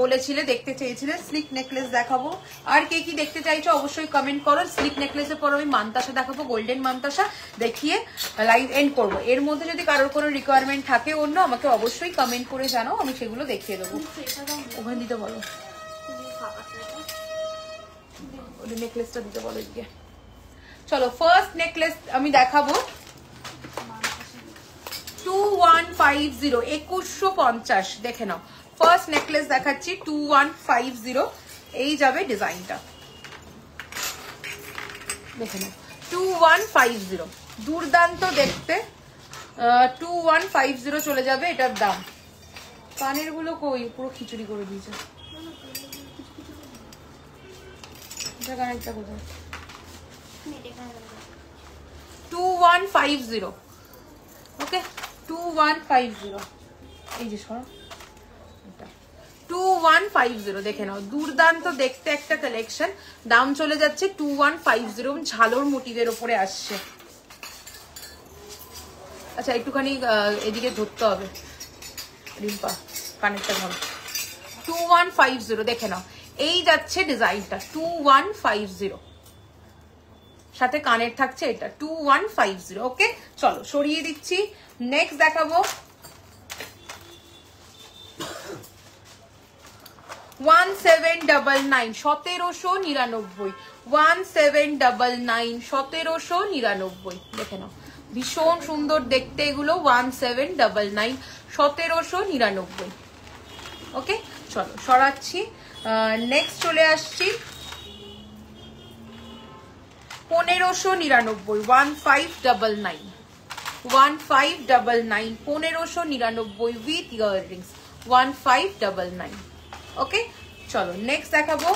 বলেছিলে দেখতে চেয়েছিলে স্লিক নেকলেস দেখাবো। আর কে কি দেখতে চাইছো অবশ্যই কমেন্ট করো। স্লিক নেকলেসের পর আমি মান্তাসা দেখাবো, গোল্ডেন মান্তাসা দেখিয়ে লাইভ এন্ড করবো। এর মধ্যে যদি কারোর কোনো রিকোয়ারমেন্ট থাকে অন্য আমাকে অবশ্যই কমেন্ট করে জানাও, আমি সেগুলো দেখিয়ে দেবো। ওখানে দিতে বলো, নেকলেসটা দিতে বলো এদিকে। চলো ফার্স্ট নেকলেস আমি দেখাবো 2150 2150। দেখে নাও ফার্স্ট নেকলেস দেখাচ্ছি 2150। এই যাবে ডিজাইনটা, দেখে নাও 2150 দুর্দান্ত দেখতে 2150 চলে যাবে এটার দাম। কানের গুলো কই পুরো খিচুড়ি করে দিয়েছে, এটা কানেরটা কোথায়? 2150 ওকে 2150। এই যে সরো 2150 দেখে নাও দুর্দান্ত দেখতে একটা কালেকশন। দাম চলে যাচ্ছে 2150, ঝালর মোটিভের উপরে আসছে। আচ্ছা একটুখানি এদিকে ধরতে হবে রিম্পা, কানেরটা ধরো। 2150 দেখে নাও এই যাচ্ছে ডিজাইনটা 2150, সাথে কানের থাকছে এটা 2150। ওকে চলো সরিয়ে দিচ্ছি। নেক্সট দেখাবো 1799 1799 1799 1799। দেখে নাও ভীষণ সুন্দর দেখতে এগুলো 1799 1799। ওকে চলো সরাচ্ছি। নেক্সট চলে আসছি 1599 1599 1599 1599 উইথ ইয়াররিংস 1599। ওকে চলো নেক্সট দেখাবো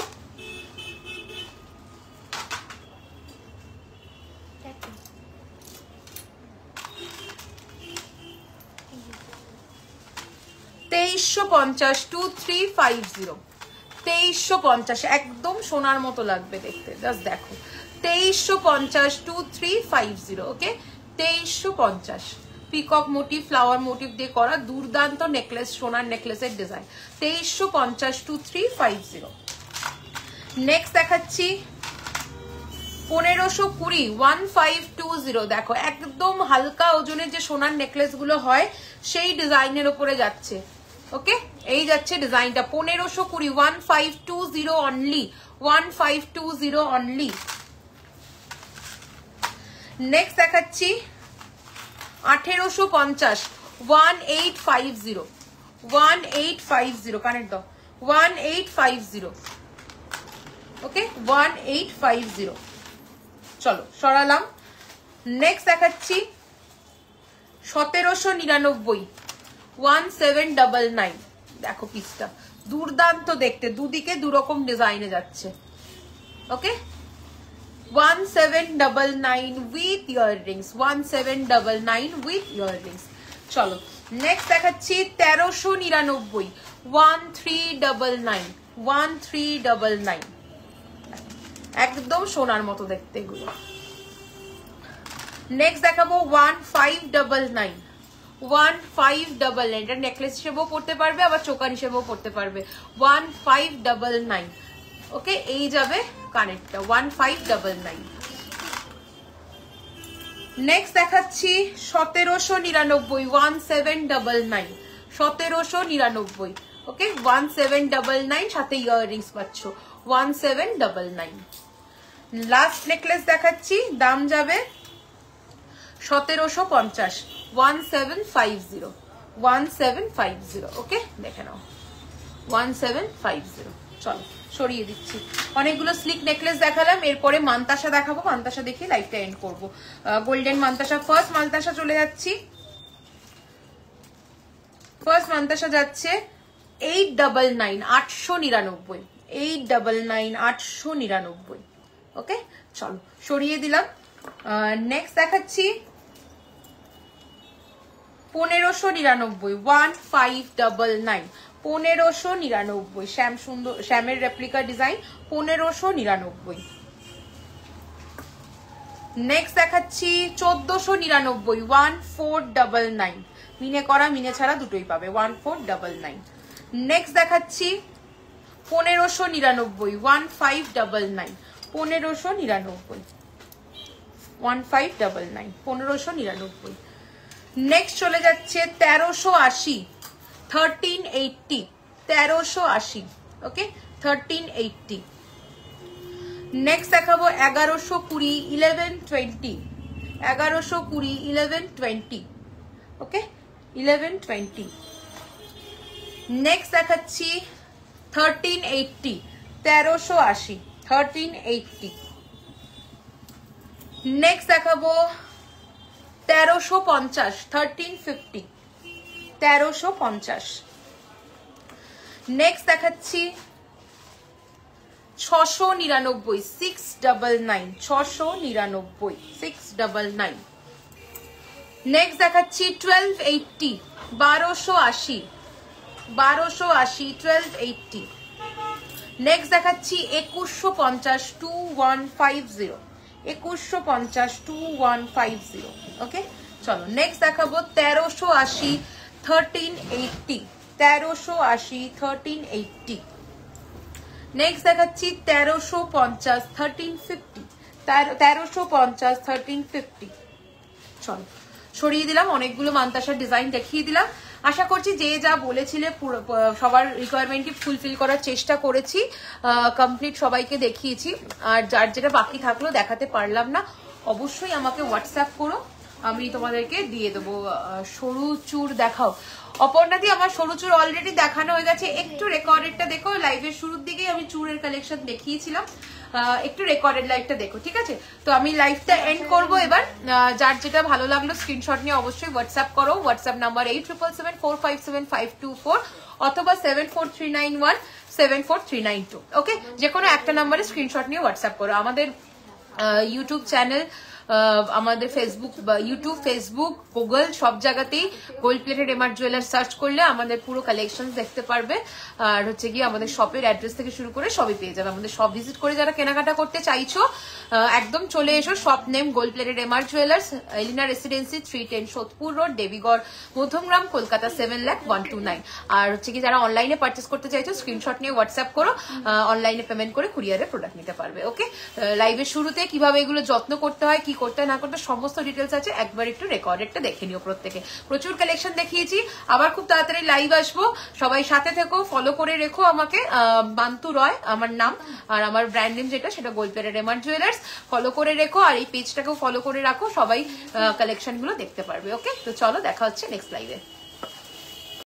2350 2350 2350, একদম সোনার মতো লাগবে দেখতে, জাস্ট দেখো 2350 2350, ওকে 2350। পিকক মোটিভ, ফ্লাওয়ার মোটিভ দিয়ে করা দুর্দান্ত নেকলেস, সোনার নেকলেসের ডিজাইন, 2350 2350। নেক্সট দেখাচ্ছি 1520 1520, দেখো একদম হালকা ওজনের যে সোনার নেকলেস গুলো হয় সেই ডিজাইনের উপরে যাচ্ছে, ওকে এই যাচ্ছে ডিজাইনটা 1520 1520 অনলি, 1520 অনলি। নেক্সট দেখাচ্ছি 1850 1850 1850, কানেক্ট দাও 1850, ওকে 1850। চলো সরালাম। নেক্সট দেখাচ্ছি 1799 1799, দেখো পিসটা দুর্দান্ত দেখতে, দুদিকে দুরকম ডিজাইনে যাচ্ছে, ওকে 1799 উইথ ইয়াররিংস, 1799 উইথ ইয়াররিংস। চলো নেক্সট দেখাচ্ছি 1399 1399 1399, একদম সোনার মতো দেখতে এগুলো। নেক্সট দেখাবো 1599 1599, এটা নেকলেস হিসেবেও পড়তে পারবে আবার চোকার হিসেবেও পড়তে পারবে, 1599, ওকে এই যাবে কানেক্টটা 1599। নেক্সট দেখাচ্ছি 1799 1799 1799, ওকে 1799, সাথে ইয়াররিংস পাচ্ছ 1799। লাস্ট নেকলেস দেখাচ্ছি, দাম যাবে 1750 1750 1750, ওকে দেখে নাও 1750। চলো সরিয়ে দিচ্ছি, অনেকগুলো স্লিক নেকলেস দেখালাম, এরপরে মান্তাসা দেখাবো, মান্তাসা দেখে লাইভটা এন্ড করবো। গোল্ডেন মান্তাসা, ফার্স্ট মান্তাসা চলে যাচ্ছি, ফার্স্ট মান্তাসা যাচ্ছে 899 899 899 899, ওকে চলো সরিয়ে দিলাম। নেক্সট দেখাচ্ছি 1599 1599 1599, শ্যাম সুন্দর, শ্যামের রেপ্লিকা ডিজাইন 1599। নেক্সট দেখাচ্ছি 1499 1499, মিনে করা মিনে ছাড়া দুটোই পাবে 1499। নেক্সট দেখাচ্ছি 1599 1599 1599 1599 1599। নেক্সট চলে যাচ্ছে 1380 1380 1380, ওকে 1380। নেক্সট দেখাবো 1120 1120 1120 1120, ওকে 1120। নেক্সট দেখাচ্ছি 1380 1380 1380। নেক্সট দেখাবো 1350 1350 1350। নেক্সট দেখাচ্ছি 699 699 699 699। নেক্সট দেখাচ্ছি 1280 1280 1280 1280। নেক্সট দেখাচ্ছি 2150 2150 2150 2150, ওকে চলো নেক্সট দেখাবো 1380 1380 1380 1380। নেক্সট দেখাচ্ছি 1350 1350 1350 1350। চলো সরিয়ে দিলাম, অনেকগুলো মান্তাসার ডিজাইন দেখিয়ে দিলাম। আশা করছি যে যা বলেছিলে সবার রিকোয়ারমেন্টই ফুলফিল করার চেষ্টা করেছি, কমপ্লিট সবাইকে দেখিয়েছি। আর যার যেটা বাকি থাকলো দেখাতে পারলাম না, অবশ্যই আমাকে হোয়াটসঅ্যাপ করো, আমি তোমাদেরকে দিয়ে দেবো। সরু চুর দেখাও, অপর্ণাদি আমার সরু চুর অলরেডি দেখানো হয়ে গেছে, একটু রেকর্ডেডটা দেখো, লাইভের শুরুর দিকেই আমি চুরের কালেকশন দেখিয়েছিলাম, একটু রেকর্ডেড লাইভটা দেখো, ঠিক আছে? তো আমি লাইভটা এন্ড করবো এবার। যার যেটা ভালো লাগলো স্ক্রিনশট নিয়ে অবশ্যই হোয়াটসঅ্যাপ করো, হোয়াটসঅ্যাপ নাম্বার 8777457524 অথবা 74391 74392, ওকে যে কোনো একটা নাম্বারে স্ক্রিনশট নিয়ে হোয়াটসঅ্যাপ করো। আমাদের ইউটিউব চ্যানেল আমাদের ফেসবুক, ইউটিউব, ফেসবুক, গুগল সব জায়গাতেই gold plated MR jewellers search করলে আমাদের পুরো কালেকশন দেখতে পারবে। আর হচ্ছে গিয়ে আমাদের শপের অ্যাড্রেস থেকে শুরু করে সবই পেয়ে যাবে। আমাদের শপ ভিজিট করে যারা কেনাকাটা করতে চাইছো একদম চলে এসো। Shop name gold plated MR jewellers, Elina residency, 310 Sodepur road, Debigarh, Madhyamgram, Kolkata 7,01,229। আর হচ্ছে কি যারা অনলাইনে পার্চেস করতে চাইছো স্ক্রিনশট নিয়ে হোয়াটসঅ্যাপ করো, অনলাইনে পেমেন্ট করে কুরিয়ারে প্রোডাক্ট নিতে পারবে। ওকে, লাইভের শুরুতে কিভাবে এগুলো যত্ন করতে হয়, কি করতে হয় না করতে সমস্ত ডিটেলস আছে, একবার একটু রেকর্ডেডটা দেখে নিও। প্রত্যেকে প্রচুর কালেকশন দেখিয়েছি, আবার খুব তাড়াতাড়ি লাইভ আসবো। সবাই সাথে থেকো, ফলো করে রেখো আমাকে, বান্তু রয় আমার নাম, আর আমার ব্র্যান্ড নেম যেটা সেটা gold plated MR jewellers. Follow করে রেখো আর এই পেজটাকেও ফলো করে রাখো, সবাই কালেকশন গুলো দেখতে পারবে। ওকে, তো চলো দেখা হচ্ছে নেক্সট লাইভে।